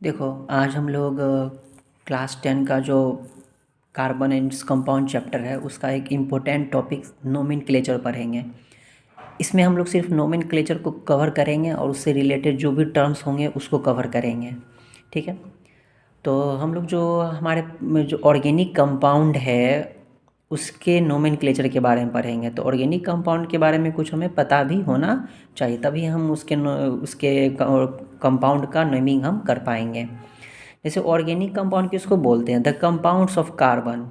देखो, आज हम लोग क्लास 10 का जो कार्बन एंड कंपाउंड चैप्टर है उसका एक इम्पोर्टेंट टॉपिक नोमेनक्लेचर पढ़ेंगे। इसमें हम लोग सिर्फ नोमेनक्लेचर को कवर करेंगे और उससे रिलेटेड जो भी टर्म्स होंगे उसको कवर करेंगे। ठीक है, तो हम लोग जो हमारे में जो ऑर्गेनिक कंपाउंड है उसके नोमेनक्लेचर के बारे में पढ़ेंगे। तो ऑर्गेनिक कंपाउंड के बारे में कुछ हमें पता भी होना चाहिए, तभी हम उसके कंपाउंड का नेमिंग हम कर पाएंगे। जैसे ऑर्गेनिक कंपाउंड किसको बोलते हैं? द कंपाउंड्स ऑफ कार्बन,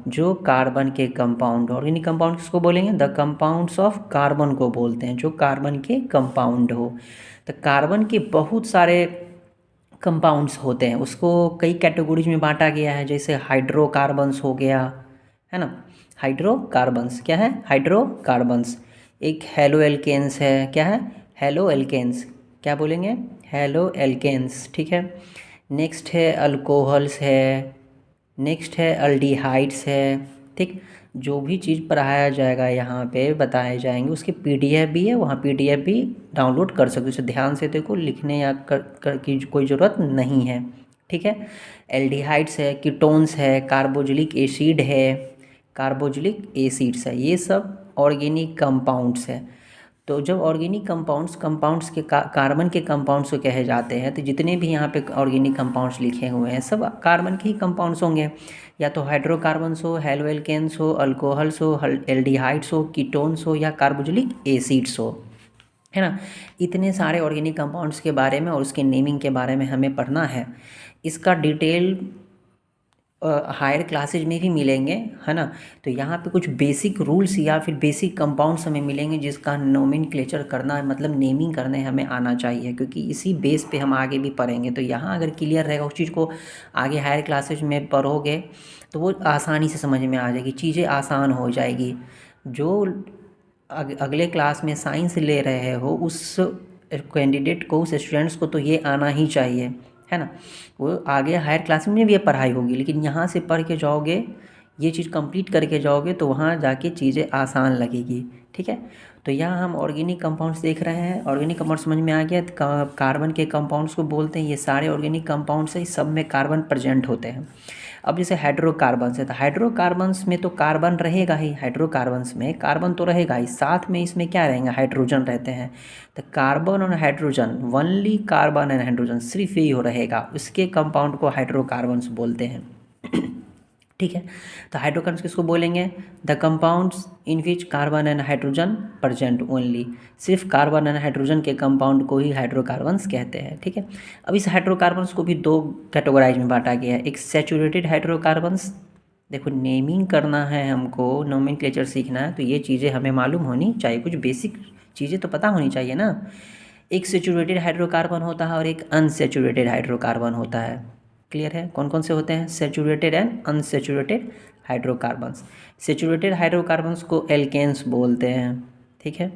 जो कार्बन के कंपाउंड। ऑर्गेनिक कंपाउंड किसको बोलेंगे? द कंपाउंड्स ऑफ कार्बन को बोलते हैं, जो कार्बन के कंपाउंड हो। तो कार्बन के बहुत सारे कंपाउंड्स होते हैं, उसको कई कैटेगरीज में बांटा गया है। जैसे हाइड्रोकार्बन्स हो गया, है ना। हाइड्रोकार्बन्स क्या है? हाइड्रोकार्बन्स। एक हेलो एल्केन्स है, क्या है? Hello alkanes. क्या बोलेंगे? Hello alkanes. ठीक है। नेक्स्ट है अल्कोहल्स है, नेक्स्ट है अल्डिहाइड्स है। ठीक, जो भी चीज़ पढ़ाया जाएगा यहाँ पे बताए जाएंगे, उसके पीडीएफ भी है, वहाँ पीडीएफ भी डाउनलोड कर सकते हो। इसे ध्यान से देखो, लिखने या कर की कोई ज़रूरत नहीं है। ठीक है। एल्डिहाइड्स है, कीटोन्स है, कार्बोक्सिलिक एसिड है, कार्बोक्सिलिक एसिड्स है, ये सब ऑर्गेनिक कंपाउंड्स है। तो जब ऑर्गेनिक कंपाउंड्स के कार्बन के कंपाउंड्स को कहे जाते हैं, तो जितने भी यहाँ पे ऑर्गेनिक कंपाउंड्स लिखे हुए हैं सब कार्बन के ही कंपाउंड्स होंगे। या तो हाइड्रोकार्बन्स हो, हेलो एल्केन्स हो, अल्कोहल्स हो, एल्डिहाइड्स हो, कीटोन्स हो, या कार्बोक्सिलिक एसिड्स हो, है ना। इतने सारे ऑर्गेनिक कंपाउंड्स के बारे में और उसके नेमिंग के बारे में हमें पढ़ना है। इसका डिटेल हायर क्लासेज में भी मिलेंगे, है ना। तो यहाँ पे कुछ बेसिक रूल्स या फिर बेसिक कंपाउंड्स हमें मिलेंगे जिसका नोमेनक्लेचर करना है, मतलब नेमिंग करने हमें आना चाहिए, क्योंकि इसी बेस पे हम आगे भी पढ़ेंगे। तो यहाँ अगर क्लियर रहेगा उस चीज़ को, आगे हायर क्लासेज में पढ़ोगे तो वो आसानी से समझ में आ जाएगी, चीज़ें आसान हो जाएगी। जो अगले क्लास में साइंस ले रहे हो उस कैंडिडेट को, उस स्टूडेंट्स को तो ये आना ही चाहिए, है ना। वो आगे हायर क्लास में भी ये पढ़ाई होगी, लेकिन यहाँ से पढ़ के जाओगे, ये चीज़ कंप्लीट करके जाओगे तो वहाँ जाके चीज़ें आसान लगेगी। ठीक है। तो यहाँ हम ऑर्गेनिक कंपाउंड्स देख रहे हैं। ऑर्गेनिक कंपाउंड समझ में आ गया। कार्बन के कंपाउंड्स को बोलते हैं, ये सारे ऑर्गेनिक कंपाउंड्स है, सब में कार्बन प्रेजेंट होते हैं। अब जैसे हाइड्रोकार्बन्स है, तो हाइड्रोकार्बन्स में तो कार्बन रहेगा ही, हाइड्रोकार्बन्स में कार्बन तो रहेगा ही, साथ में इसमें क्या रहेंगे? हाइड्रोजन रहते हैं। तो कार्बन और hydrogen, only carbon and hydrogen, सिर्फ यही हो रहेगा, उसके कंपाउंड को हाइड्रोकार्बन्स बोलते हैं। ठीक है। तो हाइड्रोकार्बन्स किसको बोलेंगे? The compounds in which carbon and hydrogen present only, सिर्फ कार्बन एंड हाइड्रोजन के कंपाउंड को ही हाइड्रोकार्बन्स कहते हैं। ठीक है। अब इस हाइड्रोकार्बन्स को भी दो कैटेगराइज में बांटा गया है। एक सैचुरेटेड हाइड्रोकार्बन्स, देखो नेमिंग करना है हमको, नोमेनक्लेचर सीखना है, तो ये चीज़ें हमें मालूम होनी चाहिए, कुछ बेसिक चीज़ें तो पता होनी चाहिए ना। एक सैचुरेटेड हाइड्रोकार्बन होता है और एक अनसैचुरेटेड हाइड्रोकार्बन होता है। क्लियर है? कौन कौन से होते हैं? Saturated and unsaturated hydrocarbons. Saturated hydrocarbons को एल्केन्स बोलते हैं, ठीक है।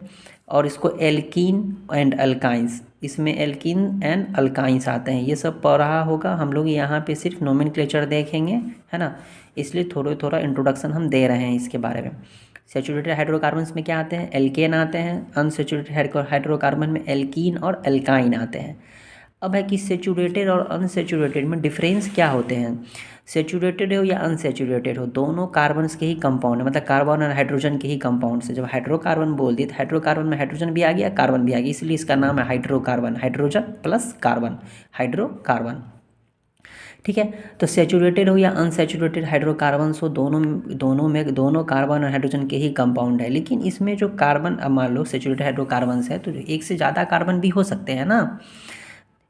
और इसको एल्कीन एंड अल्काइंस, इसमें एल्कीन एंड अल्काइंस आते हैं। ये सब पढ़ा होगा, हम लोग यहाँ पे सिर्फ नोमेनक्लेचर देखेंगे, है ना। इसलिए थोड़ा इंट्रोडक्शन हम दे रहे हैं इसके बारे में। सैचुरेटेड हाइड्रोकार्बन्स में क्या आते हैं? एल्केन आते हैं। अनसैचुरेटेड हाइड्रोकार्बन में एल्कीन और अल्काइन आते हैं। अब है कि सैचुरेटेड और अनसैचुरेटेड में डिफरेंस क्या होते हैं। सैचुरेटेड हो या अनसैचुरेटेड हो, दोनों कार्बन्स के ही कंपाउंड है, मतलब कार्बन और हाइड्रोजन के ही कंपाउंड से। जब हाइड्रोकार्बन बोल दिए तो हाइड्रोकार्बन में हाइड्रोजन भी आ गया, कार्बन भी आ गया, इसलिए इसका नाम है hydrocarbon, hydrogen plus carbon, hydrocarbon. ठीक है। तो सैचुरेटेड हो या अनसैचुरेटेड हाइड्रोकार्बन्स हो, दोनों कार्बन और हाइड्रोजन के ही कंपाउंड है। लेकिन इसमें जो कार्बन, अब मान लो सैचुरेटेड हाइड्रोकार्बन्स है तो एक से ज़्यादा कार्बन भी हो सकते हैं ना,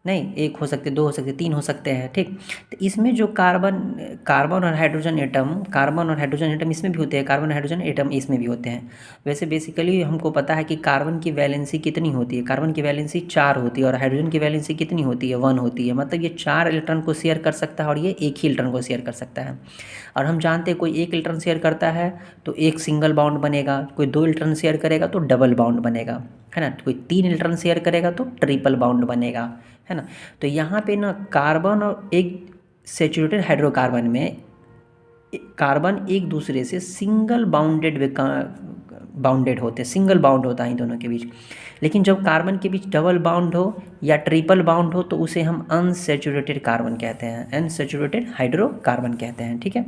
नहीं, एक हो सकते, दो हो सकते, तीन हो सकते हैं। ठीक। तो इसमें जो कार्बन और हाइड्रोजन एटम इसमें भी होते हैं, कार्बन हाइड्रोजन एटम इसमें भी होते हैं। वैसे बेसिकली हमको पता है कि कार्बन की वैलेंसी कितनी होती है, कार्बन की वैलेंसी 4 होती है और हाइड्रोजन की वैलेंसी कितनी होती है? 1 होती है। मतलब ये 4 इलेक्ट्रॉन को शेयर कर सकता है और ये एक ही इलेक्ट्रॉन को शेयर कर सकता है। और हम जानते हैं कोई एक इलेक्ट्रॉन शेयर करता है तो एक सिंगल बाउंड बनेगा, कोई 2 इलेक्ट्रॉन शेयर करेगा तो डबल बाउंड बनेगा, है ना। कोई 3 इलेक्ट्रॉन शेयर करेगा तो ट्रिपल बाउंड बनेगा, है ना। तो यहाँ पे ना कार्बन और एक सैचुरेटेड हाइड्रोकार्बन में कार्बन एक दूसरे से सिंगल बाउंडेड बाउंडेड होते हैं, सिंगल बाउंड होता है इन दोनों के बीच। लेकिन जब कार्बन के बीच डबल बाउंड हो या ट्रिपल बाउंड हो तो उसे हम अनसैचुरेटेड कार्बन कहते हैं, अनसैचुरेटेड हाइड्रोकार्बन कहते हैं, ठीक है।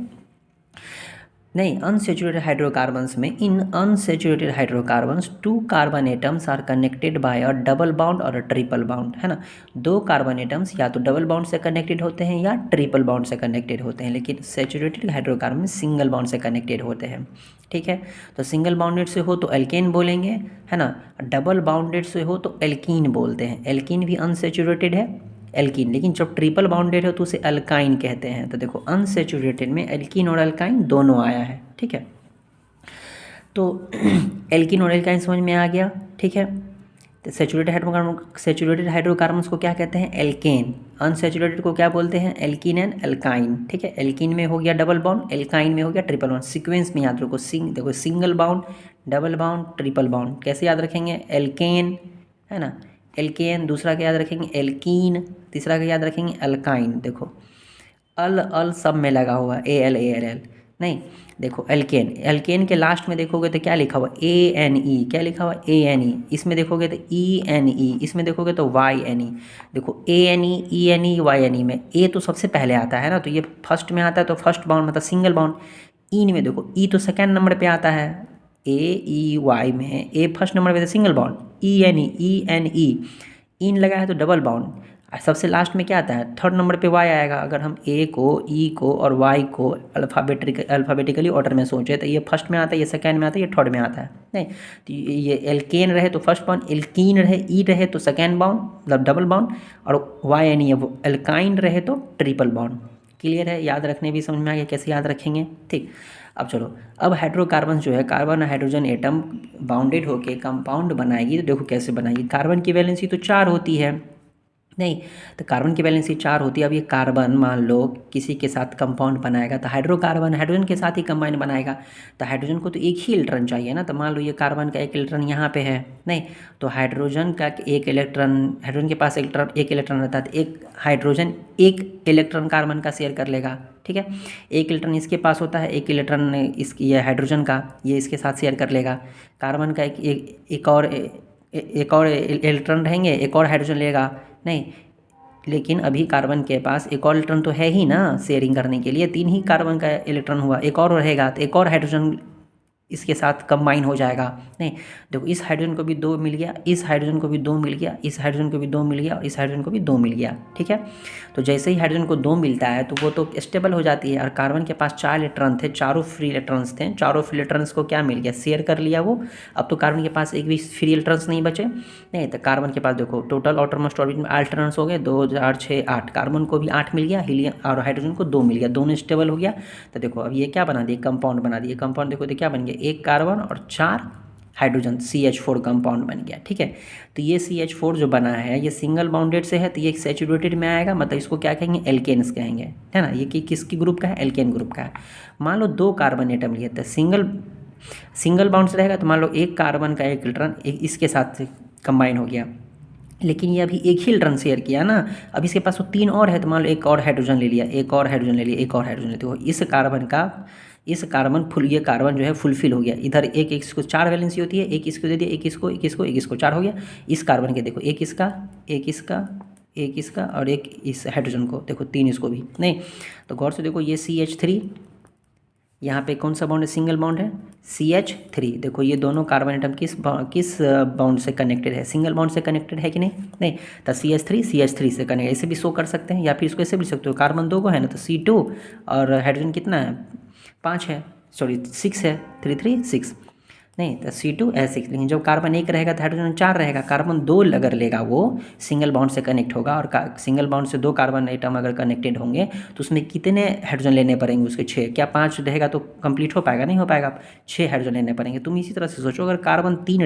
नहीं, अनसैचुरेटेड हाइड्रोकार्बन्स में, in unsaturated hydrocarbons 2 carbon atoms are connected by a double bond और अ ट्रिपल बाउंड, है ना। 2 कार्बन एटम्स या तो डबल बाउंड से कनेक्टेड होते हैं या ट्रिपल बाउंड से कनेक्टेड होते हैं, लेकिन सैचुरेटेड हाइड्रोकार्बन में सिंगल बाउंड से कनेक्टेड होते हैं, ठीक है। तो सिंगल बाउंडेड से हो तो एल्केन बोलेंगे, है ना। डबल बाउंडेड से हो तो एल्कीन बोलते हैं। एल्कीन भी अनसैचुरेटेड है, एल्कीन, लेकिन जब ट्रिपल बाउंडेड हो तो उसे अल्काइन कहते हैं। तो देखो अनसैचुरेटेड में एल्कीन और अल्काइन दोनों आया है, ठीक है। तो एल्कीन और एल्काइन समझ में आ गया, ठीक है। तो सैचुरेटेड हाइड्रोकार्बन्स को क्या कहते हैं? एल्केन। अनसैचुरेटेड को क्या बोलते हैं? एल्कीन एंड एल्काइन, ठीक है। एल्कीन में हो गया डबल बाउंड, एल्काइन में हो गया ट्रिपल बाउंड। सीक्वेंस में याद रखो, देखो single bound, double bond, triple bound. कैसे याद रखेंगे? एल्केन, है ना, एल्केन। दूसरा क्या याद रखेंगे? एल्कीन। तीसरा क्या याद रखेंगे? अल्काइन। देखो अल सब में लगा हुआ, AL नहीं, देखो एल्केन, एल्केन के लास्ट में देखोगे तो क्या लिखा हुआ? ANE। क्या लिखा हुआ? ANE। इसमें देखोगे तो ENE, इसमें देखोगे तो YNE। देखो ANE, ENE, YNE में ए तो सबसे पहले आता है ना, तो ये फर्स्ट में आता है, तो फर्स्ट बाउंड मतलब सिंगल बाउंड। इन में देखो ई तो सेकेंड नंबर पे आता है, AEY में ए फर्स्ट नंबर पे तो सिंगल बाउंड, ENE इन लगा है तो डबल बाउंड। सबसे लास्ट में क्या आता है? थर्ड नंबर पे वाई आएगा। अगर हम ए को, ई को और वाई को अल्फ़ाबेटिकली ऑर्डर में सोचें तो ये फर्स्ट में आता है, ये सेकेंड में आता है, ये थर्ड में आता है। नहीं, तो ये एल्केन रहे तो फर्स्ट बाउंड, एल्कीन रहे, ई रहे तो सेकेंड बाउंड मतलब डबल बाउंड, और YNE वो एल्काइन रहे तो ट्रिपल बाउंड। क्लियर है? याद रखने भी समझ में आ गया कैसे याद रखेंगे, ठीक। अब चलो, अब हाइड्रोकार्बन जो है, कार्बन हाइड्रोजन एटम बाउंडेड होके कंपाउंड बनाएगी। तो देखो कैसे बनाएगी। कार्बन की वैलेंसी तो 4 होती है, नहीं, तो कार्बन की वैलेंसी 4 होती है। अब ये कार्बन मान लो किसी के साथ कंपाउंड बनाएगा तो हाइड्रोकार्बन हाइड्रोजन के साथ ही कंबाइन बनाएगा, तो हाइड्रोजन को तो एक ही इलेक्ट्रॉन चाहिए ना। तो मान लो ये कार्बन का एक इलेक्ट्रॉन यहाँ पे है, नहीं, तो हाइड्रोजन का एक इलेक्ट्रॉन, हाइड्रोजन के पास एक इलेक्ट्रॉन रहता है, तो एक हाइड्रोजन एक इलेक्ट्रॉन कार्बन का शेयर कर लेगा, ठीक है। एक इलेक्ट्रॉन इसके पास होता है, एक इलेक्ट्रॉन ये हाइड्रोजन का, ये इसके साथ शेयर कर लेगा। कार्बन का एक और इलेक्ट्रॉन रहेंगे, एक और हाइड्रोजन लेगा, नहीं, लेकिन अभी कार्बन के पास एक और इलेक्ट्रॉन तो है ही ना शेयरिंग करने के लिए। 3 ही कार्बन का इलेक्ट्रॉन हुआ, एक और रहेगा तो एक और हाइड्रोजन इसके साथ कंबाइन हो जाएगा। नहीं, देखो इस हाइड्रोजन को भी 2 मिल गया, इस हाइड्रोजन को भी 2 मिल गया, इस हाइड्रोजन को भी 2 मिल गया और इस हाइड्रोजन को भी 2 मिल गया, ठीक है। तो जैसे ही हाइड्रोजन को 2 मिलता है तो वो तो स्टेबल हो जाती है। और कार्बन के पास 4 इलेक्ट्रॉन थे, चारों फ्री इलेक्ट्रॉन्स थे, चारों फ्री इलेक्ट्रॉन्स को क्या मिल गया? शेयर कर लिया वो। अब तो कार्बन के पास एक भी फ्री इलेक्ट्रॉन्स नहीं बचे, नहीं, तो कार्बन के पास देखो टोटल आउटरमोस्ट ऑर्बिट में इलेक्ट्रॉन्स हो गए 2, 4, 6, 8। कार्बन को भी 8 मिल गया, हीलियम और हाइड्रोजन को 2 मिल गया, दोनों स्टेबल हो गया। तो देखो अब ये क्या बना दिए? कंपाउंड बना दिए। कंपाउंड देखो तो क्या बन गया? 1 कार्बन और 4 हाइड्रोजन, CH4 कंपाउंड बन गया, ठीक है। तो ये CH4 जो बना है ये सिंगल बाउंडेड से है, तो ये सैचुरेटेड में आएगा, मतलब इसको क्या कहेंगे? एल्केन्स कहेंगे, है ना। ये किसकी ग्रुप का है? एल्केन ग्रुप का है। मान लो 2 कार्बन एटम लिए थे, सिंगल बाउंड से रहेगा, तो मान लो एक कार्बन का एक इलेक्ट्रॉन इसके साथ कंबाइन हो गया, लेकिन ये अभी एक ही इलेक्ट्रॉन शेयर किया ना। अब इसके पास वो 3 और है, तो मान लो एक और हाइड्रोजन ले लिया, एक और हाइड्रोजन ले लिया, एक और हाइड्रोजन ले, तो इस कार्बन ये कार्बन जो है फुलफिल हो गया। इधर एक इसको 4 वैलेंसी होती है, एक इसको दे दिया, एक इसको 4 हो गया। इस कार्बन के देखो एक इसका और एक इस हाइड्रोजन को देखो 3 इसको भी, नहीं, तो गौर से देखो ये CH3, यहाँ पे कौन सा बॉन्ड है? सिंगल बॉन्ड है, CH3। देखो ये दोनों कार्बन एटम किस बॉन्ड से कनेक्टेड है? सिंगल बॉन्ड से कनेक्टेड है कि नहीं? नहीं, तो CH3 से कनेक्टेड। ऐसे भी शो कर सकते हैं, या फिर इसको ऐसे भी लिख सकते हो, कार्बन 2 को है ना, तो C2 और हाइड्रोजन कितना है? 5 है, सॉरी 6 है, 3 3 6, नहीं, तो C2H6। लेकिन जब कार्बन 1 रहेगा तो हाइड्रोजन 4 रहेगा। कार्बन 2 अगर लेगा वो सिंगल बॉन्ड से कनेक्ट होगा, और सिंगल बॉन्ड से 2 कार्बन एटम अगर कनेक्टेड होंगे तो उसमें कितने हाइड्रोजन लेने पड़ेंगे? उसके 6। क्या 5 रहेगा तो कंप्लीट हो पाएगा? नहीं हो पाएगा, 6 हाइड्रोजन लेने पड़ेंगे। तुम इसी तरह से सोचो, अगर कार्बन 3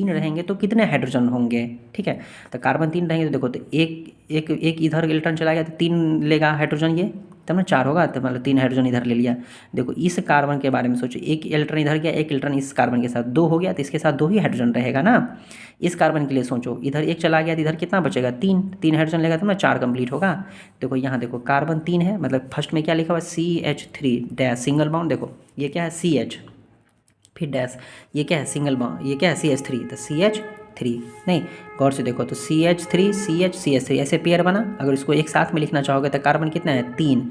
रहेंगे तो कितने हाइड्रोजन होंगे? ठीक है, तो कार्बन 3 रहेंगे तो देखो, तो एक इधर इलेक्ट्रॉन चला गया तो 3 लेगा हाइड्रोजन, ये तब ना 4 होगा, तो मतलब 3 हाइड्रोजन इधर ले लिया। देखो इस कार्बन के बारे में सोचो, एक इलेक्ट्रॉन इधर गया, एक इलेक्ट्रॉन इस कार्बन के साथ, 2 हो गया, तो इसके साथ 2 ही हाइड्रोजन रहेगा ना। इस कार्बन के लिए सोचो, इधर 1 चला गया तो इधर कितना बचेगा? 3 हाइड्रोजन लेगा तो ना 4 कंप्लीट होगा। देखो यहाँ देखो कार्बन 3 है, मतलब फर्स्ट में क्या लिखा हुआ? CH3 dash single bond. देखो ये क्या है? CH, फिर डैश, ये क्या है सिंगल बॉन्ड, ये क्या है CH3, तो CH3 नहीं, गौर से देखो तो CH3 CH CH3 ऐसे पेयर बना। अगर इसको एक साथ में लिखना चाहोगे तो कार्बन कितना है 3,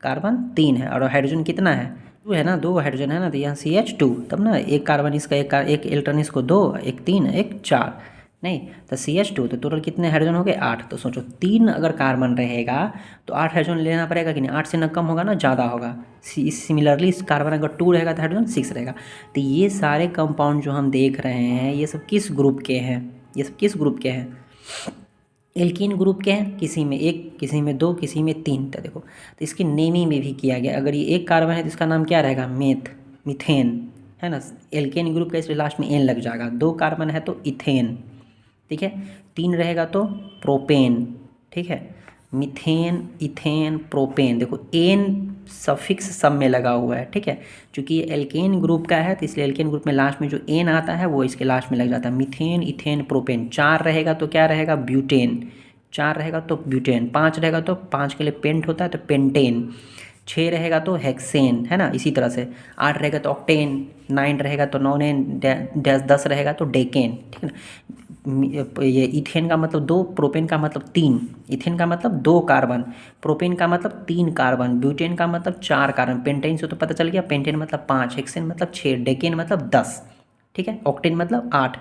कार्बन 3 है, और हाइड्रोजन कितना है 2 है ना, 2 हाइड्रोजन है ना, तो यहाँ CH2, तब ना एक कार्बन इसका, एक इलेक्ट्रॉन इसको 2, एक 3, एक 4 नहीं, तो CH2, तो टोटल कितने हाइड्रोजन हो गए 8। तो सोचो 3 अगर कार्बन रहेगा तो 8 हाइड्रोजन लेना पड़ेगा कि नहीं, 8 से न कम होगा ना ज़्यादा होगा। सिमिलरली इस कार्बन अगर 2 रहेगा तो हाइड्रोजन 6 रहेगा। तो ये सारे कंपाउंड जो हम देख रहे हैं ये सब किस ग्रुप के हैं, ये सब किस ग्रुप के हैं, एल्कीन ग्रुप के हैं। किसी में 1, किसी में 2, किसी में 3। तो देखो तो इसकी नेमिंग में भी किया गया, अगर ये एक कार्बन है तो इसका नाम क्या रहेगा मीथेन, है ना, एल्केन ग्रुप का, इसलिए लास्ट में एन लग जाएगा। 2 कार्बन है तो इथेन, ठीक है, 3 रहेगा तो प्रोपेन, ठीक है, मीथेन, इथेन, प्रोपेन। देखो एन सफिक्स सब में लगा हुआ है, ठीक है, क्योंकि ये एल्केन ग्रुप का है तो इसलिए एल्केन ग्रुप में लास्ट में जो एन आता है वो इसके लास्ट में लग जाता है। Methane, ethane, propane. 4 रहेगा तो क्या रहेगा ब्यूटेन, 4 रहेगा तो ब्यूटेन, 5 रहेगा तो 5 के लिए पेंट होता है तो पेंटेन, 6 रहेगा तो हेक्सेन, है ना, इसी तरह से 8 रहेगा तो ऑक्टेन, 9 रहेगा तो नॉनेन, 10 रहेगा तो डेकेन, ठीक है ना। ये इथेन का मतलब 2, प्रोपेन का मतलब 3, इथेन का मतलब 2 कार्बन, प्रोपेन का मतलब 3 कार्बन, ब्यूटेन का मतलब 4 कार्बन, पेंटेन से तो पता चल गया, पेंटेन मतलब 5, हेक्सेन मतलब 6, डेकेन मतलब 10, ठीक है, ऑक्टेन मतलब 8।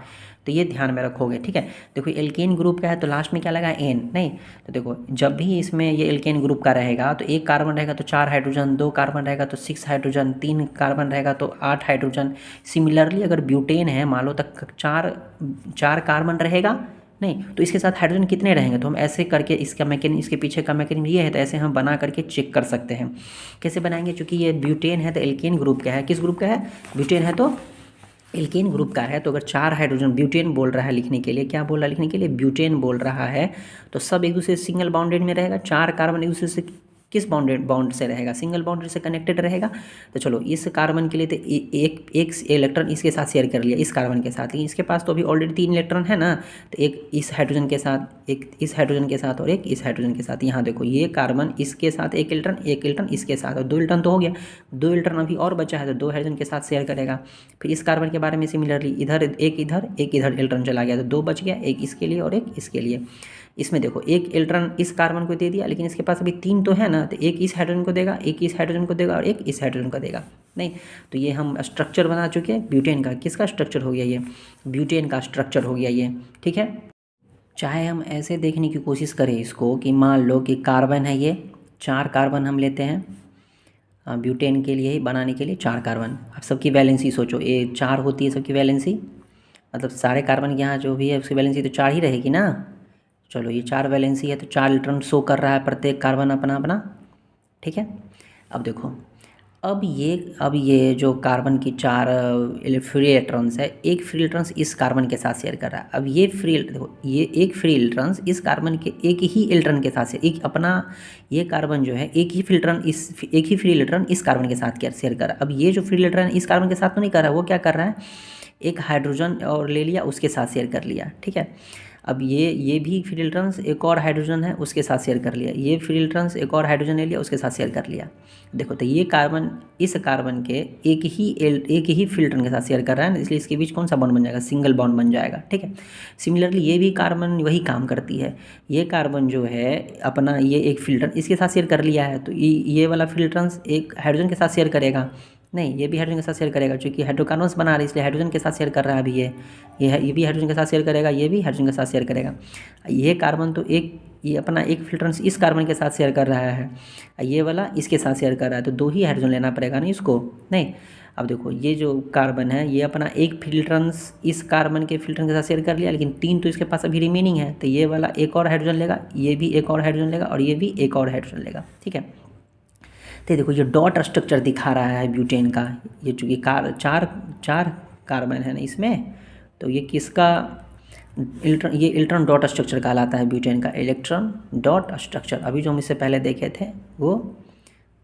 तो ये ध्यान में रखोगे, ठीक है। देखो एल्केन ग्रुप का है तो लास्ट में क्या लगा एन, नहीं, तो देखो जब भी इसमें ये एल्केन ग्रुप का रहेगा तो एक कार्बन रहेगा तो 4 हाइड्रोजन, 2 कार्बन रहेगा तो 6 हाइड्रोजन, 3 कार्बन रहेगा तो 8 हाइड्रोजन। सिमिलरली अगर ब्यूटेन है मान लो तक 4 कार्बन रहेगा, नहीं, तो इसके साथ हाइड्रोजन कितने रहेंगे, तो हम ऐसे करके इसका मैकेनिज्म, इसके पीछे का मैकेनिज्म ये है, तो ऐसे हम बना करके चेक कर सकते हैं। कैसे बनाएंगे, चूँकि ये ब्यूटेन है तो एल्केन ग्रुप का है, किस ग्रुप का है, ब्यूटेन है तो एल्केन ग्रुप का है। तो अगर 4 हाइड्रोजन, ब्यूटेन बोल रहा है लिखने के लिए, क्या बोल रहा है लिखने के लिए, ब्यूटेन बोल रहा है, तो सब एक दूसरे से सिंगल बाउंडेड में रहेगा। 4 कार्बन एक दूसरे से किस बाउंड से रहेगा, सिंगल बाउंड्री से कनेक्टेड रहेगा। तो चलो इस कार्बन के लिए तो एक इलेक्ट्रॉन इसके साथ शेयर कर लिया, इस कार्बन के साथ, लेकिन इसके पास तो अभी ऑलरेडी 3 इलेक्ट्रॉन है ना, तो एक इस हाइड्रोजन के साथ, एक इस हाइड्रोजन के साथ और एक इस हाइड्रोजन के साथ। यहाँ देखो ये कार्बन इसके साथ एक इलेक्ट्रॉन इसके साथ, और 2 इलेक्ट्रॉन तो हो गया, 2 इलेक्ट्रॉन अभी और बचा है तो 2 हाइड्रोजन के साथ शेयर करेगा। फिर इस कार्बन के बारे में सिमिलरली इधर एक इधर इलेक्ट्रॉन चला गया तो 2 बच गया, एक इसके लिए और एक इसके लिए। इसमें देखो एक इलेक्ट्रॉन इस कार्बन को दे दिया, लेकिन इसके पास अभी 3 तो है ना, तो एक इस हाइड्रोजन को देगा, एक इस हाइड्रोजन को देगा और एक इस हाइड्रोजन को देगा, नहीं। तो ये हम स्ट्रक्चर बना चुके हैं ब्यूटेन का। किसका स्ट्रक्चर हो गया ये, ब्यूटेन का स्ट्रक्चर हो गया ये, ठीक है। चाहे हम ऐसे देखने की कोशिश करें इसको कि मान लो कि कार्बन है, ये 4 कार्बन हम लेते हैं ब्यूटेन के लिए ही बनाने के लिए 4 कार्बन। अब सबकी वैलेंसी सोचो, ये 4 होती है सबकी वैलेंसी, मतलब सारे कार्बन के यहाँ जो भी है उसकी वैलेंसी तो 4 ही रहेगी ना। चलो ये 4 वैलेंसी है तो 4 इलेक्ट्रॉन शो कर रहा है प्रत्येक कार्बन अपना अपना, ठीक है। अब देखो अब ये जो कार्बन की 4 फ्री इलेक्ट्रॉन्स है, एक फ्री इलेक्ट्रॉन्स इस कार्बन के साथ शेयर कर रहा है। अब ये देखो ये एक फ्री इलेक्ट्रॉन्स इस कार्बन के एक ही इलेक्ट्रॉन के साथ एक अपना, ये कार्बन जो है एक ही फ्री इलेक्ट्रॉन इस कार्बन के साथ शेयर कर रहा है। अब ये जो फ्री इलेक्ट्रॉन इस कार्बन के साथ तो नहीं कर रहा है, वो क्या कर रहा है, एक हाइड्रोजन और ले लिया उसके साथ शेयर कर लिया, ठीक है। अब ये भी फ्री इलेक्ट्रॉन्स एक और हाइड्रोजन है उसके साथ शेयर कर लिया, ये फ्री इलेक्ट्रॉन्स एक और हाइड्रोजन ले लिया उसके साथ शेयर कर लिया। देखो तो ये कार्बन इस कार्बन के एक ही फ्री इलेक्ट्रॉन के साथ शेयर कर रहा है ना, इसलिए इसके बीच कौन सा बॉन्ड बन जाएगा, सिंगल बॉन्ड बन जाएगा, ठीक है। सिमिलरली ये भी कार्बन वही काम करती है, ये कार्बन जो है अपना ये एक फ्री इलेक्ट्रॉन इसके साथ शेयर कर लिया है, तो ये वाला फ्री इलेक्ट्रॉन्स एक हाइड्रोजन के साथ शेयर करेगा, नहीं ये भी हाइड्रोजन के साथ शेयर करेगा, क्योंकि हाइड्रोकार्बन्स बना रहा है इसलिए हाइड्रोजन के साथ शेयर कर रहा है। अभी ये भी हाइड्रोजन के साथ शेयर करेगा, ये भी हाइड्रोजन के साथ शेयर करेगा। ये कार्बन तो ये अपना एक फिल्टर इस कार्बन के साथ शेयर कर रहा है, ये वाला इसके साथ शेयर कर रहा है, तो 2 ही हाइड्रोजन लेना पड़ेगा ना इसको, नहीं। अब देखो ये जो कार्बन है ये अपना एक फिल्ट्रंस इस कार्बन के फिल्टर के साथ शेयर कर लिया, लेकिन 3 तो इसके पास अभी रिमेनिंग है, तो ये वाला एक और हाइड्रोजन लेगा, ये भी एक और हाइड्रोजन लेगा और ये भी एक और हाइड्रोजन लेगा, ठीक है। तो देखो ये डॉट स्ट्रक्चर दिखा रहा है ब्यूटेन का, ये चूँकि चार कार्बन है ना इसमें, तो ये किसका ये इलेक्ट्रॉन डॉट स्ट्रक्चर कहलाता है ब्यूटेन का, इलेक्ट्रॉन डॉट स्ट्रक्चर। अभी जो हम इससे पहले देखे थे वो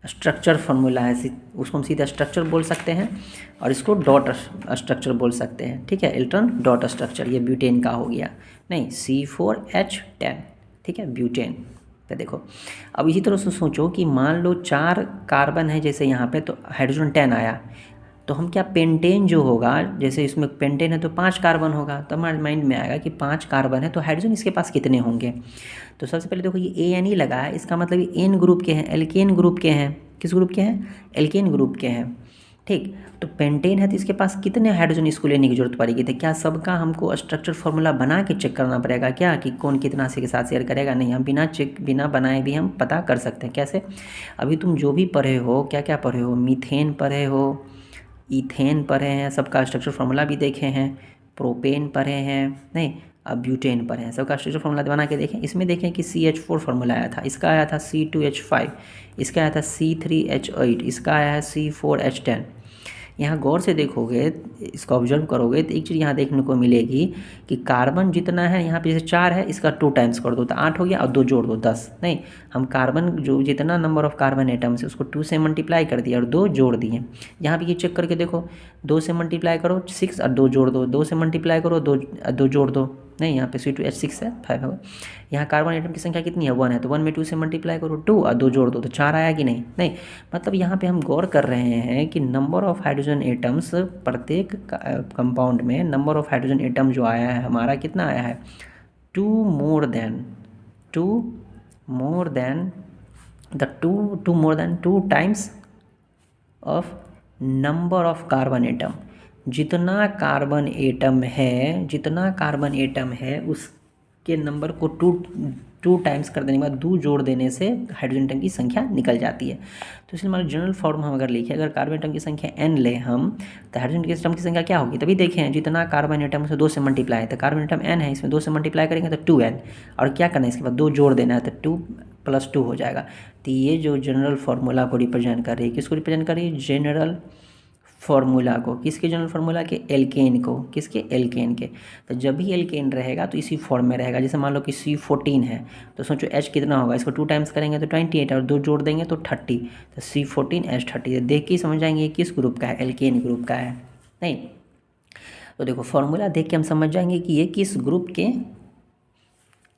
स्ट्रक्चर फार्मूला है, उसको हम सीधा स्ट्रक्चर बोल सकते हैं और इसको डॉट स्ट्रक्चर बोल सकते हैं, ठीक है। इलेक्ट्रॉन डॉट स्ट्रक्चर ये ब्यूटेन का हो गया, नहीं C4H10, ठीक है, ब्यूटेन। तो देखो अब इसी तरह से सोचो कि मान लो 4 कार्बन है जैसे यहाँ पे, तो हाइड्रोजन 10 आया, तो हम क्या पेंटेन जो होगा, जैसे इसमें पेंटेन है तो 5 कार्बन होगा, तो हमारे माइंड में आएगा कि 5 कार्बन है तो हाइड्रोजन इसके पास कितने होंगे। तो सबसे पहले देखो ये ANE लगा है, इसका मतलब ये एन ग्रुप के हैं, एल्केन ग्रुप के हैं। किस ग्रुप के हैं? एल्केन ग्रुप के हैं। ठीक, तो पेंटेन है तो इसके पास कितने हाइड्रोजन इसको लेने की जरूरत पड़ेगी। तो क्या सबका हमको स्ट्रक्चर फॉर्मूला बना के चेक करना पड़ेगा क्या, कि कौन कितना से के साथ शेयर करेगा? नहीं, हम बिना बनाए भी हम पता कर सकते हैं। कैसे? अभी तुम जो भी पढ़े हो, क्या क्या पढ़े हो, मीथेन पढ़े हो, इथेन पढ़े हैं, सबका स्ट्रक्चर फार्मूला भी देखे हैं, प्रोपेन पढ़े हैं, नहीं अब ब्यूटेन पढ़े हैं, सबका स्ट्रक्चर फार्मूला बना के देखें। इसमें देखें कि CH4 फार्मूला आया था, इसका आया था C2H5, इसका आया था C3H8, इसका आया है C4H10। यहाँ गौर से देखोगे, इसको ऑब्जर्व करोगे तो एक चीज़ यहाँ देखने को मिलेगी कि कार्बन जितना है यहाँ पे जैसे 4 है, इसका 2 टाइम्स कर दो तो 8 हो गया, और 2 जोड़ दो 10। नहीं, हम कार्बन जो जितना नंबर ऑफ कार्बन एटम्स है उसको 2 से मल्टीप्लाई कर दिया और 2 जोड़ दिए। यहाँ पे ये चेक करके देखो, 2 से मल्टीप्लाई करो 6 और 2 जोड़ दो, 2 से मल्टीप्लाई करो 2 जोड़ दो। नहीं, यहाँ पे C2H6 है 5 होगा। यहाँ कार्बन एटम की संख्या कितनी है? 1 है, तो 1 में 2 से मल्टीप्लाई करो 2 और 2 जोड़ दो तो 4 आया कि नहीं? नहीं, मतलब यहाँ पे हम गौर कर रहे हैं कि नंबर ऑफ हाइड्रोजन एटम्स प्रत्येक कंपाउंड में, नंबर ऑफ हाइड्रोजन एटम जो आया है हमारा कितना आया है? 2 more than 2 times of number of carbon atom. जितना कार्बन एटम है उसके नंबर को 2 टाइम्स कर देने के बाद 2 जोड़ देने से हाइड्रोजन एटम की संख्या निकल जाती है। तो इसलिए हमारा जनरल फॉर्म हम अगर लिखें, अगर कार्बन एटम की संख्या n ले हम, तो हाइड्रोजन एटम की संख्या क्या होगी? तभी देखें, जितना कार्बन एटम से 2 से मल्टीप्लाई है, तो कार्बन एटम n है, इसमें 2 से मल्टीप्लाई करेंगे तो 2n, और क्या करना है इसके बाद 2 जोड़ देना है, तो 2 + 2 हो जाएगा। तो ये जो जनरल फार्मूला को रिप्रेजेंट कर रही है, किसको रिप्रेजेंट कर रही है? जनरल फार्मूला को। किसके जनरल फार्मूला के? एल्केन को। किसके? एल्केन के। तो जब भी एल्केन रहेगा तो इसी फॉर्म में रहेगा। जैसे मान लो कि C14 है, तो सोचो H कितना होगा, इसको 2 टाइम्स करेंगे तो 28 और 2 जोड़ देंगे तो 30, तो C14H30। देख के ही समझ जाएंगे ये किस ग्रुप का है? एल्केन ग्रुप का है। नहीं, तो देखो फार्मूला देख के हम समझ जाएंगे कि ये किस ग्रुप के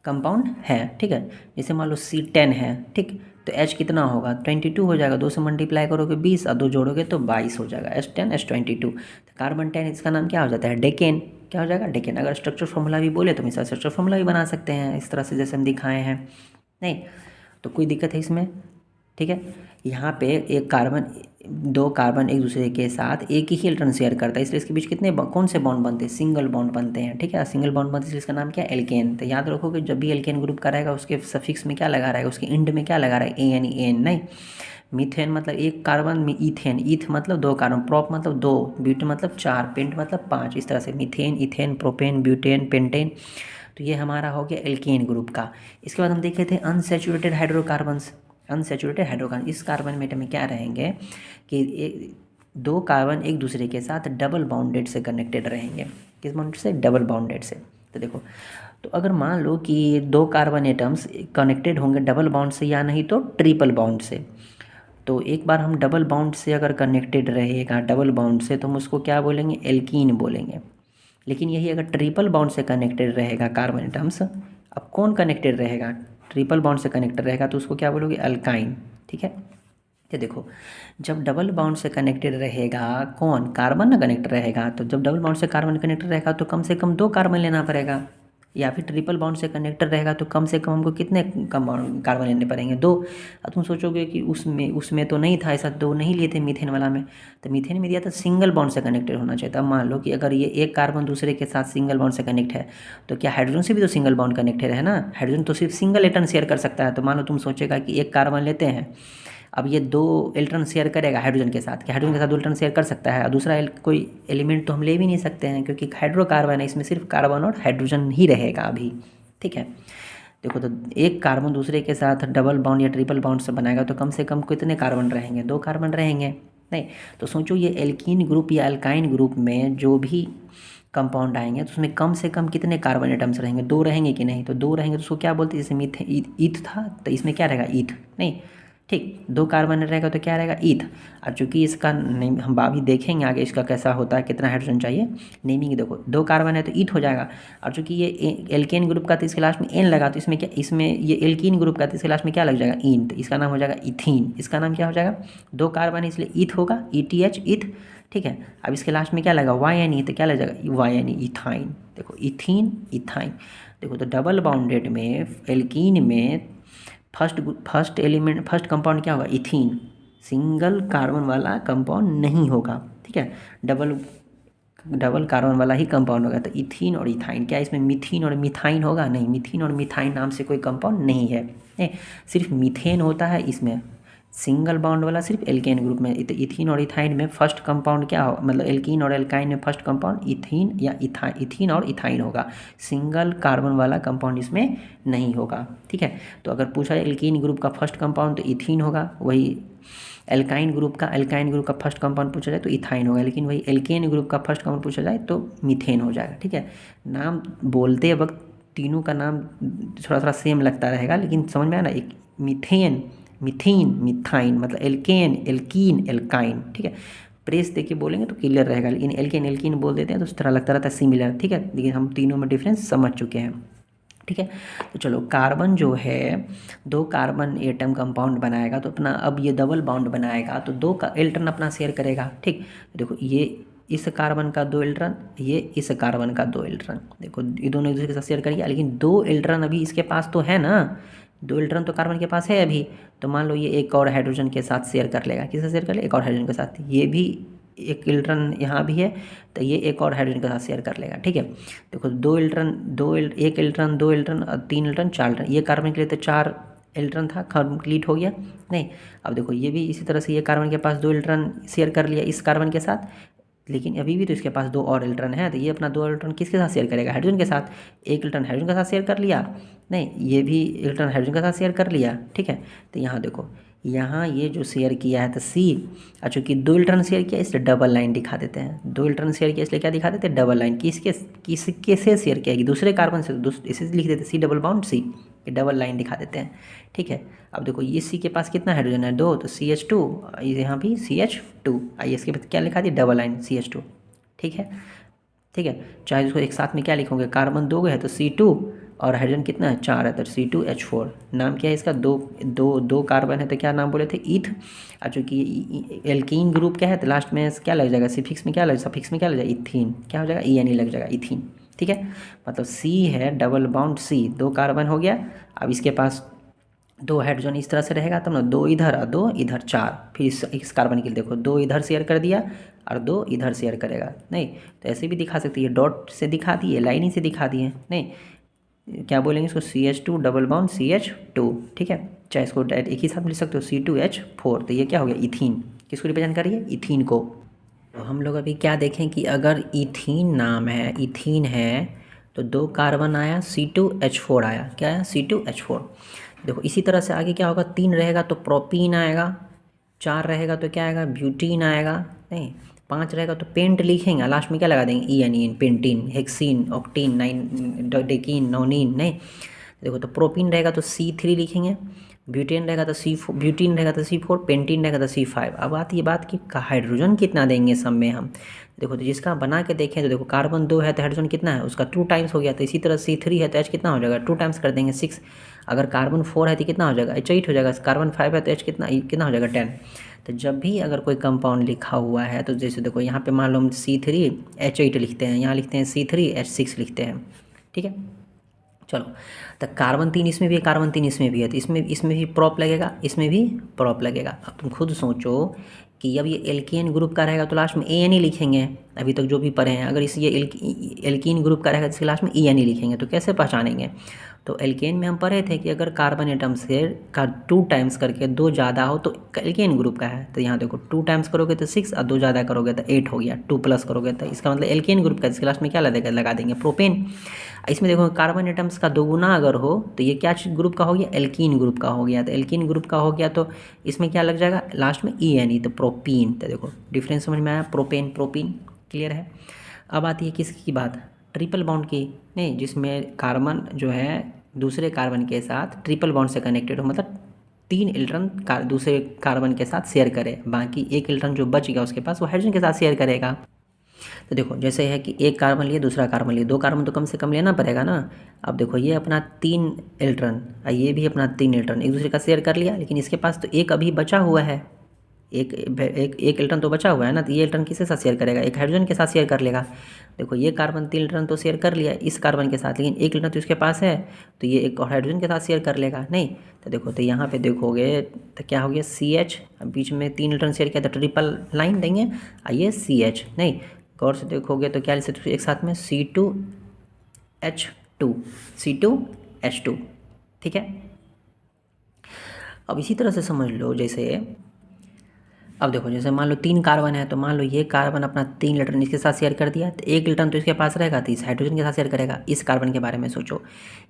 कंपाउंड है। ठीक है, जैसे मान लो C10 है, ठीक, तो H कितना होगा? 22 हो जाएगा, 2 से मल्टीप्लाई करोगे 20 और 2 जोड़ोगे तो 22 हो जाएगा। H10 H22। तो कार्बन 10 इसका नाम क्या हो जाता है? डेकेन। क्या हो जाएगा? डेकेन। अगर स्ट्रक्चर फॉर्मूला भी बोले तो हम इसका स्ट्रक्चर फॉर्मूला भी बना सकते हैं इस तरह से जैसे हम दिखाए हैं। नहीं, तो कोई दिक्कत है इसमें? ठीक है, यहाँ पे दो कार्बन एक दूसरे के साथ एक ही इलेक्ट्रॉन शेयर करता है, इसलिए इसके बीच कितने कौन से बॉन्ड बनते हैं? सिंगल बॉन्ड बनते हैं। ठीक है, सिंगल बॉन्ड बनते हैं, इसलिए इसका नाम क्या है? एल्केन। तो याद रखो कि जब भी एल्केन ग्रुप का रहेगा उसके सफिक्स में क्या लगा रहेगा? उसके एंड में क्या लगा रहेगा? AN। नहीं, मीथेन मतलब एक कार्बन में इथेन, ईथ मतलब 2 कार्बन, प्रोप मतलब 2, ब्यूटेन मतलब 4, पेंट मतलब 5। इस तरह से methane, ethane, propane, butane, pentane. तो ये हमारा हो गया एल्केन ग्रुप का। इसके बाद हम देखे थे अनसैचुरेटेड हाइड्रोकार्बन्स। अनसैचुरेटेड हाइड्रोकार्बन, इस कार्बन एटम में क्या रहेंगे कि 2 कार्बन एक दूसरे के साथ डबल बाउंडेड से कनेक्टेड रहेंगे। किस बाउंडेड से? डबल बाउंडेड से। तो देखो, तो अगर मान लो कि 2 कार्बन एटम्स कनेक्टेड होंगे डबल बाउंड से या नहीं तो ट्रिपल बाउंड से, तो एक बार हम डबल बाउंड से अगर कनेक्टेड रहेगा डबल बाउंड से तो हम उसको क्या बोलेंगे? एल्कीन बोलेंगे। लेकिन यही अगर ट्रिपल बाउंड से कनेक्टेड रहेगा कार्बन एटम्स, अब कौन कनेक्टेड रहेगा? ट्रिपल बॉन्ड से कनेक्टेड रहेगा तो उसको क्या बोलोगे? अल्काइन। ठीक है, ये देखो, जब डबल बॉन्ड से कनेक्टेड रहेगा कौन? कार्बन ना कनेक्टेड रहेगा, तो जब डबल बॉन्ड से कार्बन कनेक्टेड रहेगा तो कम से कम 2 कार्बन लेना पड़ेगा, या फिर ट्रिपल बॉन्ड से कनेक्टेड रहेगा तो कम से कम हमको कितने कार्बन लेने पड़ेंगे? 2। अब तुम सोचोगे कि उसमें तो नहीं था ऐसा, 2 नहीं लिए थे मीथेन वाला में, तो मीथेन में दिया था सिंगल बॉन्ड से कनेक्टेड होना चाहिए था। अब मान लो कि अगर ये एक कार्बन दूसरे के साथ सिंगल बॉन्ड से कनेक्ट है तो क्या हाइड्रोजन से भी तो सिंगल बॉन्ड कनेक्टेड है ना? हाइड्रोजन तो सिर्फ सिंगल एटम शेयर कर सकता है। तो मान लो तुम सोचेगा कि एक कार्बन लेते हैं, अब ये 2 इलेक्ट्रॉन शेयर करेगा हाइड्रोजन के साथ, कि हाइड्रोजन के साथ 2 इलेक्ट्रॉन शेयर कर सकता है, और दूसरा कोई एलिमेंट तो हम ले भी नहीं सकते हैं क्योंकि हाइड्रोकार्बन है, इसमें सिर्फ कार्बन और हाइड्रोजन ही रहेगा अभी। ठीक है, देखो, तो एक कार्बन दूसरे के साथ डबल बॉन्ड या ट्रिपल बॉन्ड से बनाएगा तो कम से कम कितने कार्बन रहेंगे? 2 कार्बन रहेंगे। नहीं, तो सोचो ये एल्कीन ग्रुप या अल्काइन ग्रुप में जो भी कंपाउंड आएंगे तो उसमें कम से कम कितने कार्बन एटम्स रहेंगे? 2 रहेंगे कि नहीं? तो 2 रहेंगे तो उसको क्या बोलते हैं? जैसे ईथ था तो इसमें क्या रहेगा? ईथ। नहीं, ठीक, 2 कार्बन रहेगा तो क्या रहेगा? ईथ। और चूंकि इसका नेम हम अभी देखेंगे आगे इसका कैसा होता है, कितना हाइड्रोजन चाहिए नेमिंग। देखो, 2 कार्बन है तो ईथ हो जाएगा, और चूंकि ये एल्केन ग्रुप का तो इसके लास्ट में एन लगा, तो इसमें क्या, इसमें ये एल्कीन ग्रुप का तो इसके लास्ट में क्या लग जाएगा? ईन। तो इसका नाम हो जाएगा इथीन। इसका नाम क्या हो जाएगा? 2 कार्बन है इसलिए ईथ होगा, ETH, ईथ। ठीक है। अब इसके लास्ट में क्या लगा वाई एन ई, तो क्या लग जाएगा वाई एन ई, इथाइन। देखो इथीन इथाइन। देखो तो डबल बॉन्डेड में एल्कीन में फर्स्ट एलिमेंट फर्स्ट कंपाउंड क्या होगा इथीन, सिंगल कार्बन वाला कंपाउंड नहीं होगा, ठीक है। डबल कार्बन वाला ही कंपाउंड होगा। तो इथीन और इथाइन, क्या इसमें मिथीन और मिथाइन होगा? नहीं, मिथीन और मिथाइन नाम से कोई कंपाउंड नहीं है, नहीं सिर्फ मीथेन होता है इसमें, सिंगल बॉन्ड वाला सिर्फ एल्केन ग्रुप में। तो इथीन और इथाइन में फर्स्ट कंपाउंड क्या हो, मतलब एल्कीन और एल्काइन में फर्स्ट कंपाउंड इथीन या इथीन और इथाइन होगा, सिंगल कार्बन वाला कंपाउंड इसमें नहीं होगा, ठीक है। तो अगर पूछा जाए एल्कीन ग्रुप का फर्स्ट कंपाउंड तो इथीन होगा, वही एल्काइन ग्रुप का फर्स्ट कंपाउंड पूछा जाए तो इथाइन होगा, लेकिन वही एल्केन ग्रुप का फर्स्ट कंपाउंड पूछा जाए तो मीथेन हो जाएगा, ठीक है। नाम बोलते वक्त तीनों का नाम थोड़ा थोड़ा सेम लगता रहेगा, लेकिन समझ में आया ना, एक मीथेन, मिथीन, मिथाइन, मतलब एल्केन, एल्कीन, एल्काइन, ठीक है। प्रेस देके बोलेंगे तो क्लियर रहेगा, लेकिन एल्केन एल्कीन बोल देते हैं तो उस तरह लगता रहता है सिमिलर, ठीक है। लेकिन हम तीनों में डिफरेंस समझ चुके हैं, ठीक है। तो चलो कार्बन जो है 2 कार्बन एटम कंपाउंड बनाएगा, तो अपना अब ये डबल बॉन्ड बनाएगा तो 2 का इलेक्ट्रॉन अपना शेयर करेगा, ठीक। देखो ये इस कार्बन का 2 इलेक्ट्रॉन, ये इस कार्बन का 2 इलेक्ट्रॉन, देखो ये दोनों एक दूसरे के साथ शेयर करेंगे, लेकिन 2 इलेक्ट्रॉन अभी इसके पास तो है ना, 2 इलेक्ट्रॉन तो कार्बन के पास है अभी। तो मान लो ये एक और हाइड्रोजन के साथ शेयर कर लेगा, किससे शेयर कर लेगा? एक और हाइड्रोजन के साथ। ये भी एक इलेक्ट्रॉन यहाँ भी है तो ये एक और हाइड्रोजन के साथ शेयर कर लेगा, ठीक है। देखो 2 इलेक्ट्रॉन, एक इलेक्ट्रॉन, 2 इलेक्ट्रॉन, 3 इलेक्ट्रॉन, 4 इलेक्ट्रॉन, ये कार्बन के लिए तो 4 इलेक्ट्रॉन था, कंप्लीट हो गया नहीं। अब देखो ये भी इसी तरह से, ये कार्बन के पास 2 इलेक्ट्रॉन शेयर कर लिया इस कार्बन के साथ, लेकिन अभी भी तो इसके पास 2 और इलेक्ट्रॉन है, तो ये अपना 2 इलेक्ट्रॉन किसके साथ शेयर करेगा? हाइड्रोजन के साथ। एक इलेक्ट्रॉन हाइड्रोजन के साथ शेयर कर लिया, नहीं ये भी इलेक्ट्रॉन हाइड्रोजन के साथ शेयर कर लिया, ठीक है। तो यहाँ देखो, यहाँ ये जो शेयर किया है तो सी, और चूँकि 2 इलेक्ट्रॉन शेयर किया इसलिए डबल लाइन दिखा देते हैं, 2 इलेक्ट्रॉन शेयर किया इसलिए क्या दिखा देते हैं? Double line. किसके से शेयर किया? दूसरे कार्बन से, इसे लिख देते सी डबल बॉन्ड सी, ये डबल लाइन दिखा देते हैं, ठीक है। अब देखो ये सी के पास कितना हाइड्रोजन है? 2, तो CH2, यहाँ भी CH2, आइए इसके बाद क्या लिखा दिया? डबल लाइन CH2, ठीक है, ठीक है। चाहे इसको एक साथ में क्या लिखोगे, कार्बन 2 है तो C2 और हाइड्रोजन कितना है? 4 है तो C2H4। नाम क्या है इसका? दो कार्बन है तो क्या नाम बोले थे? ईथ। और चूँकि एल्कीन ग्रुप क्या है तो लास्ट में क्या लग जाएगा? सफिक्स में क्या लग जाएगा? इथीन, क्या हो जाएगा? ENE लग जाएगा, इथीन, ठीक है। मतलब C है डबल बाउंड C, 2 कार्बन हो गया। अब इसके पास 2 हाइड्रोजन इस तरह से रहेगा तब ना, 2 इधर और 2 इधर, 4। फिर इस कार्बन के लिए देखो 2 इधर शेयर कर दिया और 2 इधर शेयर करेगा, नहीं तो ऐसे भी दिखा सकती है, डॉट से दिखा दिए, लाइनिंग से दिखा दिए, नहीं क्या बोलेंगे इसको? CH2 डबल बॉन्ड CH2, ठीक है। चाहे इसको एक ही साथ लिख सकते हो C2H4। तो ये क्या हो गया? इथीन। किसको रिप्रेजेंट कर रही है? इथीन को। तो हम लोग अभी क्या देखें कि अगर इथीन नाम है, इथीन है, तो 2 कार्बन आया, C2H4 आया, क्या आया? C2H4। देखो इसी तरह से आगे क्या होगा? 3 रहेगा तो प्रोपीन आएगा, 4 रहेगा तो क्या आएगा? ब्यूटीन आएगा, नहीं 5 रहेगा तो पेंट लिखेंगे, लास्ट में क्या लगा देंगे? ENEN, पेंटीन, हेक्सीन, ऑक्टीन, डेकीन, नोनीन, नहीं देखो तो प्रोपीन रहेगा तो C3 लिखेंगे, ब्यूटेन रहेगा तो ब्यूटीन रहेगा तो C4, पेंटीन रहेगा तो C5। अब आती है बात कि हाइड्रोजन कितना देंगे सब में हम। देखो तो जिसका बना के देखें तो देखो कार्बन 2 है तो हाइड्रोजन कितना है? उसका 2 टाइम्स हो गया। तो इसी तरह C3 है तो H कितना हो जाएगा? 2 टाइम्स कर देंगे, 6। अगर कार्बन 4 है तो कितना हो जाएगा? H8 हो जाएगा। कार्बन 5 है तो H कितना हो जाएगा? 10। तो जब भी अगर कोई कंपाउंड लिखा हुआ है तो जैसे देखो यहाँ पे मान लो हम C3 H8 लिखते हैं, यहाँ लिखते हैं C3 H6 लिखते हैं, ठीक है। चलो तो कार्बन 3 इसमें भी है, कार्बन 3 इसमें भी है, तो इसमें भी प्रॉप लगेगा, इसमें भी प्रॉप लगेगा। अब तुम खुद सोचो कि अब ये एल्केन ग्रुप का रहेगा तो लास्ट में ANE लिखेंगे, अभी तक जो भी पढ़े हैं। अगर इस ये एल्कीन ग्रुप का रहेगा तो इसके लास्ट में ENE लिखेंगे, तो कैसे पहचानेंगे? तो एल्केन में हम पढ़े थे कि अगर कार्बन एटम से का 2 टाइम्स करके 2 ज़्यादा हो तो एल्केन ग्रुप का है। तो यहाँ देखो 2 टाइम्स करोगे तो 6 और 2 ज़्यादा करोगे तो 8 हो गया, 2 प्लस करोगे तो इसका मतलब एल्केन ग्रुप का। इसके लास्ट में क्या लगा देंगे? प्रोपेन। इसमें देखो कार्बन एटम्स का 2 गुना अगर हो तो ये क्या ग्रुप का हो गया? एल्कीन ग्रुप का हो गया। तो एल्कीन ग्रुप का हो गया तो इसमें क्या लग जाएगा? लास्ट में ENE, तो प्रोपीन। तो देखो डिफरेंस समझ में आया? प्रोपेन प्रोपीन, क्लियर है। अब आती है किसकी बात? ट्रिपल बॉन्ड की, नहीं जिसमें कार्बन जो है दूसरे कार्बन के साथ ट्रिपल बॉन्ड से कनेक्टेड हो, मतलब 3 इलेक्ट्रॉन दूसरे कार्बन के साथ शेयर करे, बाकी एक इलेक्ट्रॉन जो बच गया उसके पास वो हाइड्रोजन के साथ शेयर करेगा। तो देखो जैसे है कि एक कार्बन लिए दूसरा कार्बन लिए, 2 कार्बन तो कम से कम लेना पड़ेगा ना। अब देखो ये अपना 3 इलेक्ट्रॉन और ये भी अपना 3 इलेक्ट्रॉन एक दूसरे का शेयर कर लिया, लेकिन इसके पास तो एक अभी बचा हुआ है, एक इलेक्ट्रॉन तो बचा हुआ है ना, तो ये इलेक्ट्रॉन किसके साथ शेयर करेगा, एक हाइड्रोजन के साथ शेयर कर लेगा। देखो ये कार्बन 3 इलेक्ट्रॉन तो शेयर कर लिया इस कार्बन के साथ, लेकिन एक इलेक्ट्रॉन तो इसके पास है, तो ये एक और हाइड्रोजन के साथ शेयर कर लेगा नहीं। तो देखो तो यहाँ पे देखोगे तो क्या हो गया CH, अब बीच में 3 इलेक्ट्रॉन शेयर किया तो ट्रिपल लाइन देंगे, ये CH नहीं। गौर से देखोगे तो क्या लिख सकते हो एक साथ में C2H2 ठीक है। अब इसी तरह से समझ लो, जैसे अब देखो जैसे मान लो 3 कार्बन है, तो मान लो ये कार्बन अपना 3 इलेक्ट्रॉन इसके साथ शेयर कर दिया, तो 1 इलेक्ट्रॉन तो इसके पास रहेगा, तो इस हाइड्रोजन के साथ शेयर करेगा। इस कार्बन के बारे में सोचो,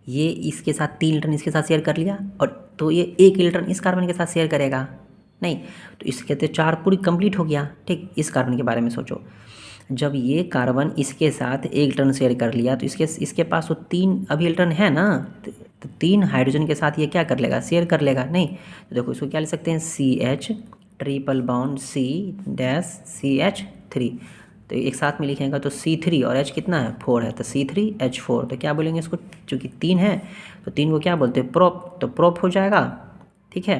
ये इसके साथ 3 इलेक्ट्रॉन इसके साथ शेयर कर लिया, और तो ये 1 इलेक्ट्रॉन इस कार्बन के साथ शेयर करेगा नहीं, तो इसके तो 4 पूरी कंप्लीट हो गया। ठीक, इस कार्बन के बारे में सोचो, जब ये कार्बन इसके साथ 1 इलेक्ट्रॉन शेयर कर लिया, तो इसके पास तो 3 अभी इलेक्ट्रॉन है ना, तो 3 हाइड्रोजन के साथ ये क्या कर लेगा, शेयर कर लेगा नहीं। तो देखो इसको क्या लिख सकते हैं CH ट्रिपल बॉन्ड C-CH3, तो एक साथ में लिखेंगे तो C3 और H कितना है 4 है, तो C3H4, तो क्या बोलेंगे इसको, चूँकि 3 है तो 3 को क्या बोलते हैं प्रोप, तो प्रोप हो जाएगा। ठीक है,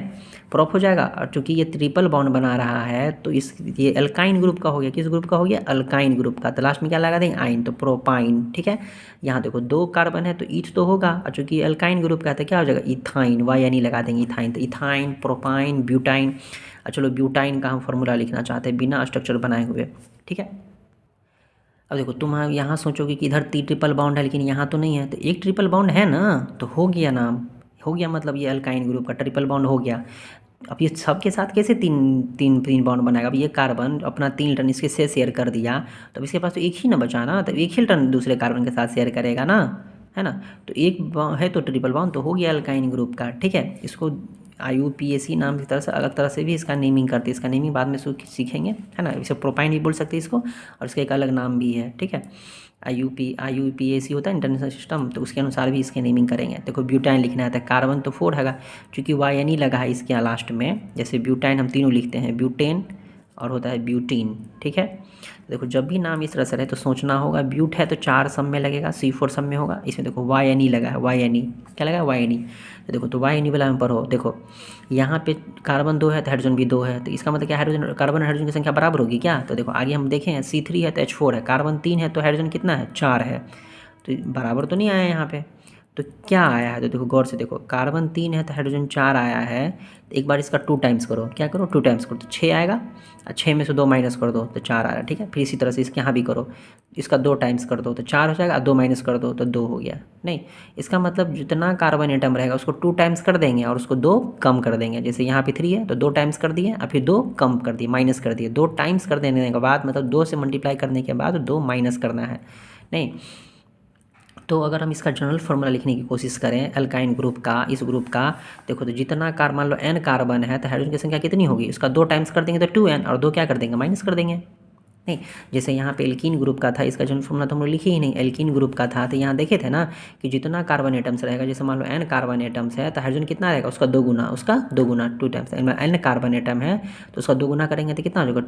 प्रोप हो जाएगा, और चूँकि ये ट्रिपल बॉन्ड बना रहा है तो ये अल्काइन ग्रुप का हो गया। किस ग्रुप का हो गया, अल्काइन ग्रुप का। तो लास्ट में क्या लगा देंगे, आइन, तो प्रोपाइन। ठीक है, यहाँ देखो 2 कार्बन है तो ईथ तो होगा, और चूँकि अल्काइन ग्रुप का है तो क्या हो जाएगा इथाइन, वाई लगा देंगे इथाइन, तो इथाइन, प्रोपाइन, ब्यूटाइन। चलो ब्यूटाइन का हम फॉर्मूला लिखना चाहते हैं बिना स्ट्रक्चर बनाए हुए। ठीक है, अब देखो तुम यहाँ सोचोगे कि इधर 3 ट्रिपल बॉन्ड है, लेकिन यहाँ तो नहीं है, तो एक ट्रिपल बॉन्ड है ना, तो हो गया नाम, हो गया मतलब ये अल्काइन ग्रुप का ट्रिपल बॉन्ड हो गया। अब ये सब के साथ कैसे तीन बॉन्ड बनाएगा, अब ये कार्बन अपना 3 इलेक्ट्रॉन इसके से शेयर कर दिया, तो अब इसके पास तो एक ही ना बचा ना, तो एक ही इलेक्ट्रॉन दूसरे कार्बन के साथ शेयर करेगा ना, है ना। तो एक है तो ट्रिपल बॉन्ड तो हो गया अल्काइन ग्रुप का। ठीक है, इसको IUPAC नाम की तरह से अलग तरह से भी इसका नेमिंग करते हैं, इसका नेमिंग बाद में सीखेंगे, है ना। इसे प्रोपाइन भी बोल सकते हैं इसको, और इसका एक अलग नाम भी है। ठीक है, IUPAC होता है इंटरनेशनल सिस्टम, तो उसके अनुसार भी इसके नेमिंग करेंगे। देखो ब्यूटाइन लिखना है तो कार्बन तो 4 हैगा, चूँकि YN लगा है इसके लास्ट में, जैसे ब्यूटाइन हम तीनों लिखते हैं, ब्यूटेन और होता है ब्यूटीन। ठीक है, देखो जब भी नाम इस तरह से रहे तो सोचना होगा, ब्यूट है तो 4 सम में लगेगा, C4 सम में होगा। इसमें देखो YN लगा है, YN क्या लगा है, YN। तो देखो तो YN वाला में पढ़ो, देखो यहाँ पे कार्बन 2 है तो हाइड्रोजन भी 2 है, तो इसका मतलब क्या हाइड्रोजन कार्बन और हाइड्रोजन की संख्या बराबर होगी क्या। तो देखो आगे हम देखें C3 है तो H4 है, कार्बन 3 है तो हाइड्रोजन कितना है 4 है, तो बराबर तो नहीं आया यहाँ पे, तो क्या आया है, तो देखो गौर से देखो, कार्बन 3 है तो हाइड्रोजन 4 आया है, तो एक बार इसका 2 टाइम्स करो, क्या करो 2 टाइम्स करो तो 6 आएगा, 6 में से 2 माइनस कर दो तो 4 आ रहा है। ठीक है, फिर इसी तरह से इसके यहाँ भी करो, इसका 2 टाइम्स कर दो तो 4 हो जाएगा, 2 माइनस कर दो तो 2 हो गया। नहीं, इसका मतलब जितना कार्बन एटम रहेगा उसको 2 टाइम्स कर देंगे और उसको 2 कम कर देंगे। जैसे यहाँ पे 3 है तो 2 टाइम्स कर दिए और फिर 2 कम कर दिए, माइनस कर दिए। 2 टाइम्स कर देने के बाद मतलब 2 से मल्टीप्लाई करने के बाद 2 माइनस करना है। नहीं, तो अगर हम इसका जनरल फार्मूला लिखने की कोशिश करें अल्काइन ग्रुप का, इस ग्रुप का, देखो तो जितना मान लो n कार्बन है तो हाइड्रोजन की संख्या कितनी होगी, इसका 2 टाइम्स कर देंगे तो 2n, और 2 क्या कर देंगे माइनस कर देंगे। नहीं, जैसे यहाँ पे एल्कीन ग्रुप का था, इसका जनरल फार्मूला तो हम लोग लिखे ही नहीं, एल्कीन ग्रुप का था, तो यहाँ देखे थे ना कि जितना कार्बन एटम्स रहेगा, जैसे मान लो n कार्बन एटम्स है तो हाइड्रोजन कितना रहेगा, उसका 2 गुना, उसका 2 गुना 2 टाइम्स। n कार्बन एटम है तो उसका 2 गुना करेंगे तो कितना हो जाएगा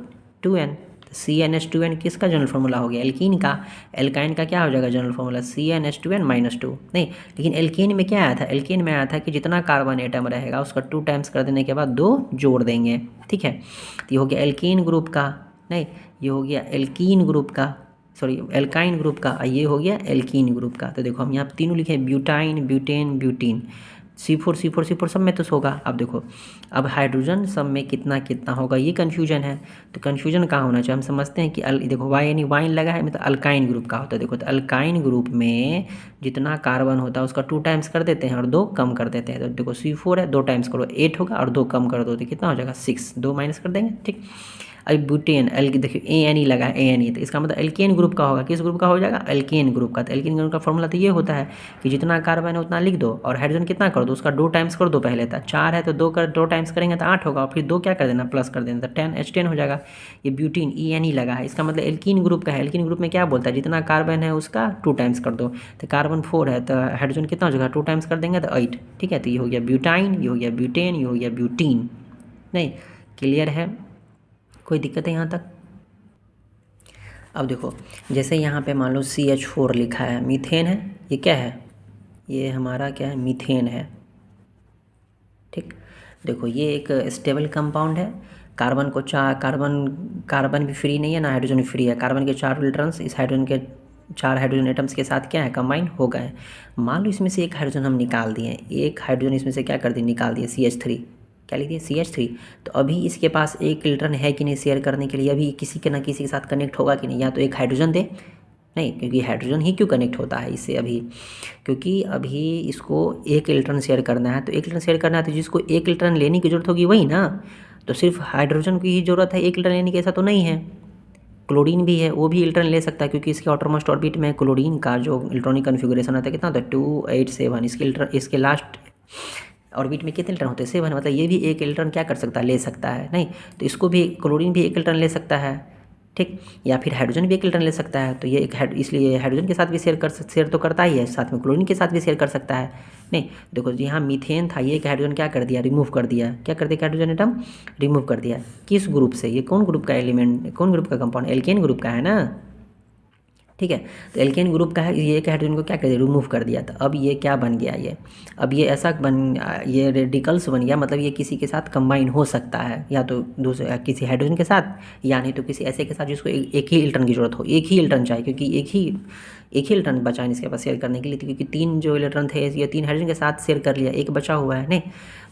2n। CnH2n किसका जनरल फार्मूला हो गया, एल्कीन का। एल्काइन का क्या हो जाएगा जनरल फार्मूला, CnH2n -2। नहीं, लेकिन एल्कीन में क्या आया था, एल्कीन में आया था कि जितना कार्बन एटम रहेगा उसका 2 टाइम्स कर देने के बाद 2 जोड़ देंगे। ठीक है, तो ये हो गया एल्कीन ग्रुप का, नहीं ये हो गया एल्कीन ग्रुप का, सॉरी एल्काइन ग्रुप का, ये हो गया एल्कीन ग्रुप का। तो देखो हम यहाँ तीनों लिखे, ब्यूटाइन, ब्यूटेन, ब्यूटीन, C4 सब में तो होगा। अब देखो अब हाइड्रोजन सब में कितना कितना होगा, ये कन्फ्यूजन है। तो कन्फ्यूजन कहाँ होना चाहिए, हम समझते हैं कि देखो वाइन लगा है मतलब अल्काइन ग्रुप का होता है। देखो तो अल्काइन ग्रुप में जितना कार्बन होता है उसका 2 टाइम्स कर देते हैं और 2 कम कर देते हैं। तो देखो C4 है, 2 टाइम्स करो 8 होगा और 2 कम कर दो तो कितना हो जाएगा 6, 2 माइनस कर देंगे। ठीक, अब ब्यूटेन देखिए ANE लगा है, ANE, तो इसका मतलब एल्केन ग्रुप का होगा। किस ग्रुप का हो जाएगा, एल्केन ग्रुप का। तो एल्केन ग्रुप का फॉर्मूला तो ये होता है कि जितना कार्बन है उतना लिख दो और हाइड्रोजन कितना कर दो, उसका 2 टाइम्स कर दो। पहले था 4 है तो 2 टाइम्स करेंगे तो 8 होगा और फिर 2 क्या कर देना प्लस कर देना तो 10 H10 हो जाएगा। ये ब्यूटीन ENE लगा है, इसका मतलब एल्कीन ग्रुप का है। एल्कीन ग्रुप में क्या बोलता है, जितना कार्बन है उसका 2 टाइम्स कर दो। तो कार्बन 4 है तो हाइड्रोजन कितना हो जाएगा, 2 टाइम्स कर देंगे तो 8। ठीक है, तो ये हो गया ब्यूटाइन, ये हो गया ब्यूटेन, ये हो गया ब्यूटीन। नहीं, क्लियर है, कोई दिक्कत है यहाँ तक। अब देखो जैसे यहाँ पे मान लो CH4 लिखा है, मीथेन है, ये क्या है, ये हमारा क्या है मीथेन है। ठीक, देखो ये एक स्टेबल कंपाउंड है, कार्बन को कार्बन भी फ्री नहीं है ना हाइड्रोजन भी फ्री है। कार्बन के 4 इलेक्ट्रॉन्स इस हाइड्रोजन के 4 हाइड्रोजन एटम्स के साथ क्या है, कंबाइन हो गए। मान लो इसमें से एक हाइड्रोजन हम निकाल दिए, एक हाइड्रोजन इसमें से क्या कर दिए, निकाल दिए, CH3, क्या लिख दिए, CH3। तो अभी इसके पास एक इलेक्ट्रॉन है कि नहीं शेयर करने के लिए, अभी किसी के ना किसी के साथ कनेक्ट होगा कि नहीं, या तो एक हाइड्रोजन दे, नहीं, क्योंकि हाइड्रोजन ही क्यों कनेक्ट होता है इससे अभी, क्योंकि अभी इसको एक इलेक्ट्रॉन शेयर करना है। तो एक इलेक्ट्रॉन शेयर करना है तो जिसको एक इलेक्ट्रॉन लेने की जरूरत होगी वही ना, तो सिर्फ हाइड्रोजन की ही जरूरत है एक इलेक्ट्रॉन लेने की, ऐसा तो नहीं है। क्लोरीन भी है, वो भी इलेक्ट्रॉन ले सकता है, क्योंकि इसके आउटरमोस्ट ऑर्बिट में क्लोरीन का जो इलेक्ट्रॉनिक कन्फिगुरेशन होता है कितना होता है, 287। इसके लास्ट ऑर्बिट में कितने इलेक्ट्रॉन होते हैं, 7। मतलब ये भी एक इलेक्ट्रॉन क्या कर सकता है, ले सकता है, नहीं, तो इसको भी क्लोरीन भी एक इलेक्ट्रॉन ले सकता है, ठीक, या फिर हाइड्रोजन भी एक इलेक्ट्रॉन ले सकता है। तो ये इसलिए हाइड्रोजन के साथ भी शेयर तो करता ही है, साथ में क्लोरीन के साथ भी शेयर कर सकता है। नहीं, देखो यहाँ मीथेन था, ये एक हाइड्रोजन क्या कर दिया, रिमूव कर दिया, क्या कर दिया, हाइड्रोजन एटम रिमूव कर दिया। किस ग्रुप से, ये कौन ग्रुप का एलिमेंट, कौन ग्रुप का कंपाउंड, एल्केन ग्रुप का है ना, ठीक है। तो एल्केन ग्रुप का है, ये एक हाइड्रोजन को क्या कर दिया, रिमूव कर दिया। तो अब ये क्या बन गया, ये अब ये ऐसा ये रेडिकल्स बन गया, मतलब ये किसी के साथ कंबाइन हो सकता है, या तो दूसरे किसी हाइड्रोजन के साथ, या नहीं तो किसी ऐसे के साथ जिसको एक ही इलेक्ट्रॉन की जरूरत हो, एक ही इलेक्ट्रॉन चाहिए, क्योंकि एक ही इलेक्ट्रॉन बचा है इसके पास शेयर करने के लिए, क्योंकि 3 जो इलेक्ट्रॉन थे ये 3 हाइड्रोजन के साथ शेयर कर लिया, एक बचा हुआ है, नहीं।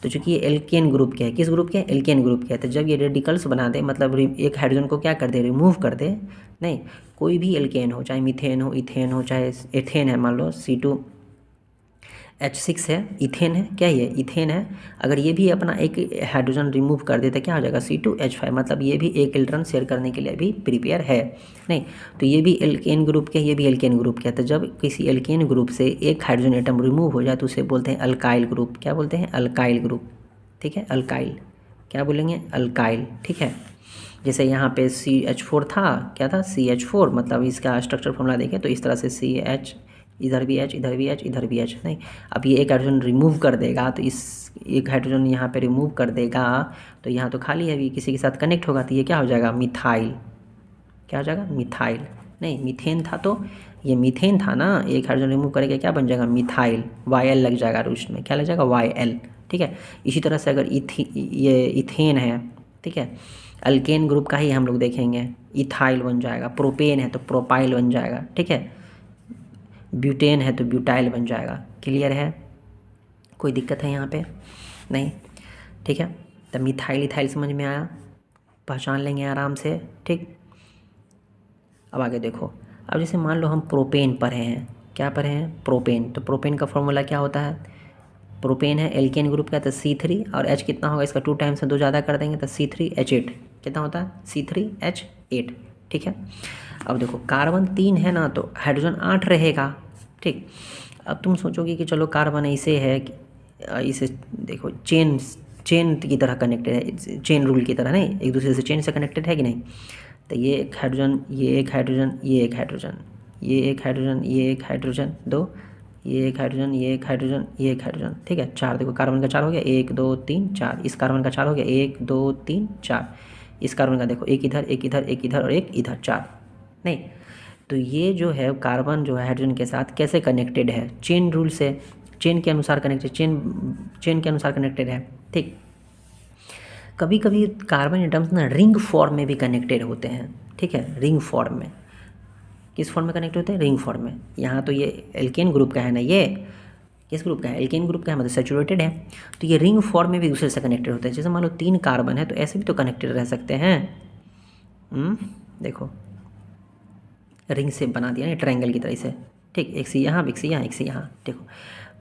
तो चूंकि ये एल्केन ग्रुप के है, किस ग्रुप के, एल्केन ग्रुप के है, तो जब ये रेडिकल्स बना दे, मतलब एक हाइड्रोजन को क्या कर दे, रिमूव कर दे, नहीं, कोई भी एल्केन हो, चाहे मीथेन हो, इथेन हो, चाहे एथेन है, मान लो C2H6 है, इथेन है, क्या ये इथेन है, अगर ये भी अपना एक हाइड्रोजन रिमूव कर दे तो क्या हो जाएगा, C2H5। मतलब ये भी एक इलेक्ट्रॉन शेयर करने के लिए अभी प्रिपेयर है, नहीं, तो ये भी एल्केन ग्रुप के, ये भी एल्केन ग्रुप के है। तो जब किसी एल्केन ग्रुप से एक हाइड्रोजन एटम रिमूव हो जाए तो उसे बोलते हैं अल्काइल ग्रुप, क्या बोलते हैं, अल्काइल ग्रुप, ठीक है, अल्काइल, क्या बोलेंगे, अल्काइल, ठीक है। जैसे यहाँ पे CH4 था, क्या था, CH4, मतलब इसका स्ट्रक्चर फॉर्मूला देखें तो इस तरह से CH, इधर भी H, इधर भी H, इधर भी H, नहीं, अब ये एक हाइड्रोजन रिमूव कर देगा, तो इस एक हाइड्रोजन यहाँ पे रिमूव कर देगा, तो यहाँ तो खाली है, अभी किसी के साथ कनेक्ट होगा, तो ये क्या हो जाएगा, मिथाइल, क्या हो जाएगा, मिथाइल, नहीं, मीथेन था तो ये मीथेन था ना, एक हाइड्रोजन रिमूव करेगा क्या बन जाएगा, मिथाइल, YL लग जाएगा उसमें, क्या लग जाएगा, YL, ठीक है। इसी तरह से अगर ये इथेन है, ठीक है, अल्केन ग्रुप का ही हम लोग देखेंगे, इथाइल बन जाएगा, प्रोपेन है तो प्रोपाइल बन जाएगा, ठीक है, ब्यूटेन है तो ब्यूटाइल बन जाएगा। क्लियर है, कोई दिक्कत है यहाँ पे, नहीं, ठीक है। तो मिथाइल इथाइल समझ में आया, पहचान लेंगे आराम से, ठीक। अब आगे देखो, अब जैसे मान लो हम प्रोपेन पढ़े हैं, क्या पढ़े हैं, प्रोपेन, तो प्रोपेन का फॉर्मूला क्या होता है, प्रोपेन है एल्केन ग्रुप का, तो C3 और H कितना होगा, इसका 2 टाइम्स से 2 ज़्यादा कर देंगे तो C3H8, कितना होता है, C3H8, ठीक है। अब देखो कार्बन 3 है ना, तो हाइड्रोजन 8 रहेगा, ठीक। अब तुम सोचोगे कि चलो कार्बन ऐसे है कि इसे देखो चेन की तरह कनेक्टेड है, चेन रूल की तरह, नहीं, एक दूसरे से चेन से कनेक्टेड है कि नहीं। तो ये एक हाइड्रोजन, ये एक हाइड्रोजन, ये एक हाइड्रोजन, ये एक हाइड्रोजन, ये एक हाइड्रोजन, 2, ये एक हाइड्रोजन, ये एक हाइड्रोजन, ये एक हाइड्रोजन, ठीक है, 4, देखो कार्बन का 4 हो गया, 1 2 3 4, इस कार्बन का 4 हो गया, 1 2 3 4, इस कार्बन का देखो एक इधर, एक इधर, एक इधर और एक इधर, 4, नहीं। तो ये जो है कार्बन जो है हाइड्रोजन के साथ कैसे कनेक्टेड है, चेन रूल से, चेन के अनुसार कनेक्टेड, चेन के अनुसार कनेक्टेड है, ठीक। कभी कभी कार्बन एटम्स ना रिंग फॉर्म में भी कनेक्टेड होते हैं, ठीक है, रिंग फॉर्म में, किस फॉर्म में कनेक्ट होते हैं, रिंग फॉर्म में। यहाँ तो ये एल्केन ग्रुप का है ना, ये किस ग्रुप का है, एल्केन ग्रुप का है, मतलब सैचुरेटेड है, तो ये रिंग फॉर्म में भी दूसरे से कनेक्टेड होते हैं। जैसे मान लो 3 कार्बन है तो ऐसे भी तो कनेक्टेड रह सकते हैं, देखो रिंग शेप बना दिया ना ट्रायंगल की तरह से, ठीक, एक से यहाँ, एक से यहाँ, एक से यहाँ, देखो।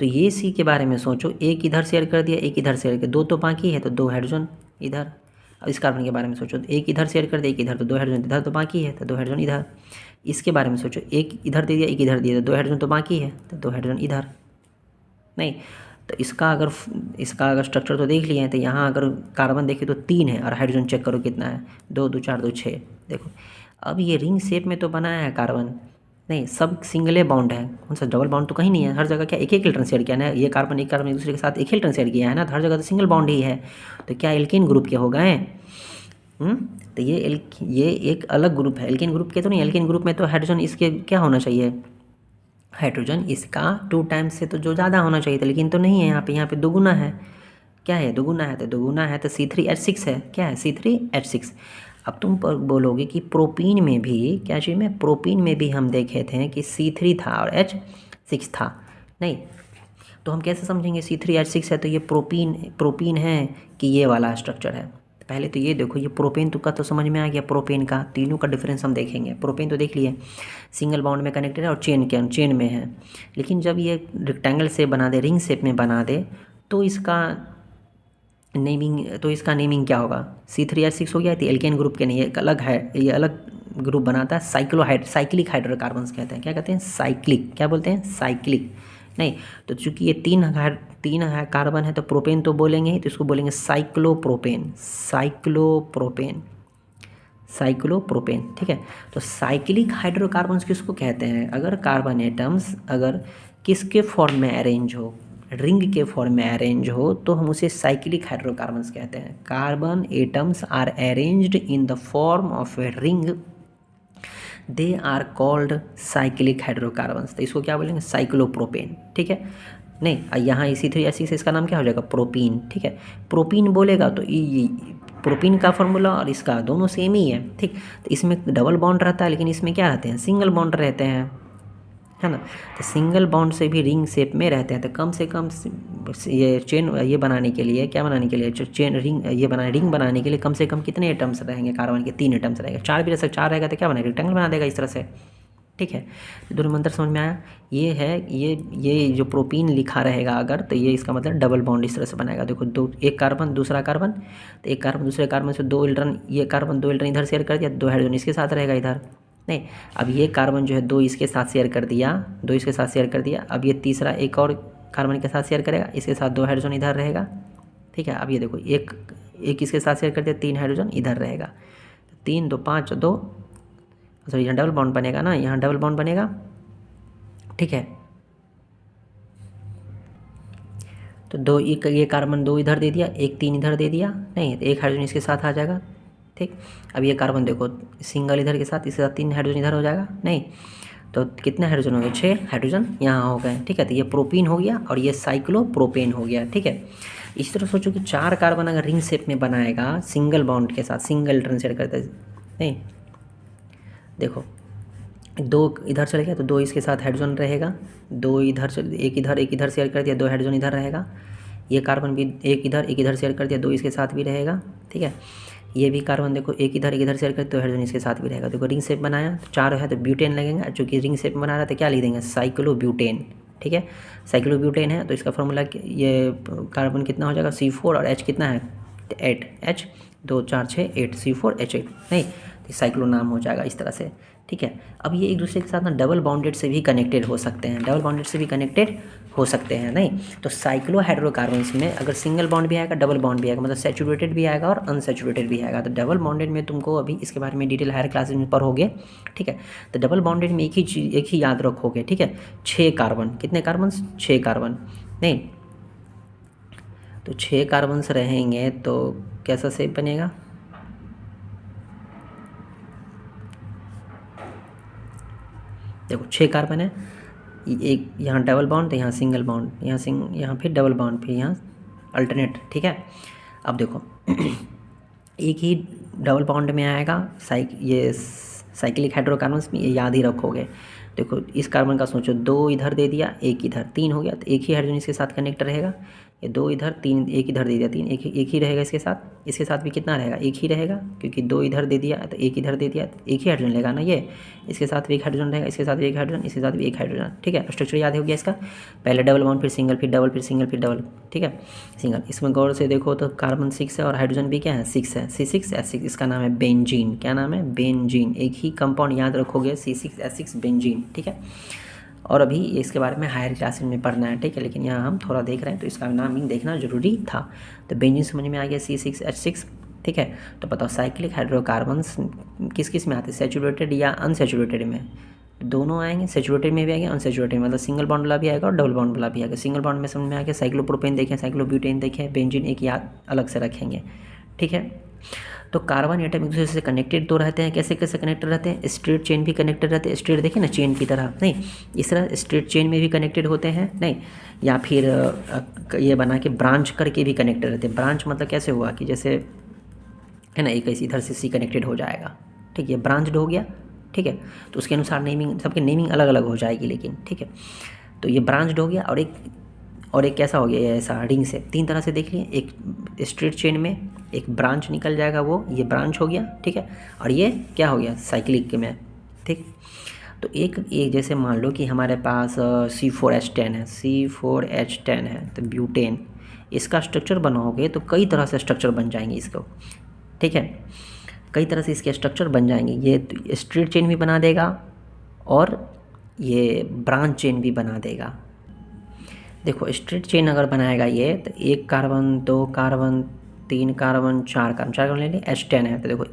तो ये C के बारे में सोचो, एक इधर शेयर कर दिया, एक इधर शेयर कर, 2 तो बाकी है तो 2 हाइड्रोजन इधर। अब इस कार्बन के बारे में सोचो, एक इधर शेयर कर दिया, एक इधर, तो 2 हाइड्रोजन इधर तो बाकी है तो 2 हाइड्रोजन इधर। इसके बारे में सोचो, एक इधर दे दिया, एक इधर दिया, तो 2 हाइड्रोजन तो बाकी है तो 2 हाइड्रोजन इधर, नहीं। तो इसका अगर स्ट्रक्चर तो देख लिए हैं, तो यहाँ अगर कार्बन देखे तो 3 है, और हाइड्रोजन चेक करो कितना है, 2 2 4 2 6, देखो। अब ये रिंग शेप में तो बनाया है कार्बन, नहीं, सब सिंगले बाउंड है, कौन सा डबल बाउंड तो कहीं नहीं है, हर जगह क्या एक इलेक्ट्रॉन शेयर किया ना, ये कार्बन एक दूसरे के साथ एक इलेक्ट्रॉन शेयर किया है ना, तो हर जगह तो सिंगल बाउंड ही है, तो क्या एल्केन ग्रुप के हो गए। तो ये एक अलग ग्रुप है, एल्केन ग्रुप के तो नहीं, एल्केन ग्रुप में तो हाइड्रोजन इसके क्या होना चाहिए, हाइड्रोजन इसका 2 टाइम्स से तो जो ज़्यादा होना चाहिए था, लेकिन तो नहीं है, यहाँ पे 2 गुना है, क्या है, दुगुना है, तो दुगुना है तो C3H6 है, क्या है C3H6। अब तुम बोलोगे कि प्रोपीन में भी, क्या चीज़ में, प्रोपीन में भी हम देखे थे कि C3 था और H6 था, नहीं, तो हम कैसे समझेंगे C3H6 है तो ये प्रोपीन है कि ये वाला स्ट्रक्चर है। पहले तो ये देखो, ये प्रोपेन का तो समझ में आ गया, प्रोपेन का तीनों का डिफरेंस हम देखेंगे। प्रोपेन तो देख लिए सिंगल बॉन्ड में कनेक्टेड है और चेन में है, लेकिन जब ये रेक्टेंगल शेप बना दे, रिंग शेप में बना दे, तो इसका नेमिंग क्या होगा, C3H6 हो गया। तो एल्केन ग्रुप के नहीं, ये अलग है, ये अलग ग्रुप बनाता है, साइक्लिक हाइड्रोकार्बन्स कहते हैं। क्या कहते हैं, साइक्लिक, क्या बोलते हैं, साइक्लिक, नहीं। तो चूंकि ये तीन कार्बन है तो प्रोपेन तो बोलेंगे ही, तो इसको बोलेंगे साइक्लोप्रोपेन, ठीक है। तो साइक्लिक हाइड्रोकार्बन्स किसको कहते हैं, अगर कार्बन एटम्स अगर किसके फॉर्म में अरेंज हो, रिंग के फॉर्म में अरेंज हो, तो हम उसे साइक्लिक हाइड्रोकार्बन्स कहते हैं। Carbon atoms are arranged in the form of a ring, they are called cyclic hydrocarbons. तो इसको क्या बोलेंगे, साइक्लोप्रोपेन, ठीक है। नहीं, यहाँ C3H6 इसका नाम क्या हो जाएगा, प्रोपीन, ठीक है। प्रोपीन बोलेगा तो प्रोपीन का फॉर्मूला और इसका दोनों सेम ही है, ठीक। तो इसमें डबल बॉन्ड रहता है, लेकिन इसमें क्या रहते हैं, सिंगल बॉन्ड रहते हैं, है ना। तो सिंगल बॉन्ड से भी रिंग शेप में रहते हैं, तो कम से कम ये चेन ये बनाने के लिए, क्या बनाने के लिए, चेन रिंग ये रिंग बनाने के लिए कम से कम कितने एटम्स रहेंगे, कार्बन के 3 एटम्स रहेंगे। 4 भी रह सकते, 4 रहेगा तो क्या बनाएगा, रेक्टेंगल बना देगा इस तरह से, ठीक है। दोनों मंत्र समझ में आया। ये है, ये जो प्रोपीन लिखा रहेगा अगर, तो ये इसका मतलब डबल बॉन्ड इस तरह से बनाएगा। देखो, एक कार्बन दूसरा कार्बन, तो एक कार्बन दूसरे कार्बन से 2 इलेक्ट्रॉन, ये कार्बन 2 इलेक्ट्रॉन इधर शेयर कर दिया, 2 हाइड्रोजन इसके साथ रहेगा इधर, नहीं। अब ये कार्बन जो है 2 इसके साथ शेयर कर दिया, 2 इसके साथ शेयर कर दिया। अब ये तीसरा एक और कार्बन के साथ शेयर करेगा, इसके साथ 2 हाइड्रोजन इधर रहेगा, ठीक है। अब ये देखो, एक इसके साथ शेयर कर दिया, 3 हाइड्रोजन इधर रहेगा, 3 2 5 2, सॉरी यहाँ डबल बॉन्ड बनेगा ना, यहाँ डबल बॉन्ड बनेगा, ठीक है। तो ये कार्बन 2 इधर दे दिया, एक 3 इधर दे दिया, नहीं, तो एक हाइड्रोजन इसके साथ आ जाएगा, ठीक। अब ये कार्बन देखो, सिंगल इधर के साथ, इसके साथ 3 हाइड्रोजन इधर हो जाएगा, नहीं। तो कितने हाइड्रोजन हो गए, 6 हाइड्रोजन यहाँ हो गए, ठीक है। तो ये प्रोपीन हो गया और ये साइक्लोप्रोपेन हो गया, ठीक है। इस तरह सोचो कि 4 कार्बन अगर रिंग शेप में बनाएगा सिंगल बॉन्ड के साथ, सिंगल ट्रांसलेट करते, नहीं, देखो 2 इधर चले गया तो 2 इसके साथ हाइड्रोजन रहेगा, 2 इधर एक इधर शेयर कर दिया, 2 हाइड्रोजन इधर रहेगा। ये कार्बन भी एक इधर शेयर कर दिया, 2 इसके साथ भी रहेगा, ठीक है। ये भी कार्बन देखो, एक इधर शेयर कर, 2 हाइड्रोजन इसके साथ भी रहेगा। देखो रिंग शेप बनाया तो 4 है तो ब्यूटेन लगेगा, चूँकि रिंग शेप बना रहा है तो क्या लिख देंगे, साइक्लोब्यूटेन, ठीक है। साइक्लोब्यूटेन है तो इसका फॉर्मूला, ये कार्बन कितना हो जाएगा, C4 और H कितना है, 8, H 2 4 6 8, C4H8, नहीं, तो साइक्लो नाम हो जाएगा इस तरह से, ठीक है। अब ये एक दूसरे के साथ ना डबल बॉन्डेड से भी कनेक्टेड हो सकते हैं, नहीं। तो साइक्लो हाइड्रोकार्बन्स में अगर सिंगल बॉन्ड भी आएगा, डबल बॉन्ड भी आएगा, मतलब सैचुरेटेड भी आएगा और अनसैचुरेटेड भी आएगा। तो डबल बॉन्डेड में तुमको अभी इसके बारे में डिटेल हायर क्लासेज में पढ़ोगे, ठीक है। तो डबल बॉन्डेड में एक ही याद रखोगे, ठीक है, 6 कार्बन, कितने कार्बन, 6 कार्बन, नहीं। तो 6 कार्बन्स रहेंगे तो कैसा शेप बनेगा, देखो 6 कार्बन है, एक यहाँ डबल बॉन्ड, तो यहाँ सिंगल बॉन्ड, यहाँ फिर डबल बॉन्ड, फिर यहाँ अल्टरनेट, ठीक है। अब देखो एक ही डबल बॉन्ड में आएगा, ये साइक्लिक हाइड्रोकार्बन्स में, ये याद ही रखोगे। देखो इस कार्बन का सोचो, 2 इधर दे दिया, एक इधर, 3 हो गया, तो एक ही हाइड्रोजन इसके साथ कनेक्ट रहेगा। ये 2 इधर, 3 एक इधर दे दिया, 3 एक ही रहेगा इसके साथ भी कितना रहेगा, एक ही रहेगा, क्योंकि 2 इधर दे दिया तो एक इधर दे दिया, तो एक ही हाइड्रोजन लेगा ना ये, इसके साथ भी एक हाइड्रोजन रहेगा, इसके साथ भी एक हाइड्रोजन, इसके साथ भी एक हाइड्रोजन, ठीक है। स्ट्रक्चर याद हो गया इसका, पहले डबल बॉन्ड, फिर सिंगल, फिर डबल, फिर सिंगल, फिर डबल, ठीक है, सिंगल। इसमें गौर से देखो तो कार्बन 6 है और हाइड्रोजन भी क्या है, 6 है, C6H6, इसका नाम है बेंजीन। क्या नाम है, बेंजीन। एक ही कंपाउंड याद रखोगे, C6H6 बेंजीन, ठीक है। और अभी इसके बारे में हायर क्लासेस में पढ़ना है, ठीक है, लेकिन यहाँ हम थोड़ा देख रहे हैं तो इसका नाम देखना जरूरी था। तो बेंजीन समझ में आ गया, C6H6, ठीक है। तो बताओ साइक्लिक हाइड्रोकार्बन्स किस में आते हैं, सैचुरेटेड या अनसैचुरेटेड में, दोनों आएंगे, सैचुरेटेड में भी आएंगे, अनसैचुरेटेड में, मतलब सिंगल बॉन्ड वाला भी आएगा और डबल बॉन्ड वाला भी आएगा। सिंगल बॉन्ड में समझ में आ गया, साइक्लोप्रोपेन देखें, साइक्लोब्यूटेन देखें, बेंजीन एक याद अलग से रखेंगे, ठीक है। तो कार्बन एटम एक दूसरे से कनेक्टेड तो रहते हैं, कैसे कैसे कनेक्टेड रहते हैं, स्ट्रेट चेन भी कनेक्टेड रहते हैं, स्ट्रेट देखिए ना चेन की तरह, नहीं इस तरह स्ट्रेट चेन में भी कनेक्टेड होते हैं, नहीं या फिर ये बना के ब्रांच करके भी कनेक्टेड रहते हैं। ब्रांच मतलब कैसे हुआ कि जैसे है ना, एक ऐसी इधर से सी कनेक्टेड हो जाएगा, ठीक है, ब्रांच्ड हो गया, ठीक है, तो उसके अनुसार नेमिंग, सबकी नेमिंग अलग अलग हो जाएगी लेकिन, ठीक है। तो ये ब्रांच्ड हो गया और एक कैसा हो गया, ये ऐसा रिंग से, तीन तरह से देख लिए, एक स्ट्रेट चेन में एक ब्रांच निकल जाएगा, वो ये ब्रांच हो गया, ठीक है, और ये क्या हो गया साइक्लिक में, ठीक। तो एक जैसे मान लो कि हमारे पास C4H10 है, C4H10 है, तो ब्यूटेन, इसका स्ट्रक्चर बनाओगे तो कई तरह से स्ट्रक्चर बन जाएंगे इसको, ठीक है, कई तरह से इसके स्ट्रक्चर बन जाएंगे। ये स्ट्रेट चेन भी बना देगा और ये ब्रांच चेन भी बना देगा। देखो स्ट्रेट चेन अगर बनाएगा ये, तो एक कार्बन, दो कार्बन, तीन कार्बन, चार कार्बन ले लें, H10 है, तो देखो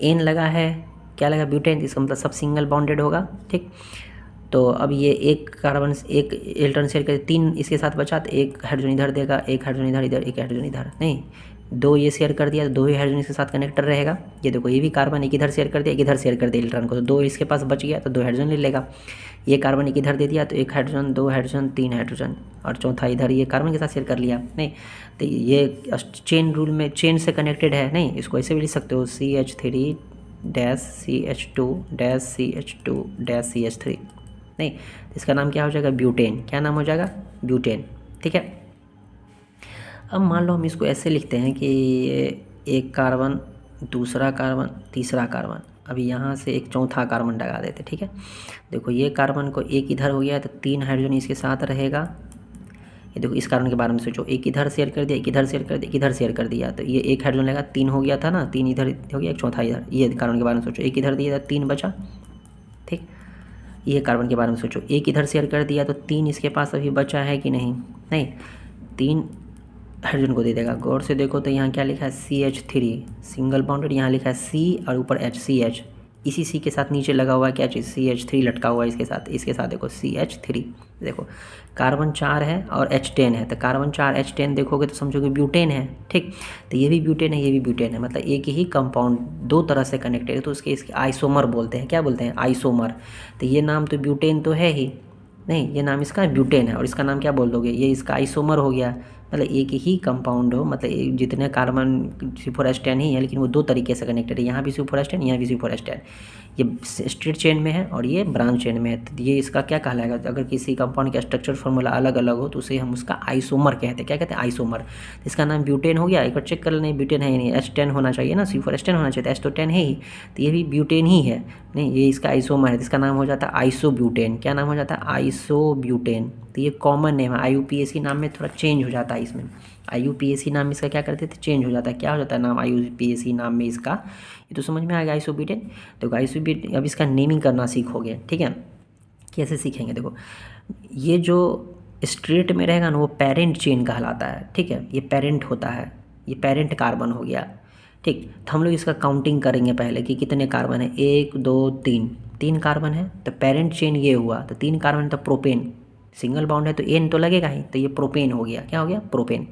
N लगा है, क्या लगा, ब्यूटेन, इसका मतलब सब सिंगल बॉन्डेड होगा, ठीक। तो अब ये एक कार्बन, एक इलेक्ट्रॉन शेयर कर, तीन इसके साथ बचा, तो एक हाइड्रोजन इधर देगा, एक हाइड्रोजन इधर, एक हाइड्रोजन इधर, नहीं दो ये शेयर कर दिया तो दो ही हाइड्रोजन इसके साथ कनेक्टर रहेगा। ये देखो ये भी कार्बन एक इधर शेयर कर दिया, एक इधर शेयर कर दिया इलेक्ट्रॉन को, तो दो इसके पास बच गया, तो दो हाइड्रोजन ले लेगा। ये कार्बन एक इधर दे दिया तो एक हाइड्रोजन, दो हाइड्रोजन, तीन हाइड्रोजन, और चौथा इधर ये कार्बन के साथ शेयर कर लिया, नहीं तो ये चेन रूल में चेन से कनेक्टेड है, नहीं इसको ऐसे भी लिख सकते हो, CH3 dash CH2 dash CH2 dash CH3, नहीं इसका नाम क्या हो जाएगा, ब्यूटेन। क्या नाम हो जाएगा, ब्यूटेन, ठीक है। अब मान लो हम इसको ऐसे लिखते हैं कि एक कार्बन, दूसरा कार्बन, तीसरा कार्बन, अभी यहाँ से एक चौथा कार्बन लगा देते, ठीक है। देखो ये कार्बन को एक इधर हो गया तो तीन हाइड्रोजन इसके साथ रहेगा। ये देखो इस कार्बन के बारे में सोचो, एक इधर शेयर कर दिया, एक इधर शेयर कर दिया, एक इधर शेयर कर दिया, तो ये एक हाइड्रोजन लगा, तीन हो गया था ना, तीन इधर हो गया, एक चौथा इधर। ये कार्बन के बारे में सोचो, एक इधर दिया था, तीन बचा, ठीक। ये कार्बन के बारे में सोचो, एक इधर शेयर कर दिया तो तीन इसके पास अभी बचा है कि नहीं, नहीं तीन हाइड्रोजन को दे देगा। गौर से देखो तो यहाँ क्या लिखा है, CH3 सिंगल बॉन्डेड, यहाँ लिखा है C और ऊपर HCH, इसी C के साथ नीचे लगा हुआ है क्या चीज़, CH3 लटका हुआ है इसके साथ देखो CH3। देखो कार्बन 4 है और H10 है, तो कार्बन 4 H10 देखोगे तो समझोगे ब्यूटेन है, ठीक। तो ये भी ब्यूटेन है, ये भी ब्यूटेन है, मतलब एक ही कंपाउंड दो तरह से कनेक्टेड है, तो इसके आइसोमर बोलते हैं। क्या बोलते हैं, आइसोमर। तो ये नाम तो ब्यूटेन तो है ही नहीं, ये नाम इसका ब्यूटेन है, और इसका नाम क्या बोल दोगे, ये इसका आइसोमर हो गया, मतलब एक ही कंपाउंड हो, मतलब जितने कार्बन C4H10 ही है, लेकिन वो दो तरीके से कनेक्टेड है, यहाँ भी C4H10, यहाँ भी C4H10, ये स्ट्रेट चेन में है और ये ब्रांच चेन में है। तो ये इसका क्या कहलाएगा, अगर किसी कंपाउंड का स्ट्रक्चर फॉर्मूला अलग अलग हो तो उसे हम उसका आइसोमर कहते हैं। क्या कहते हैं, आइसोमर। इसका नाम ब्यूटेन हो गया। एक बार चेक कर लेना, ब्यूटेन है या नहीं, H10 होना चाहिए ना, C4H10 होना चाहिए, H तो 10 है ही, तो ये भी ब्यूटेन ही है, नहीं ये इसका आइसोमर है, इसका नाम हो जाता है आइसोब्यूटेन। क्या नाम हो जाता है, आइसोब्यूटेन। तो ये कॉमन नेम है, IUPAC नाम में थोड़ा चेंज हो जाता है इसमें, IUPAC नाम इसका क्या करते थे, चेंज हो जाता है। क्या हो जाता है नाम IUPAC नाम में इसका, ये तो समझ में आएगा आइसोब्यूटेन। तो आइसोब्यूटेन, अब इसका नेमिंग करना सीखोगे, ठीक है। कैसे सीखेंगे, देखो ये जो स्ट्रेट में रहेगा ना वो पेरेंट चेन कहलाता है, ठीक है, ये पेरेंट होता है, ये पेरेंट कार्बन हो गया, ठीक। तो हम लोग इसका काउंटिंग करेंगे पहले कि कितने कार्बन है, 1 2 3, तीन कार्बन है, तो पेरेंट चेन ये हुआ, तो तीन कार्बन है तो प्रोपेन, सिंगल बॉन्ड है तो N तो लगेगा ही, तो ये प्रोपेन हो गया। क्या हो गया, प्रोपेन।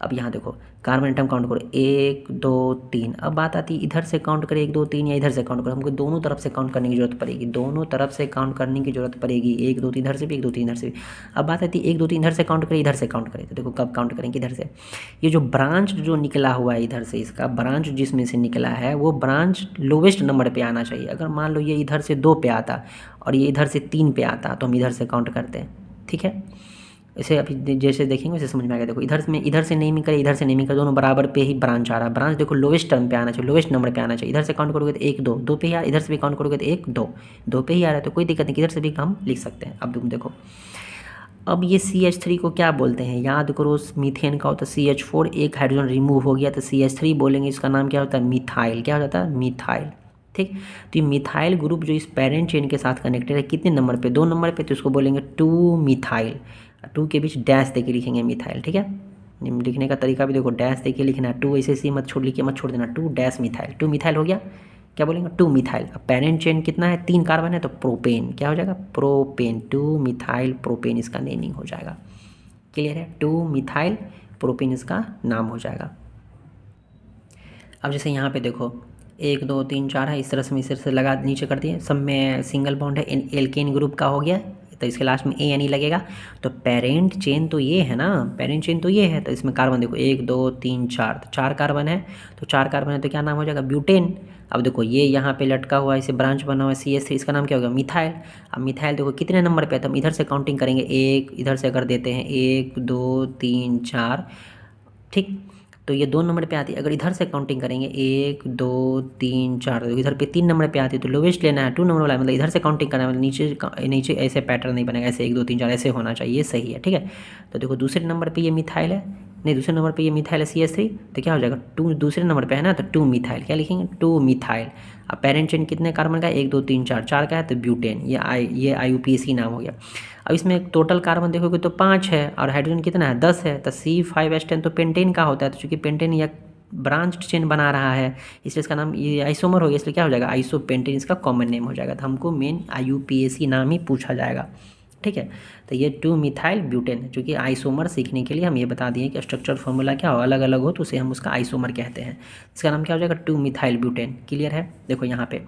अब यहाँ देखो कार्बन एटम काउंट करो, 1 2 3। अब बात आती है इधर से काउंट करें 1 2 3 या इधर से काउंट करो, हमको दोनों तरफ से काउंट करने की जरूरत पड़ेगी, दोनों तरफ से काउंट करने की जरूरत पड़ेगी, 1 2 3 इधर से भी, 1 2 3 इधर से भी। अब बात आती है 1 2 3 इधर से काउंट करें, इधर से काउंट करें, तो देखो कब काउंट करेंगे इधर से, ये जो ब्रांच जो निकला हुआ है इधर से, इसका ब्रांच जिसमें से निकला है वो ब्रांच लोवेस्ट नंबर पर आना चाहिए। अगर मान लो ये इधर से 2 पे आता और ये इधर से 3 पे आता तो हम इधर से काउंट करते हैं, ठीक है। इसे अभी जैसे देखेंगे वैसे समझ में आ गया। देखो इधर से नेमिंग करे, इधर से नेमिंग करे, दोनों बराबर पे ही ब्रांच आ रहा है। ब्रांच देखो लोवेस्ट टर्म पे आना चाहिए, लोवेस्ट नंबर पे आना चाहिए। इधर से काउंट करोगे तो 1 2, 2 पे ही आ, इधर से भी काउंट करोगे तो 1 2, 2 पे ही आ रहा है, तो कोई दिक्कत नहीं, इधर से भी हम लिख सकते हैं। अब तुम देखो, अब ये CH3 को क्या बोलते हैं, याद करो मीथेन का होता है CH4, एक हाइड्रोजन रिमूव हो गया तो CH3 बोलेंगे, इसका नाम क्या होता है, मिथाइल। क्या हो जाता है, मिथाइल, ठीक। तो ये मिथाइल ग्रुप जो इस पेरेंट चेन के साथ कनेक्टेड है कितने नंबर पे, 2 नंबर पे, तो इसको बोलेंगे 2 मिथाइल। 2 के बीच डैश देके लिखेंगे मिथाइल, ठीक है। लिखने का तरीका भी देखो, डैश देके लिखना है, 2 ऐसे सी मत छोड़, लिख के मत छोड़ देना, 2 डैश मिथाइल, 2 मिथाइल हो गया। क्या बोलेंगे, 2 मिथाइल। अब पेरेंट चेन कितना है, 3 कार्बन है, तो प्रोपेन। क्या हो जाएगा, प्रोपेन, 2 मिथाइल प्रोपेन इसका नेमिंग हो जाएगा। क्लियर है, 2 मिथाइल प्रोपेन इसका नाम हो जाएगा। अब जैसे यहाँ पे देखो 1 2 3 4 है, इस तरह से मैं इस तरह से लगा नीचे कर दिए, सब में सिंगल बॉन्ड है, एल्केन ग्रुप का हो गया, तो इसके लास्ट में ANE लगेगा। तो पेरेंट चेन तो ये है ना, पेरेंट चेन तो ये है, तो इसमें कार्बन देखो 1 2 3 4, तो 4 कार्बन है, तो 4 कार्बन है तो क्या नाम हो जाएगा, ब्यूटेन। अब देखो ये यहाँ पे लटका हुआ है, इसे ब्रांच बना हुआ है CH3, इसका नाम क्या होगा, मिथाइल। अब मिथाइल देखो कितने नंबर पे है, तो हम इधर से काउंटिंग करेंगे, एक इधर से अगर देते हैं 1 2 3 4, ठीक, तो ये 2 नंबर पे आती है। अगर इधर से काउंटिंग करेंगे 1 2 3 4, तो इधर पे 3 नंबर पे आती है, तो लोवेस्ट लेना है 2 नंबर वाला, मतलब इधर से काउंटिंग करना है, मतलब नीचे नीचे ऐसे पैटर्न नहीं बनेगा, ऐसे 1 2 3 4 ऐसे होना चाहिए, ये सही है, ठीक है। तो देखो दूसरे नंबर पे ये मिथाइल है, नहीं दूसरे नंबर पे ये मिथाइल है CH3, तो क्या हो जाएगा 2, दूसरे नंबर पे है ना, तो 2 मिथाइल, क्या लिखेंगे 2 मिथाइल। अब पेरेंट चेन कितने कार्बन का है, 1 2 3 4, 4 का है तो ब्यूटेन, ये IUPAC नाम हो गया। अब इसमें टोटल कार्बन देखोगे तो 5 है, और हाइड्रोजन कितना है 10 है, तो C5H10 तो पेंटेन का होता है, तो चूँकि पेंटेन या ब्रांच चेन बना रहा है, इसलिए इसका नाम ये आइसोमर हो गया, इसलिए क्या हो जाएगा आइसोपेंटेन, इसका कॉमन नेम हो जाएगा। तो हमको मेन IUPAC नाम ही पूछा जाएगा, ठीक है। तो ये 2 मिथाइल ब्यूटेन है, चूँकि आइसोमर सीखने के लिए हम ये बता दिए कि स्ट्रक्चर फॉर्मूला क्या हो, अलग अलग हो तो उसे हम उसका आइसोमर कहते हैं। इसका नाम क्या हो जाएगा 2 मिथाइल ब्यूटेन। क्लियर है। देखो यहाँ पे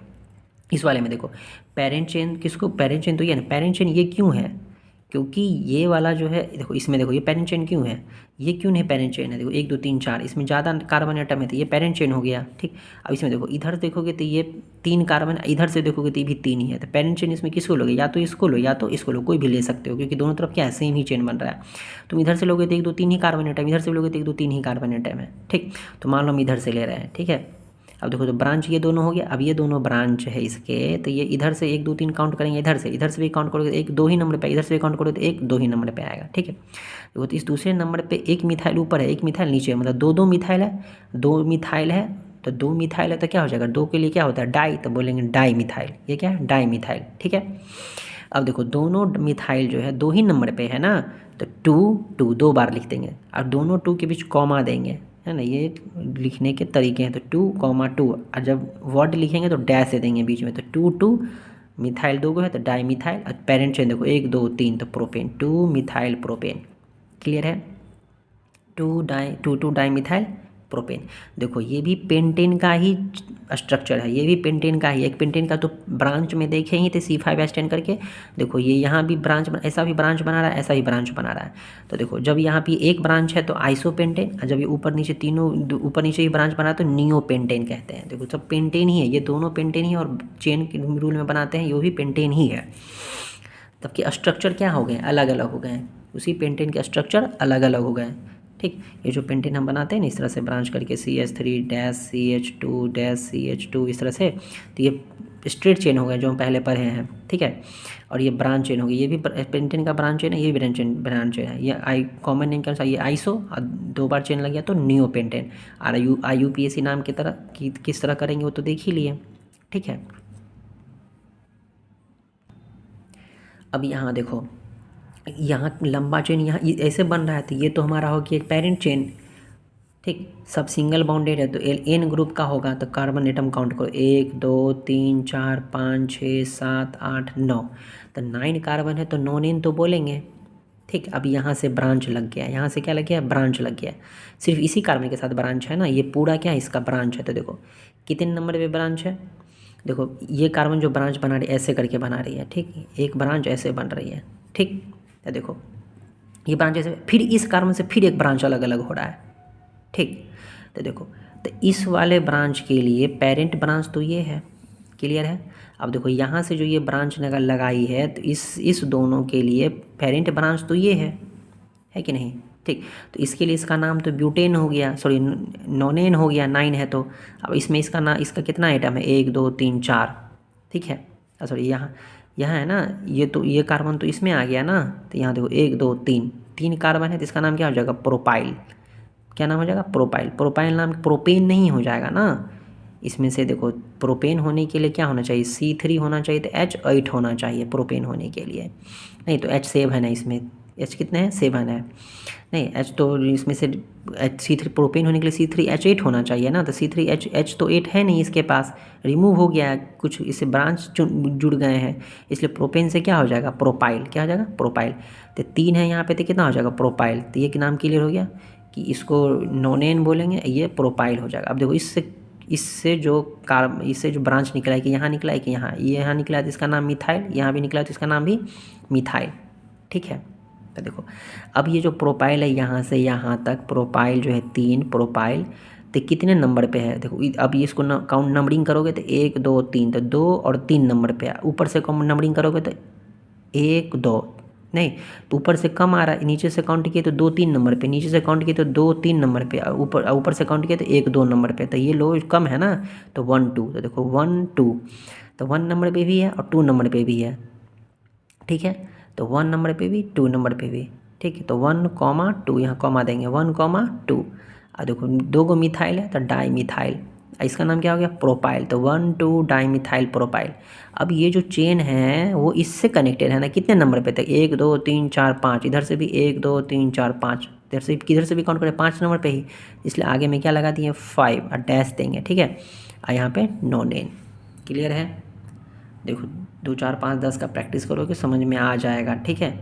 इस वाले में देखो पेरेंट चेन, किसको पेरेंट चेन तो ये ना, पेरेंट चेन ये क्यों है, क्योंकि ये वाला जो है देखो इसमें देखो ये पेरेंट चेन क्यों है, ये क्यों नहीं पेरेंट चेन है, देखो 1 2 3 4 इसमें ज़्यादा कार्बन एटम है तो ये पेरेंट चेन हो गया, ठीक। अब इसमें देखो इधर देखोगे तो ये 3 कार्बन, इधर से देखोगे तो ये भी 3 ही है, तो पेरेंट चेन इसमें किसको लोगे, या तो इसको लो या तो इसको लो, कोई भी ले सकते हो, क्योंकि दोनों तरफ क्या है सेम ही चेन बन रहा है। तुम इधर से लोगे तो 1 2 3 ही कार्बन एटम, इधर से लोगे तो 1 2 3 ही कार्बन एटम है, ठीक। तो मान लो हम इधर से ले रहे हैं, ठीक है। अब देखो तो ब्रांच ये दोनों हो गया, अब ये दोनों ब्रांच है इसके, तो ये इधर से 1 2 3 काउंट करेंगे, इधर से भी काउंट करोगे तो 1 2 ही नंबर पे, इधर से भी काउंट करोगे तो 1 2 ही नंबर पे आएगा, ठीक है। देखो तो इस दूसरे नंबर पे एक मिथाइल ऊपर है, एक मिथाइल नीचे है, मतलब 2 2 मिथाइल है, 2 मिथाइल है, तो 2 मिथाइल है तो क्या हो जाएगा, 2 के लिए क्या होता है डाई, तो बोलेंगे डाई मिथाइल, ये क्या है डाई मिथाइल, ठीक है। अब देखो दोनों मिथाइल जो है 2 ही नंबर पे है ना, तो 2 2 2 बार लिख देंगे, और दोनों 2 के बीच कॉमा देंगे, है ना, ये लिखने के तरीके हैं। तो 2, 2, और जब वर्ड लिखेंगे तो डैश दे देंगे बीच में, तो 2 2 मिथाइल 2 को है तो डाई मिथाइल, और पेरेंट चेन देखो 1 2 3 तो प्रोपेन, 2 मिथाइल प्रोपेन। क्लियर है। 2 डाई मिथाइल प्रोपेन। देखो ये भी पेंटेन का ही स्ट्रक्चर है, ये भी पेंटेन का ही, एक पेंटेन का तो ब्रांच में देखे ही थे C5H10 करके। देखो ये यहाँ भी ब्रांच ऐसा भी ब्रांच बना रहा है, ऐसा ही ब्रांच बना रहा है। तो देखो जब यहाँ पे एक ब्रांच है तो आइसोपेंटेन, और जब ये ऊपर नीचे तीनों ऊपर नीचे ही ब्रांच बना तो नियोपेंटेन कहते हैं। देखो सब पेंटेन ही है, ये दोनों पेंटेन ही, और चेन के रूल में बनाते हैं ये भी पेंटेन ही है। तब के स्ट्रक्चर क्या हो गए, अलग अलग हो गए हैं, उसी पेंटेन के स्ट्रक्चर अलग अलग हो गए हैं, ठीक। ये जो पेंटेन हम बनाते हैं ना इस तरह से ब्रांच करके CH3-CH2-CH2 इस तरह से, तो ये स्ट्रेट चेन हो गया जो हम पहले पढ़े हैं, ठीक है। और ये ब्रांच चेन हो गई, ये भी पेंटेन का ब्रांच चेन है, ये भी ब्रांच चेन है। ये कॉमन नेम के अनुसार ये आइसो, और 2 बार चेन लग गया तो नियो पेंटेन। और IUPAC नाम की तरह किस तरह करेंगे वो तो देख ही लिए, ठीक है। अब यहाँ देखो यहाँ लंबा चेन यहाँ ऐसे बन रहा है, तो ये तो हमारा हो गया एक पेरेंट चेन, ठीक। सब सिंगल बॉन्डेड है तो N ग्रुप का होगा, तो कार्बन एटम काउंट करो 1 2 3 4 5 6 7 8 9, तो 9 कार्बन है तो नॉन N तो बोलेंगे, ठीक। अब यहाँ से ब्रांच लग गया, यहाँ से क्या लग गया ब्रांच लग गया, सिर्फ इसी कार्बन के साथ ब्रांच है ना, ये पूरा क्या है इसका ब्रांच है। तो देखो कितने नंबर पे ब्रांच है, देखो ये कार्बन जो ब्रांच बना रही है ऐसे करके बना रही है, ठीक, एक ब्रांच ऐसे बन रही है, ठीक। तो देखो ये ब्रांच ऐसे, फिर इस कार्बन से फिर एक ब्रांच अलग अलग हो रहा है, ठीक। तो देखो तो इस वाले ब्रांच के लिए पेरेंट ब्रांच तो ये है, क्लियर है। अब देखो यहाँ से जो ये ब्रांच लगाई है तो इस दोनों के लिए पेरेंट ब्रांच तो ये है कि नहीं, ठीक। तो इसके लिए इसका नाम तो ब्यूटेन हो गया, सॉरी नॉनेन हो गया, 9 है तो। अब इसमें इसका कितना आइटम है 1 2 3 4, ठीक है। सॉरी यहाँ है ना, ये तो ये कार्बन तो इसमें आ गया ना, तो यहाँ देखो 1 2 3 कार्बन है, तो इसका नाम क्या हो जाएगा प्रोपाइल। क्या नाम हो जाएगा प्रोपाइल। प्रोपाइल नाम प्रोपेन नहीं हो जाएगा ना, इसमें से देखो प्रोपेन होने के लिए क्या होना चाहिए C3 होना चाहिए, तो H8 होना चाहिए प्रोपेन होने के लिए, नहीं तो H7 है ना, इसमें H कितने हैं 7 है, नहीं H तो इसमें से C3 प्रोपेन होने के लिए C3H8 होना चाहिए ना, तो C3H तो 8 है नहीं इसके पास, रिमूव हो गया कुछ, इससे ब्रांच जुड़ गए हैं, इसलिए प्रोपेन से क्या हो जाएगा प्रोपाइल, क्या हो जाएगा प्रोपाइल। तो 3 है यहाँ पे तो कितना हो जाएगा प्रोपाइल, तो ये नाम क्लियर हो गया कि इसको नॉनेन बोलेंगे, ये प्रोपाइल हो जाएगा। अब देखो इससे इससे जो ब्रांच निकला है कि यहाँ निकला है कि यहाँ निकला है तो इसका नाम मिथाइल, यहाँ भी निकला है तो इसका नाम भी मिथाइल। ठीक है, तो देखो अब ये जो प्रोपाइल है यहाँ से यहाँ तक प्रोपाइल जो है 3 प्रोपाइल, तो कितने नंबर पे है देखो। अब ये इसको काउंट नंबरिंग करोगे तो 1 2 3, तो 2 और 3 नंबर पे। ऊपर से काउंट नंबरिंग करोगे तो 1 2 नहीं, तो ऊपर से कम आ रहा है, नीचे से काउंट किए तो 2 3 नंबर पे, नीचे से काउंट किए तो 2 3 नंबर पे, ऊपर से काउंट किए तो 1 2 नंबर पे। तो ये लो कम है ना, तो 1 2, तो देखो 1 2, तो 1 नंबर पे भी है और 2 नंबर पे भी है। ठीक है, तो 1 नंबर पे भी 2 नंबर पे भी। ठीक है, तो 1,2 यहाँ कॉमा देंगे 1,2। और देखो 2 गो मिथाइल है तो डाई मिथाइल, इसका नाम क्या हो गया प्रोपाइल, तो 1 2 डाई मिथाइल प्रोपाइल। अब ये जो चेन है वो इससे कनेक्टेड है ना, कितने नंबर पे तक 1 2 3 4 5, इधर से भी 1 2 3 4 5, किधर से भी काउंट करें 5 नंबर पे ही, इसलिए आगे में क्या लगा दिए 5 और डैश देंगे। ठीक है, और यहाँ पे नोनेन। क्लियर है, देखो 2 4 5 10 का प्रैक्टिस करोगे समझ में आ जाएगा। ठीक है,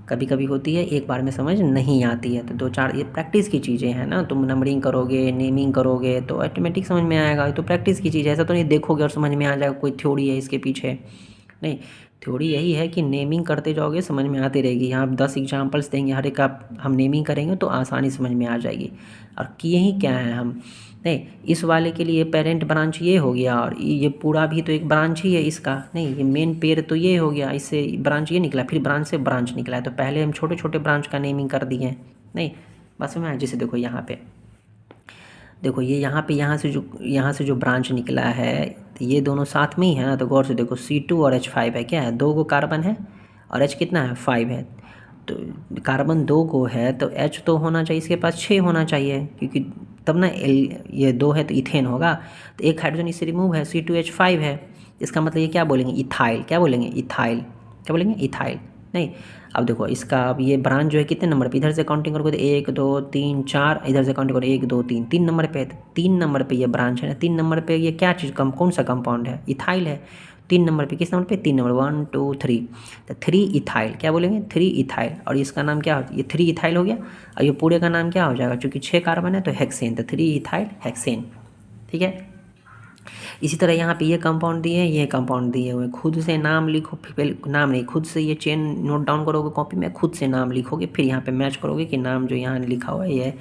कभी कभी होती है एक बार में समझ नहीं आती है, तो 2 4 ये प्रैक्टिस की चीज़ें हैं ना। तुम नंबरिंग करोगे नेमिंग करोगे तो ऑटोमेटिक समझ में आएगा, तो प्रैक्टिस की चीज़ है, ऐसा तो नहीं देखोगे और समझ में आ जाएगा कोई थ्योरी है इसके पीछे। नहीं, थ्योरी यही है कि नेमिंग करते जाओगे समझ में आती रहेगी। यहाँ 10 एग्जाम्पल्स देंगे, हर एक का हम नेमिंग करेंगे तो आसानी समझ में आ जाएगी। और किए ही क्या है हम, नहीं इस वाले के लिए पेरेंट ब्रांच ये हो गया, और ये पूरा भी तो एक ब्रांच ही है इसका। नहीं, ये मेन पेड़ तो ये हो गया, इससे ब्रांच ये निकला, फिर ब्रांच से ब्रांच निकला है, तो पहले हम छोटे छोटे ब्रांच का नेमिंग कर दिए। नहीं बस में जैसे देखो यहाँ पे देखो ये यहाँ से जो ब्रांच निकला है, तो ये दोनों साथ में ही है ना, तो गौर से देखो C2 और H5 है, क्या है 2 गो कार्बन है और H कितना है 5 है, तो कार्बन 2 गो है तो H तो होना चाहिए इसके पास 6 होना चाहिए, क्योंकि तब ना ये 2 है तो इथेन होगा, तो एक हाइड्रोजन इससे रिमूव है C2H5 है, इसका मतलब ये क्या बोलेंगे इथाइल, क्या बोलेंगे इथाइल, क्या बोलेंगे इथाइल। नहीं, अब देखो इसका अब ये ब्रांच जो है कितने नंबर पे, इधर से काउंटिंग करोगे तो 1 2 3 4, इधर से काउंटिंग करो 1 2 3, 3 नंबर पे है, तो 3 नंबर पे ये ब्रांच है ना, 3 नंबर पे ये क्या चीज़ कौन सा कंपाउंड है इथाइल है। 3 नंबर पे किस नंबर पे 3 नंबर 1 2 3, तो 3 इथाइल, क्या बोलेंगे 3 इथाइल, और इसका नाम क्या हो, ये 3 इथाइल हो गया, और ये पूरे का नाम क्या हो जाएगा, चूँकि 6 कार्बन है तो हेक्सेन, तो 3 इथाइल हेक्सेन। ठीक है, इसी तरह यहाँ पे ये कंपाउंड दिए हैं, ये कंपाउंड दिए हुए, खुद से नाम लिखो, पहले नाम नहीं, खुद से ये चेन नोट डाउन करोगे कॉपी में, खुद से नाम लिखोगे, फिर यहाँ पे मैच करोगे कि नाम जो यहाँ लिखा हुआ है ये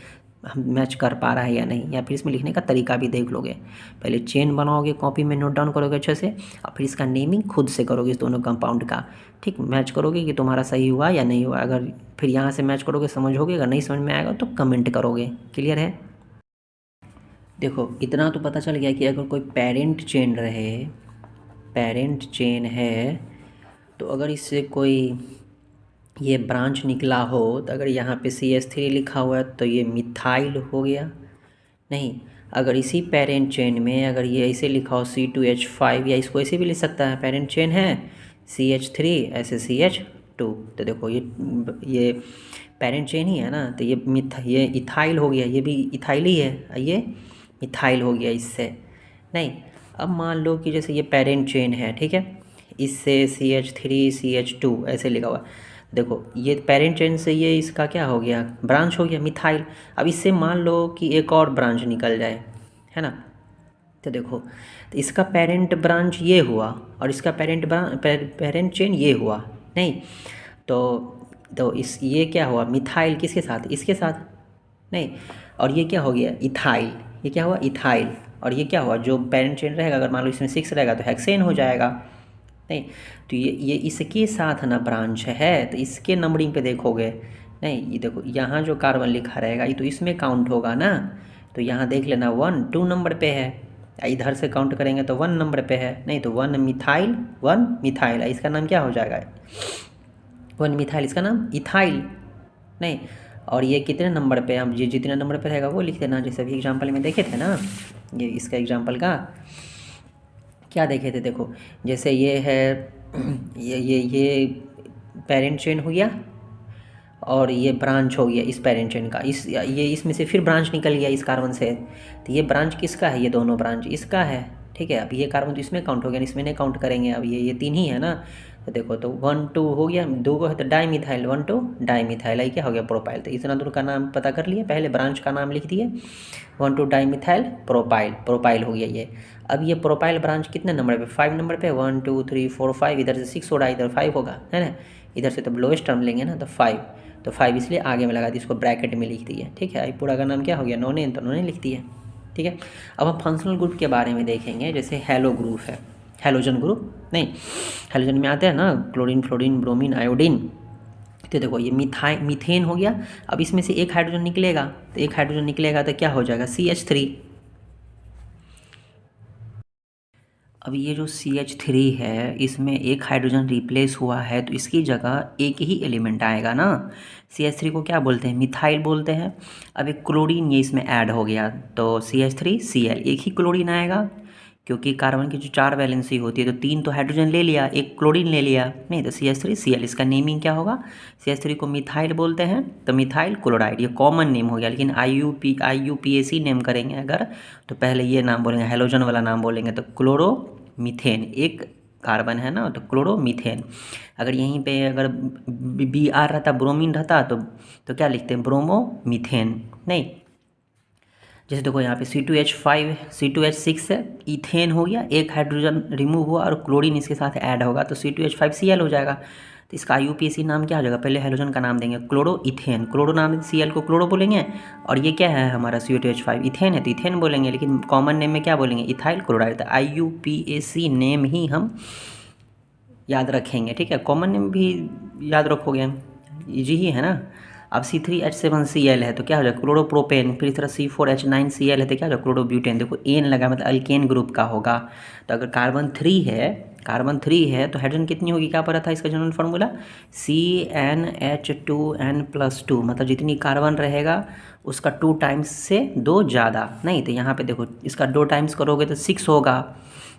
हम मैच कर पा रहा है या नहीं, या फिर इसमें लिखने का तरीका भी देख लोगे। पहले चेन बनाओगे कॉपी में नोट डाउन करोगे अच्छे से, और फिर इसका नेमिंग खुद से करोगे इस दोनों कंपाउंड का। ठीक, मैच करोगे कि तुम्हारा सही हुआ या नहीं हुआ, अगर फिर यहाँ से मैच करोगे समझोगे, अगर नहीं समझ में आएगा तो कमेंट करोगे। क्लियर है, देखो इतना तो पता चल गया कि अगर कोई पेरेंट चेन रहे, पेरेंट चेन है, तो अगर इससे कोई ये ब्रांच निकला हो, तो अगर यहाँ पे CH3 लिखा हुआ है तो ये मिथाइल हो गया। नहीं, अगर इसी पेरेंट चेन में अगर ये ऐसे लिखा हो C2H5, या इसको ऐसे भी लिख सकता है, पेरेंट चेन है CH3 ऐसे CH2, तो देखो ये पेरेंट चेन ही है ना, तो ये इथाइल हो गया, ये भी इथाइल ही है, ये मिथाइल हो गया इससे। नहीं, अब मान लो कि जैसे ये पेरेंट चेन है, ठीक है, इससे CH3 CH2 ऐसे लिखा हुआ, देखो ये पेरेंट चेन से ये इसका क्या हो गया ब्रांच हो गया मिथाइल। अब इससे मान लो कि एक और ब्रांच निकल जाए, है ना, तो देखो तो इसका पेरेंट ब्रांच ये हुआ और इसका पेरेंट चेन ये हुआ। नहीं, तो इस ये क्या हुआ मिथाइल किसके साथ, इसके साथ। नहीं, और ये क्या हो गया इथाइल, ये क्या हुआ इथाइल, और ये क्या हुआ जो पेरेंट चेन रहेगा, अगर मान लो इसमें 6 रहेगा तो हेक्सेन हो जाएगा। नहीं, तो ये इसके साथ ना ब्रांच है, तो इसके नंबरिंग पे देखोगे। नहीं, ये देखो यहाँ जो कार्बन लिखा रहेगा ये तो इसमें काउंट होगा ना, तो यहाँ देख लेना 1 2 नंबर पे है, इधर से काउंट करेंगे तो 1 नंबर पे है। नहीं, तो 1 मिथाइल, इसका नाम क्या हो जाएगा 1 मिथाइल, इसका नाम इथाइल। नहीं, और ये कितने नंबर पे, हम ये जितने नंबर पे रहेगा वो लिख देना, जैसे अभी एग्जाम्पल में देखे थे ना, ये इसका एग्जाम्पल का क्या देखे थे, देखो जैसे ये है ये पेरेंट चेन हो गया और ये ब्रांच हो गया इस पेरेंट चेन का, इसमें से फिर ब्रांच निकल गया इस कार्बन से, तो ये ब्रांच किसका है, ये दोनों ब्रांच इसका है। ठीक है। अब ये कार्बन तो इसमें काउंट हो गया, इसमें नहीं काउंट करेंगे। अब ये 3 ही है ना, तो देखो तो 1 2 हो गया, 2 को है तो डाईमिथाइल, 1 2 डाईमिथाइल, आई क्या हो गया प्रोपाइल। तो इतना दूर का नाम पता कर लिए, पहले ब्रांच का नाम लिख दिए, 1 2 डाईमिथाइल प्रोपाइल, प्रोपाइल हो गया ये। अब ये प्रोपाइल ब्रांच कितने नंबर पे, 5 नंबर पे, 1 2 3 4 5, इधर से 6 होगा, इधर 5 होगा, है ना, इधर से तो लोएस्ट टर्म लेंगे ना, तो 5, तो 5 इसलिए आगे में लगा दी, इसको ब्रैकेट में लिख दिए, ठीक है। पूरा का नाम क्या हो गया, नोनेन, तो नोनेन लिख दिए, ठीक है। अब हम फंक्शनल ग्रुप के बारे में देखेंगे, जैसे हैलो ग्रुप है, हैलोजन ग्रुप नहीं, हैलोजन में आते हैं ना क्लोरीन, फ्लोरीन, ब्रोमीन, आयोडीन। तो देखो ये मीथेन हो गया। अब इसमें से एक हाइड्रोजन निकलेगा, तो एक हाइड्रोजन निकलेगा तो क्या हो जाएगा, CH3। अब ये जो CH3 है, इसमें एक हाइड्रोजन रिप्लेस हुआ है, तो इसकी जगह एक ही एलिमेंट आएगा ना। CH3 को क्या बोलते हैं, मिथाइल बोलते हैं। अब एक क्लोरीन ये इसमें ऐड हो गया, तो CH3Cl, एक ही क्लोरीन आएगा, क्योंकि कार्बन की जो 4 वैलेंसी होती है, तो 3 तो हाइड्रोजन ले लिया, एक क्लोरीन ले लिया, नहीं तो CH3Cl, इसका नेमिंग क्या होगा, CH3 को मिथाइल बोलते हैं, तो मिथाइल क्लोराइड, ये कॉमन नेम हो गया। लेकिन IUPAC नेम करेंगे अगर, तो पहले ये नाम बोलेंगे, हैलोजन वाला नाम बोलेंगे, तो क्लोरोमीथेन, एक कार्बन है ना, तो क्लोरोमीथेन। अगर यहीं पे अगर BR रहता, ब्रोमीन रहता, तो क्या लिखते हैं, ब्रोमोमीथेन, नहीं। जैसे देखो यहाँ पे C2H5 C2H6 है, इथेन हो गया, एक हाइड्रोजन रिमूव हुआ और क्लोरीन इसके साथ ऐड होगा, तो C2H5Cl हो जाएगा। तो इसका IUPAC नाम क्या हो जाएगा, पहले हाइड्रोजन का नाम देंगे क्लोरो इथेन, क्लोरो नाम, Cl को क्लोरो बोलेंगे, और ये क्या है हमारा CO2H5 इथेन है, तो इथेन बोलेंगे, लेकिन कॉमन नेम में क्या बोलेंगे, इथाइल क्लोराइड। तो IUPAC नेम ही हम याद रखेंगे, ठीक है। कॉमन नेम भी याद रखोगे, इजी ही है ना। अब C3H7Cl है, तो क्या हो जाएगा, क्लोरोप्रोपेन। फिर इस तरह C4H9Cl है, तो क्या हो जाएगा, क्लोरोब्यूटेन। देखो एन लगा मतलब अल्केन ग्रुप का होगा। तो अगर कार्बन 3 है तो हाइड्रोजन कितनी होगी, क्या पता था इसका जनरल फार्मूला, CnH2n+2, मतलब जितनी कार्बन रहेगा उसका 2 टाइम्स से 2 ज़्यादा, नहीं तो यहाँ पे देखो इसका 2 टाइम्स करोगे तो 6 होगा,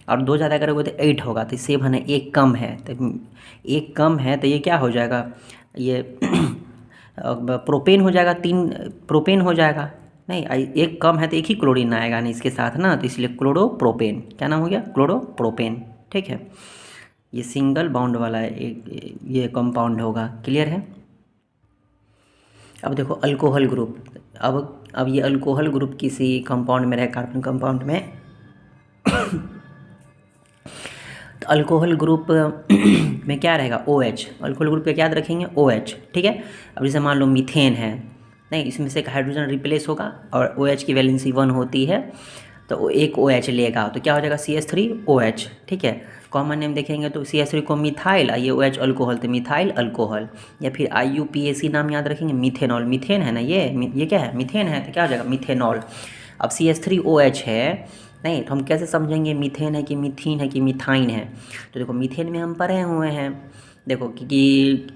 और 2 ज़्यादा करोगे तो 8 होगा, तो 7 है, एक कम है, तो एक कम है, तो ये क्या हो जाएगा, ये प्रोपेन हो जाएगा, 3 प्रोपेन हो जाएगा, नहीं एक कम है तो एक ही क्लोरीन आएगा नहीं इसके साथ ना, तो इसलिए क्लोरोप्रोपेन, क्या नाम हो गया, क्लोरोप्रोपेन, ठीक है। ये सिंगल बॉन्ड वाला एक ये कंपाउंड होगा, क्लियर है। अब देखो अल्कोहल ग्रुप, अब ये अल्कोहल ग्रुप किसी कंपाउंड में रहे, कार्बन कंपाउंड में, तो अल्कोहल ग्रुप में क्या रहेगा, OH, अल्कोहल ग्रुप का याद रखेंगे OH, ठीक है। अब जैसे मान लो मीथेन है, नहीं इसमें से एक हाइड्रोजन रिप्लेस होगा और OH की वैलेंसी 1 होती है, तो एक OH लेगा, तो क्या हो जाएगा, CH3OH, ठीक है। कॉमन नेम देखेंगे तो CH3 को मिथाइल, ये OH अल्कोहल, तो मिथाइल अल्कोहल, या फिर IUPAC नाम याद रखेंगे, मिथेनॉल, मिथेन है ना, ये क्या है, मिथेन है, तो क्या हो जाएगा, मिथेनॉल। अब CH3OH है, नहीं तो हम कैसे समझेंगे मीथेन है कि मीथीन है कि मिथाइन है, तो देखो मीथेन में हम पढ़े हुए हैं, देखो कि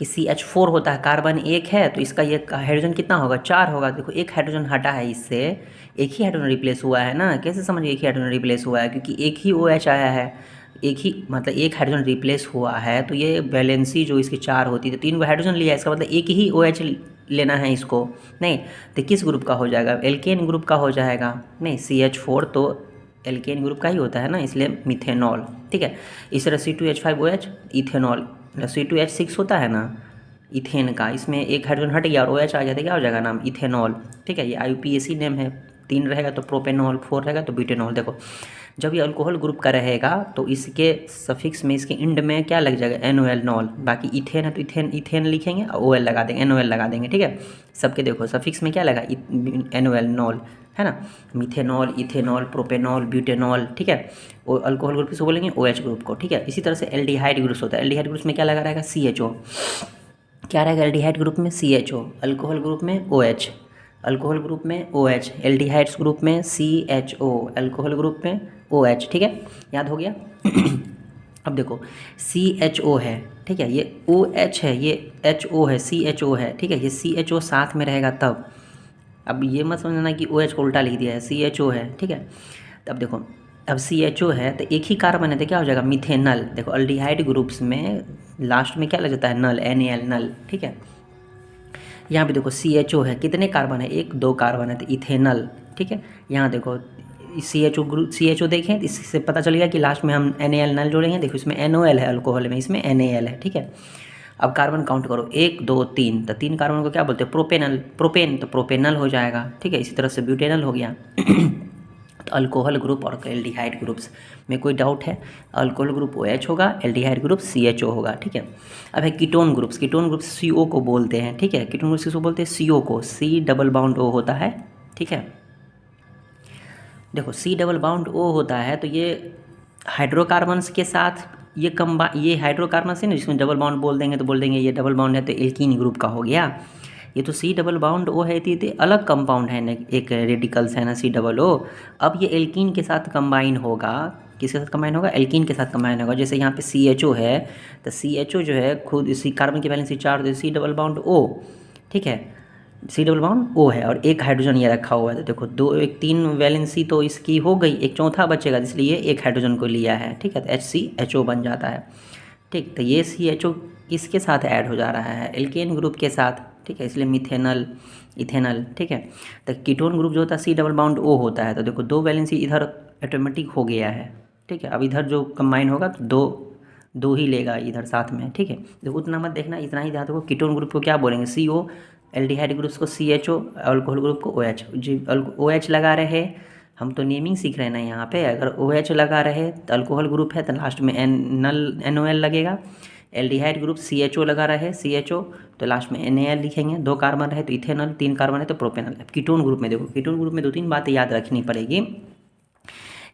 CH4 होता है, कार्बन 1 है, तो इसका ये हाइड्रोजन कितना होगा, 4 होगा। देखो एक हाइड्रोजन हटा है इससे, एक ही हाइड्रोजन रिप्लेस हुआ है ना, कैसे समझिए एक ही हाइड्रोजन रिप्लेस हुआ है, क्योंकि एक ही OH आया है, एक ही मतलब एक हाइड्रोजन रिप्लेस हुआ है, तो ये वैलेंसी जो इसकी 4 होती है, तो 3 को हाइड्रोजन लिया, इसका मतलब एक ही OH लेना है इसको, नहीं तो किस ग्रुप का हो जाएगा, एल्केन ग्रुप का हो जाएगा, नहीं CH4 तो एल्केन ग्रुप का ही होता है ना, इसलिए मिथेनॉल, ठीक है। इस तरह C2H5OH इथेनॉल, C2H6 होता है ना इथेन का, इसमें एक हाइड्रोजन हट गया और OH आ जाता है, क्या हो जाएगा नाम, इथेनॉल, ठीक है। ये IUPAC नेम है, 3 रहेगा तो प्रोपेनॉल, 4 रहेगा तो ब्यूटेनॉल। देखो जब ये अल्कोहल ग्रुप का रहेगा तो इसके सफिक्स में, इसके इंड में क्या लग जाएगा, NOL, नॉल। बाकी इथेन है तो इथेन लिखेंगे और OL लगा देंगे, NOL लगा देंगे, ठीक है। सबके देखो सफिक्स में क्या लगा, NOL, नॉल, है ना, मिथेनॉल, इथेनॉल, प्रोपेनॉल, ब्यूटेनॉल, ठीक है। और अल्कोहल ग्रुप किसको बोलेंगे, OH ग्रुप को, ठीक है। इसी तरह से एल्डिहाइड ग्रुप होता है, एल्डिहाइड ग्रुप में क्या लगा रहेगा, CHO, क्या रहेगा एल्डिहाइड ग्रुप में, CHO, अल्कोहल ग्रुप में OH, अल्कोहल ग्रुप में OH, एल्डिहाइड्स ग्रुप में CHO, अल्कोहल ग्रुप में OH, ठीक है, याद हो गया। अब देखो CHO है, ठीक है, ये OH है, ये HO है, CHO है, ठीक है, ये CHO साथ में रहेगा तब। अब ये मत समझना कि OH को उल्टा लिख दिया है, CHO है, ठीक है। तब देखो अब CHO है तो एक ही कार्बन है, तो क्या हो जाएगा, मिथेनल। देखो अल्डिहाइड ग्रुप्स में लास्ट में क्या लग जाता है, नल, NaL, नल, ठीक है। यहाँ पे देखो CHO है, कितने कार्बन है, 1 2 कार्बन है, तो इथेनल, ठीक है। यहाँ देखो CHO ग्रुप CHO देखें, इससे पता चल गया कि लास्ट में हम NaL नल जोड़ेंगे। देखो इसमें NOL है अल्कोहल में, इसमें NaL है, ठीक है। अब कार्बन काउंट करो 1 2 3, तो 3 कार्बन को क्या बोलते हैं? प्रोपेनल, प्रोपेन तो प्रोपेनल हो जाएगा, ठीक है। इसी तरह से ब्यूटेनल हो गया। तो अल्कोहल ग्रुप और एल्डिहाइड ग्रुप्स में कोई डाउट है? अल्कोहल ग्रुप OH होगा, एल्डिहाइड ग्रुप CHO होगा, ठीक है। अब है ketone groups, ketone groups CO को बोलते हैं, ठीक है। कीटोन ग्रुप्स किसको बोलते हैं? CO को, C डबल बाउंड O होता है, ठीक है। देखो C डबल बाउंड O होता है तो ये हाइड्रोकार्बन्स के साथ ये हाइड्रोकार्बन्स है ना, जिसमें डबल बाउंड बोल देंगे तो बोल देंगे ये डबल बाउंड है तो एल्कीन ग्रुप का हो गया। ये तो C डबल बाउंड O है, तो अलग कंपाउंड है ना, एक रेडिकल्स है ना C डबल O। अब ये एल्कीन के साथ कंबाइन होगा, किसके साथ कंबाइन होगा? एल्कीन के साथ कंबाइन होगा। जैसे यहाँ पे CHO है तो CHO जो है खुद इसी कार्बन की वैलेंसी 4 तो C डबल बाउंड O, ठीक है। C डबल बाउंड O है और एक हाइड्रोजन ये रखा हुआ है, तो देखो 2 1 3 वैलेंसी तो इसकी हो गई, एक चौथा बचेगा, इसलिए एक हाइड्रोजन को लिया है, ठीक है। तो HCHO बन जाता है, ठीक। तो ये CHO किसके साथ ऐड हो जा रहा है? एल्केन ग्रुप के साथ, ठीक है। इसलिए मिथेनल, इथेनल, ठीक है। तो कीटोन ग्रुप जो होता है C डबल बाउंड O होता है, तो देखो 2 वैलेंसी इधर ऑटोमेटिक हो गया है, ठीक है। अब इधर जो कंबाइन होगा तो दो ही लेगा इधर साथ में, ठीक है। देखो उतना मत देखना, इतना ही ध्यान रखो। कीटोन ग्रुप को क्या बोलेंगे? CO, एल्डिहाइड ग्रुप्स को CHO, अल्कोहल ग्रुप को OH। जी OH लगा रहे, हम तो नेमिंग सीख रहे हैं ना यहाँ पे। अगर OH लगा रहे तो अल्कोहल ग्रुप है तो लास्ट में NOL लगेगा। एल्डिहाइड ग्रुप CHO लगा रहे CHO, तो लास्ट में NaL लिखेंगे। 2 कार्बन रहे तो इथेनॉल, 3 कार्बन है तो प्रोपेनॉल। अब कीटोन ग्रुप में देखो, कीटोन ग्रुप में 2-3 बातें याद रखनी पड़ेगी।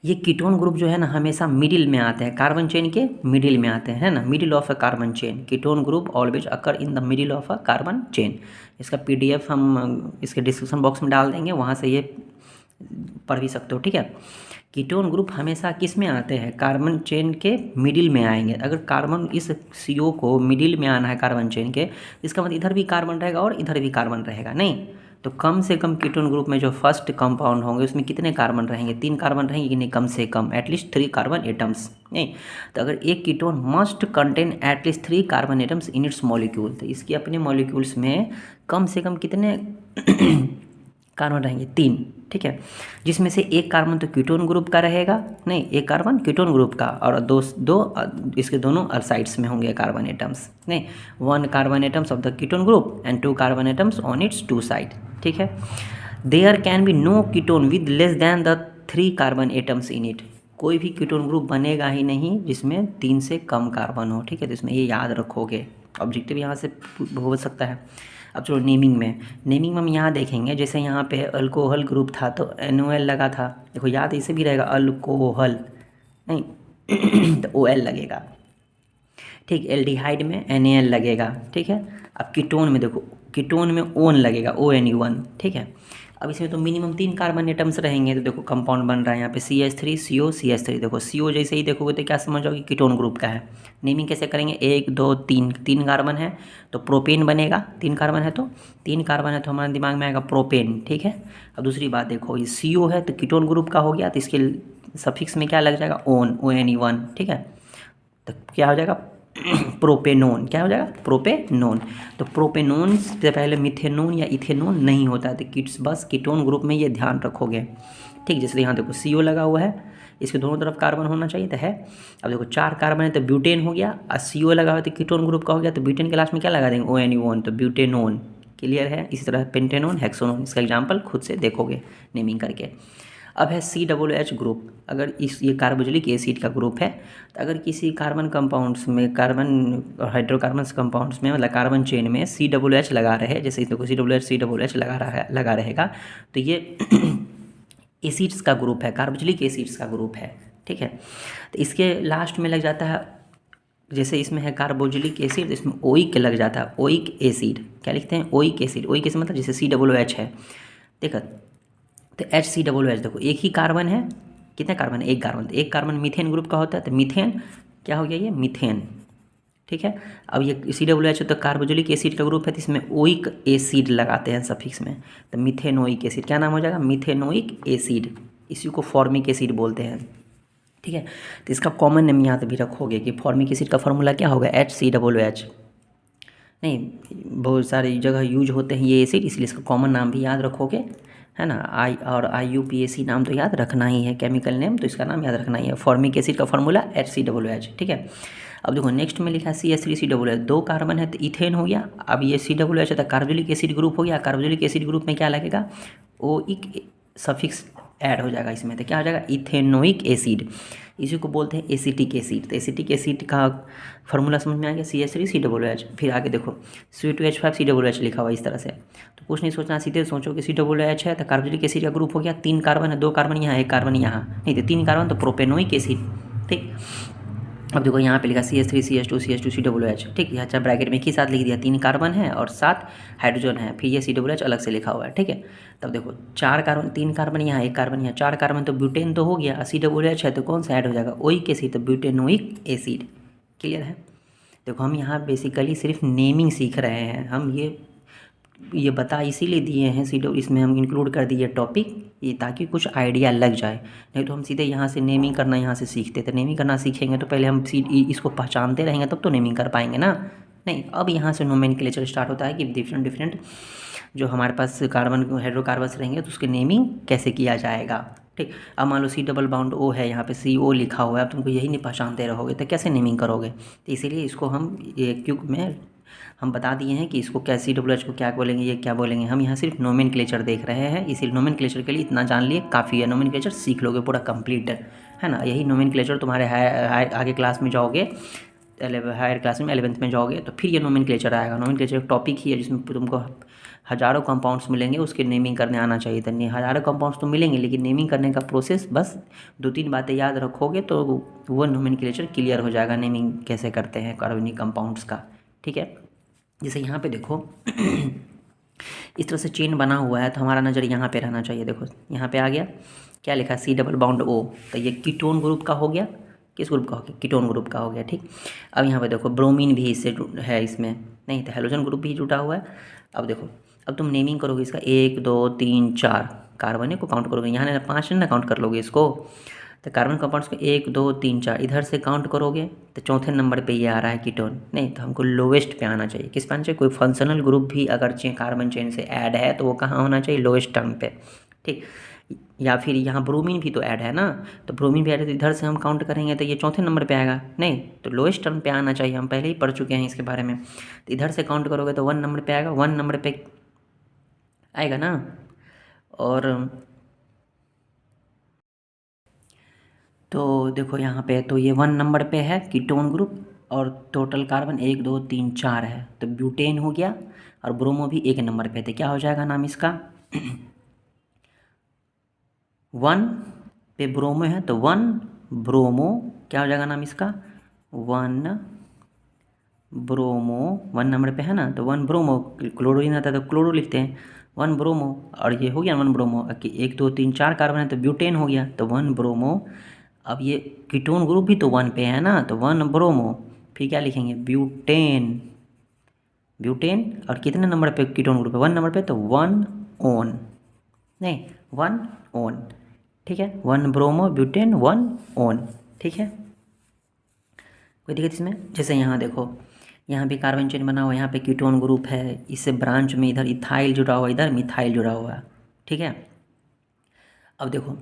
ये कीटोन ग्रुप जो है ना हमेशा मिडिल में आते हैं, कार्बन चेन के मिडिल में आते हैं, है ना, middle of a carbon chain. Ketone group always occur in the middle of a carbon chain. इसका PDF हम इसके डिस्क्रिप्शन बॉक्स में डाल देंगे, वहाँ से ये पढ़ भी सकते हो, ठीक है। कीटोन ग्रुप हमेशा किस में आते हैं? कार्बन चेन के मिडिल में आएंगे। अगर कार्बन इस CO को मिडिल में आना है कार्बन चेन के, इसका मतलब इधर भी कार्बन रहेगा और इधर भी कार्बन रहेगा, नहीं तो कम से कम कीटोन ग्रुप में जो फर्स्ट कंपाउंड होंगे उसमें कितने कार्बन रहेंगे? 3 कार्बन रहेंगे कि नहीं? कम से कम एटलीस्ट 3 कार्बन एटम्स, नहीं तो अगर एक ketone must contain at least 3 carbon atoms in its molecule, तो इसके अपने मॉलिक्यूल्स में कम से कम कितने कार्बन रहेंगे? 3, ठीक है। जिसमें से एक कार्बन तो कीटोन ग्रुप का रहेगा, नहीं एक कार्बन कीटोन ग्रुप का, और दो इसके दोनों साइड्स में होंगे कार्बन एटम्स, नहीं 1 carbon atoms of the ketone group and 2 carbon atoms on its 2 side, ठीक है। There can be no ketone with less than the 3 carbon atoms in it. कोई भी कीटोन ग्रुप बनेगा ही नहीं जिसमें 3 से कम कार्बन हो, ठीक है। तो इसमें ये याद रखोगे, ऑब्जेक्टिव यहाँ से हो सकता है। अब चलो नेमिंग में हम यहाँ देखेंगे, जैसे यहाँ पे अल्कोहल ग्रुप था तो NOL लगा था, देखो याद इसे भी रहेगा अल्कोहल, नहीं तो OL लगेगा, ठीक। एल्डिहाइड में NaL लगेगा, ठीक है। अब कीटोन में देखो, कीटोन में ON लगेगा, ONE1, ठीक है। अब इसमें तो मिनिमम 3 कार्बन एटम्स रहेंगे, तो देखो कंपाउंड बन रहा है यहाँ पे CH3 CO CH3। देखो CO जैसे ही देखोगे तो क्या समझ जाओगे? कीटोन ग्रुप का है। नेमिंग कैसे करेंगे? 1 2 3 कार्बन है तो प्रोपेन बनेगा, 3 कार्बन है तो 3 कार्बन है तो हमारे दिमाग में आएगा प्रोपेन, ठीक है। अब दूसरी बात देखो, ये CO है तो कीटोन ग्रुप का हो गया, तो इसके सफिक्स में क्या लग जाएगा? ONE1, ठीक है। तो क्या हो जाएगा? प्रोपेनोन, क्या हो जाएगा? प्रोपेनोन। तो प्रोपेनोन से पहले मिथेनोन या इथेनोन नहीं होता है, तो किट्स बस कीटोन ग्रुप में ये ध्यान रखोगे, ठीक। जैसे यहाँ देखो CO लगा हुआ है, इसके दोनों तरफ कार्बन होना चाहिए, तो है। अब देखो 4 कार्बन है तो ब्यूटेन हो गया, और CO लगा हुआ है तो कीटोन ग्रुप का हो गया, तो ब्यूटेन के लास्ट में क्या लगा देंगे? ONE1, तो ब्यूटेनोन, क्लियर है। इसी तरह पेंटेनोन, हेक्सोनोन, इसका एग्जाम्पल खुद से देखोगे नेमिंग करके। अब है COOH ग्रुप। अगर ये कार्बोक्सिलिक एसिड का ग्रुप है, तो अगर किसी कार्बन कंपाउंड्स में, कार्बन हाइड्रोकार्बन्स कंपाउंड्स में, मतलब कार्बन चेन में COOH लगा रहे हैं, जैसे इसको COOH लगा रहेगा, तो ये एसिड्स का ग्रुप है, कार्बोक्सिलिक एसिड्स का ग्रुप है, ठीक है। तो इसके लास्ट में लग जाता है, जैसे इसमें है कार्बोक्सिलिक एसिड, इसमें ओइक लग जाता है, ओइक एसिड। क्या लिखते हैं? Oic acid. ओइक एसिड मतलब जैसे COOH है, देखो तो HCOOH, देखो एक ही कार्बन है, कितने कार्बन है? 1 कार्बन, तो 1 कार्बन मीथेन ग्रुप का होता है, तो मीथेन क्या हो गया? ये मीथेन, ठीक है। अब ये COOH तो कार्बोक्सिलिक एसिड का ग्रुप है, तो इसमें ओइक एसिड लगाते हैं सफिक्स में, तो मीथेनोइक एसिड, क्या नाम हो जाएगा? Methanoic acid. इसी को फॉर्मिक एसिड बोलते हैं, ठीक है। तो इसका कॉमन नेम याद भी रखोगे कि फॉर्मिक एसिड का फॉर्मूला क्या होगा? HCOOH। नहीं बहुत सारी जगह यूज होते हैं ये एसिड, इसलिए इसका कॉमन नाम भी याद रखोगे, है ना। IUPAC नाम तो याद रखना ही है, केमिकल नेम तो इसका नाम याद रखना ही है। फॉर्मिक एसिड का फॉर्मूला HCOOH, ठीक है। अब देखो नेक्स्ट में लिखा है CH3COOH, 2 कार्बन है तो इथेन हो गया। अब ये COOH है तो कार्बोक्सिलिक एसिड ग्रुप हो गया। कार्बोक्सिलिक एसिड ग्रुप में क्या लगेगा, ओइक सफिक्स ऐड हो जाएगा इसमें, तो क्या हो जाएगा, इथेनोइक एसिड। इसी को बोलते हैं एसिटिक एसिड। तो एसिटिक एसिड का फार्मूला समझ में आ गया, CH3COOH। फिर आगे देखो C2H5COOH लिखा हुआ इस तरह से, तो कुछ नहीं सोचना, सीधे सोचो कि COOH है तो कार्बोक्सिलिक एसिड का ग्रुप हो गया। 3 कार्बन है, 2 कार्बन यहाँ, 1 कार्बन यहाँ, नहीं तो 3 कार्बन तो प्रोपेनोइक एसिड, ठीक। अब देखो यहाँ पे लिखा CH3CH2CH2COOH, ठीक। यहाँ चार ब्रैकेट में एक ही साथ लिख दिया, 3 कार्बन है और 7 हाइड्रोजन है, फिर ये COOH अलग से लिखा हुआ है, ठीक है। तब देखो 4 कार्बन, 3 कार्बन यहाँ, 1 कार्बन यहाँ, 4 कार्बन तो ब्यूटेन तो हो गया। COOH है तो कौन सा ऐड हो जाएगा, ओइक एसिड, तो ब्यूटेनोइक एसिड। क्लियर है। देखो हम यहाँ बेसिकली सिर्फ नेमिंग सीख रहे हैं, हम ये बता इसीलिए दिए हैं इसमें हम इंक्लूड कर दिए टॉपिक, ये ताकि कुछ आइडिया लग जाए। नहीं तो हम सीधे यहाँ से नेमिंग करना यहाँ से सीखते, तो नेमिंग करना सीखेंगे तो पहले हम इसको पहचानते रहेंगे तब तो नेमिंग कर पाएंगे ना। नहीं, अब यहाँ से नोमेनक्लेचर स्टार्ट होता है कि डिफरेंट जो हमारे पास कार्बन हाइड्रोकार्बन्स रहेंगे तो उसके नेमिंग कैसे किया जाएगा, ठीक। अब मान लो C∆O है, यहाँ पे CO लिखा हुआ है, अब तुमको यही नहीं पहचानते रहोगे तो कैसे नेमिंग करोगे। तो इसीलिए इसको हम ये क्यों में हम बता दिए हैं कि इसको क्या COOH को क्या बोलेंगे, ये क्या बोलेंगे। हम यहाँ सिर्फ नोमेनक्लेचर देख रहे हैं, इसीलिए नोमेनक्लेचर के लिए इतना जान लिए काफ़ी है। नोमेनक्लेचर सीख लोगे पूरा कंप्लीट है ना। यही नोमेनक्लेचर तुम्हारे आगे क्लास में जाओगे, हायर क्लास में 11th में जाओगे तो फिर ये नोमेनक्लेचर आएगा। नोमेनक्लेचर एक टॉपिक ही है जिसमें तुमको हज़ारों कंपाउंड्स मिलेंगे, उसके नेमिंग करने आना चाहिए। तो हज़ारों कंपाउंड्स तो मिलेंगे लेकिन नेमिंग करने का प्रोसेस बस 2-3 बातें याद रखोगे तो वो नोमेनक्लेचर क्लियर हो जाएगा, नेमिंग कैसे करते हैं कार्बनिक कंपाउंड्स का, ठीक है। जैसे यहाँ पे देखो इस तरह से चेन बना हुआ है तो हमारा नज़र यहाँ पे रहना चाहिए। देखो यहाँ पे आ गया, क्या लिखा है, C∆O, तो ये कीटोन ग्रुप का हो गया। किस ग्रुप का हो गया, कीटोन ग्रुप का हो गया, ठीक। अब यहाँ पे देखो ब्रोमीन भी इससे है, इसमें नहीं तो हैलोजन ग्रुप भी जुटा हुआ है। अब देखो, अब तुम नेमिंग करोगे इसका 1 2 3 4 कार्बन को काउंट करोगे, यहाँ ना 5 ना काउंट कर लोगे इसको, तो कार्बन कंपाउंड्स को 1 2 3 4 इधर से काउंट करोगे तो चौथे नंबर पे ये आ रहा है कीटोन। नहीं तो हमको लोवेस्ट पे आना चाहिए। किस पे आना चाहिए, कोई फंक्शनल ग्रुप भी अगर कार्बन चेन से ऐड है तो वो कहाँ होना चाहिए, लोवेस्ट टर्म पे, ठीक। या फिर यहाँ ब्रोमीन भी तो ऐड है ना, तो ब्रोमीन भी ऐड है तो इधर से हम काउंट करेंगे तो ये चौथे नंबर पे आएगा। नहीं तो लोएस्ट टर्म पे आना चाहिए, हम पहले ही पढ़ चुके हैं इसके बारे में। तो इधर से काउंट करोगे तो 1 नंबर पे आएगा, 1 नंबर पे आएगा ना। और तो देखो यहाँ पे तो ये 1 नंबर पे है कीटोन ग्रुप और टोटल कार्बन 1 2 3 4 है, तो ब्यूटेन हो गया। और ब्रोमो भी 1 नंबर पे, तो क्या हो जाएगा नाम इसका 1 पे ब्रोमो है तो 1 ब्रोमो, क्या हो जाएगा नाम इसका 1 ब्रोमो, 1 नंबर पे है ना तो 1 ब्रोमो। क्लोरीन आता है तो क्लोरो लिखते हैं, 1 ब्रोमो। और ये हो गया 1 ब्रोमो, 1 2 3 4 कार्बन है तो ब्यूटेन हो गया, तो 1 ब्रोमो। अब ये कीटोन ग्रुप भी तो 1 पे है ना, तो 1 ब्रोमो, फिर क्या लिखेंगे ब्यूटेन, ब्यूटेन। और कितने नंबर पे कीटोन ग्रुप है, 1 नंबर पे, तो 1 ओन, नहीं 1 ओन, ठीक है। 1 ब्रोमो ब्यूटेन 1 ओन, ठीक है। कोई दिक्कत इसमें। जैसे यहाँ देखो, यहाँ भी कार्बन चेन बना हुआ है, यहाँ पे कीटोन ग्रुप है, इससे ब्रांच में इधर इथाइल जुड़ा हुआ है, इधर मिथाइल जुड़ा हुआ है, ठीक है। अब देखो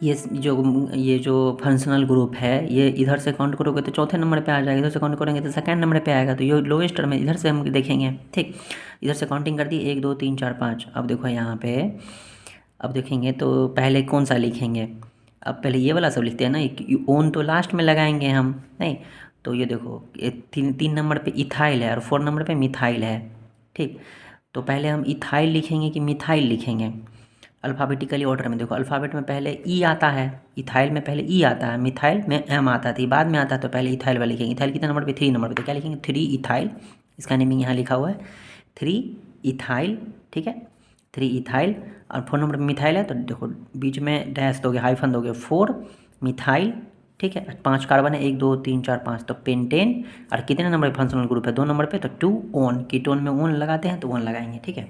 ये जो फंक्शनल ग्रुप है ये इधर से काउंट करोगे तो चौथे नंबर पे आ जाएगा, इधर से काउंट करेंगे तो सेकंड नंबर पे आएगा, तो ये लोएस्ट टर्म है, इधर से हम देखेंगे, ठीक। इधर से काउंटिंग कर दी 1 2 3 4 5। अब देखो यहाँ पे, अब देखेंगे तो पहले कौन सा लिखेंगे, अब पहले ये वाला सब लिखते हैं ना, ओन तो लास्ट में लगाएंगे हम, नहीं तो ये देखो 3 नंबर पे इथाइल है और 4 नंबर पे मिथाइल है, ठीक। तो पहले हम इथाइल लिखेंगे कि मिथाइल लिखेंगे, अल्फ़ाबेटिकली ऑर्डर में। देखो अल्फ़ाबेट में पहले ई आता है, इथाइल में पहले ई आता है, मिथाइल में एम आता थी, बाद में आता है, तो पहले इथाइल वाला लिखेंगे। इथाइल कितने नंबर पे, 3 नंबर पे, तो क्या लिखेंगे 3 इथाइल, इसका नेमिंग यहाँ लिखा हुआ है 3 इथाइल, ठीक है 3 इथाइल। और 4 नंबर पे मिथाइल है तो देखो बीच में डैश दोगे, हाइफन दोगे, 4 मिथाइल, ठीक है। 5 कार्बन है, 1 2 3 4 5, तो पेंटेन। और कितने नंबर पे फंक्शनल ग्रुप है, 2 नंबर पे, तो 2 ओन, कीटोन में ओन लगाते हैं तो ओन लगाएंगे, ठीक है।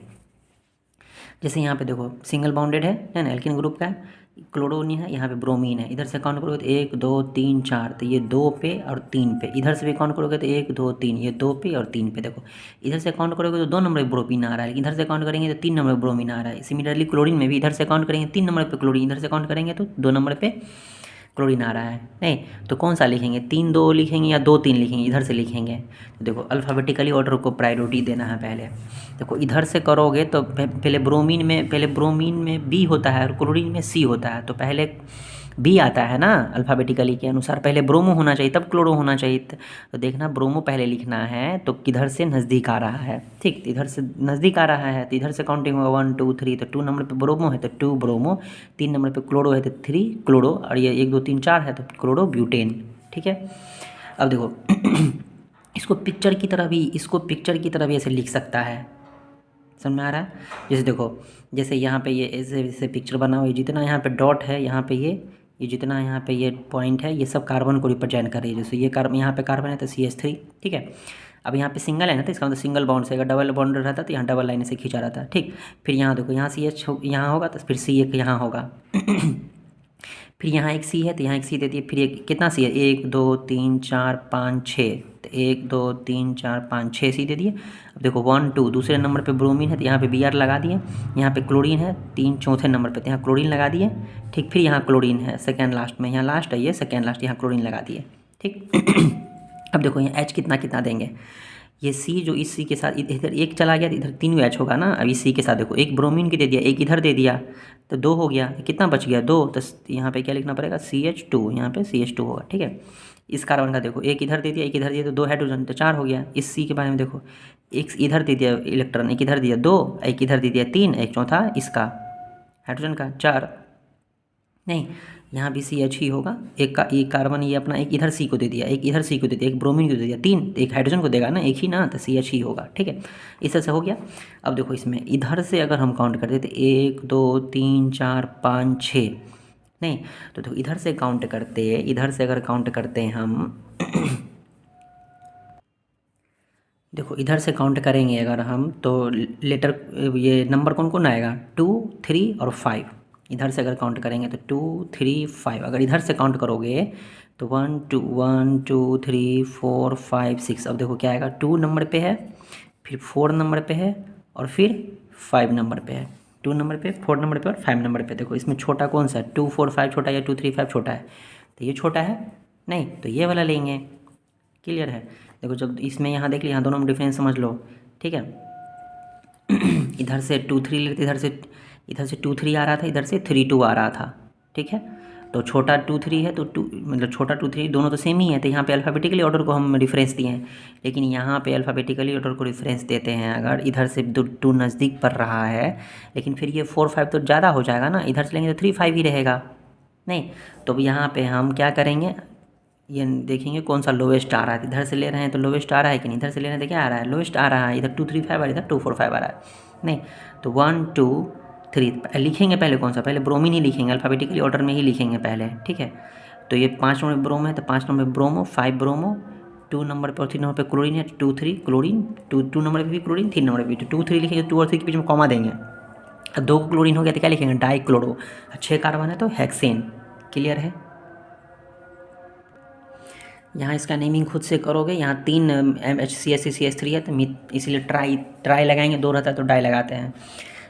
जैसे यहाँ पे देखो सिंगल बॉन्डेड है ना, एल्किन ग्रुप का है, क्लोरोनिन है, यहाँ पे ब्रोमीन है। इधर से काउंट करोगे तो 1 2 3 4, तो ये 2 पे और 3 पे। इधर से भी काउंट करोगे तो 1 2 3, ये 2 पे और 3 पे। देखो इधर से काउंट करोगे तो 2 नंबर पे ब्रोमीन आ रहा है, लेकिन इधर से काउंट करेंगे तो 3 नंबर पे ब्रोमीन आ रहा है। सिमिलरली क्लोरीन में भी इधर से काउंट करेंगे 3 नंबर पे क्लोरीन, इधर से काउंट करेंगे तो 2 नंबर पे क्लोरीन आ रहा है। नहीं तो कौन सा लिखेंगे, 3 2 लिखेंगे या 2 3 लिखेंगे, इधर से लिखेंगे। तो देखो अल्फ़ाबेटिकली ऑर्डर को प्रायोरिटी देना है पहले। देखो इधर से करोगे तो पहले ब्रोमीन में बी होता है और क्लोरीन में सी होता है, तो पहले बी आता है ना अल्फ़ाबेटिकली के अनुसार, पहले ब्रोमो होना चाहिए तब क्लोरो होना चाहिए। तो देखना ब्रोमो पहले लिखना है, तो किधर से नज़दीक आ रहा है, ठीक, तो इधर से नज़दीक आ रहा है, तो इधर से काउंटिंग होगा 1 2 3, तो 2 नंबर पे ब्रोमो है तो 2 ब्रोमो, 3 नंबर पे क्लोरो है तो 3 क्लोरो, और ये 1 2 3 4 है तो क्लोरो ब्यूटेन। ठीक है, अब देखो इसको पिक्चर की तरह भी ऐसे लिख सकता है, समझ में आ रहा है। जैसे देखो, जैसे यहाँ पे ये ऐसे पिक्चर बना हुआ है, जितना यहाँ पे डॉट है, यहाँ पे ये जितना यहाँ पे ये पॉइंट है, ये सब कार्बन को रिप्रेजेंट कर रही है। जैसे ये कार्बन, यहाँ पे कार्बन है तो CH3, ठीक है। अब यहाँ पे सिंगल है ना, तो इसका मतलब सिंगल बॉन्ड से, अगर डबल बॉन्ड रहता तो यहाँ डबल लाइन से खींचा रहता, ठीक। फिर यहाँ देखो, यहाँ CH यहाँ होगा तो फिर C एक यहाँ होगा फिर यहाँ एक C है तो यहाँ एक C देती है, फिर एक कितना C है, 1 2 3 4 5 6, तो 1 2 3 4 5 6 C दे दिए। अब देखो 1 2 दूसरे नंबर पे ब्रोमीन है तो यहाँ पे Br लगा दिए, यहाँ पे क्लोरीन है 3 चौथे नंबर पे, तो यहाँ क्लोरीन लगा दिए, ठीक। फिर यहाँ क्लोरीन है सेकेंड लास्ट में, यहाँ लास्ट है ये सेकेंड लास्ट, यहाँ क्लोरीन लगा दिए, ठीक। अब देखो यहाँ H कितना कितना देंगे, ये C जो इस C के साथ इधर एक चला गया तो इधर 3 H होगा ना। अब इस C के साथ देखो एक ब्रोमीन की दे दिया, एक इधर दे दिया, तो 2 हो गया, कितना बच गया 2, तो यहाँ पे क्या लिखना पड़ेगा CH2, यहाँ पे CH2 होगा, ठीक है। इस कार्बन का देखो एक इधर दे दिया, एक इधर दिया, तो 2 हाइड्रोजन, तो 4 हो गया। इस C के बारे में देखो, एक इधर दे दिया इलेक्ट्रॉन, एक इधर दिया 2, एक इधर दे दिया 3, एक चौथा इसका हाइड्रोजन का 4, नहीं यहाँ भी CH ही होगा। एक कार्बन ये अपना एक इधर C को दे दिया, एक इधर C को दे दिया, एक ब्रोमीन को दे दिया 3, तो एक हाइड्रोजन को देगा ना, एक ही ना, तो CH ही होगा, ठीक है। इस तरह से हो गया। अब देखो इसमें इधर से अगर हम काउंट करते तो 1 2 3 4 5 6, नहीं तो देखो इधर से अगर काउंट करते हैं हम देखो इधर से काउंट करेंगे अगर हम, तो लेटर ये नंबर कौन कौन आएगा, 2 3 और 5। इधर से अगर काउंट करेंगे तो 2 3 5, अगर इधर से काउंट करोगे तो 1 2 3 4 5 6। अब देखो क्या आएगा, 2 नंबर पे है, फिर 4 नंबर पे है, और फिर 5 नंबर पे है। 2 नंबर पे, 4 नंबर पे और 5 नंबर पे। देखो इसमें छोटा कौन सा है, 2 4 5 छोटा या 2 3 5 छोटा है, तो ये छोटा है, नहीं तो ये वाला लेंगे। क्लियर है। देखो जब इसमें यहाँ देख लिया, यहाँ दोनों में डिफरेंस समझ लो, ठीक है। इधर से 2 3 लेते, इधर से 2 3 आ रहा था, इधर से 3 2 आ रहा था, ठीक है। तो छोटा 2 3 है तो 2 मतलब छोटा 2 3 दोनों तो सेम ही है, तो यहाँ पे अल्फ़ाबेटिकली ऑर्डर को हम डिफरेंस दिए हैं। लेकिन यहाँ पे अल्फ़ाबेटिकली ऑर्डर को डिफरेंस देते हैं अगर इधर से 2 नज़दीक पड़ रहा है, लेकिन फिर ये 4 5 तो ज़्यादा हो जाएगा ना, इधर से लेंगे तो 3 5 ही रहेगा, नहीं। तो अब यहाँ पे हम क्या करेंगे, ये देखेंगे कौन सा लोवेस्ट आ रहा है। इधर से ले रहे हैं तो लोवेस्ट आ रहा है कि नहीं, इधर से ले रहे हैं तो क्या आ रहा है, लोवेस्ट आ रहा है। इधर 2 3 5 आ रहा है, इधर 2 4 5 आ रहा है, नहीं तो 1 2 3 लिखेंगे पहले कौन सा, पहले ब्रोमीन ही लिखेंगे, अल्फ़ाबेटिकली ऑर्डर में ही लिखेंगे पहले, ठीक है। तो ये 5 नंबर ब्रोमो है तो 5 नंबर ब्रोमो, 5 ब्रोमो, 2 नंबर पर और 3 नंबर पर क्लोरीन है, 2 3 क्लोरीन, 2 नंबर पर भी क्लोरीन, 3 नंबर पर भी, तो 2 3 लिखेंगे, 2 और 3 के बीच में कॉमा देंगे। अब 2 क्लोरीन हो गया तो क्या लिखेंगे, डाई क्लोरो। 6 कार्बन है तो हेक्सेन। क्लियर है। यहाँ इसका नेमिंग खुद से करोगे, यहाँ 3 MHCH3 है तो इसीलिए ट्राई लगाएंगे, 2 रहता है तो डाई लगाते हैं।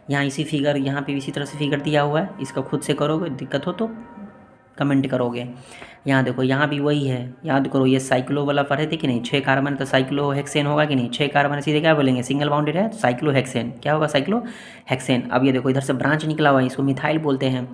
यहाँ इसी फिगर, यहाँ पे इसी तरह से फिगर दिया हुआ है, इसका खुद से करोगे, दिक्कत हो तो कमेंट करोगे। यहाँ देखो यहाँ भी वही है, याद करो ये साइक्लो वाला पढ़े थे कि नहीं, 6 कार्बन है तो साइक्लो हेक्सेन होगा कि नहीं, 6 कार्बन सीधे क्या बोलेंगे, सिंगल बाउंडेड है तो साइक्लो हेक्सेन, क्या होगा साइक्लो हेक्सेन। अब ये देखो इधर से ब्रांच निकला हुआ है, इसको मिथाइल बोलते हैं।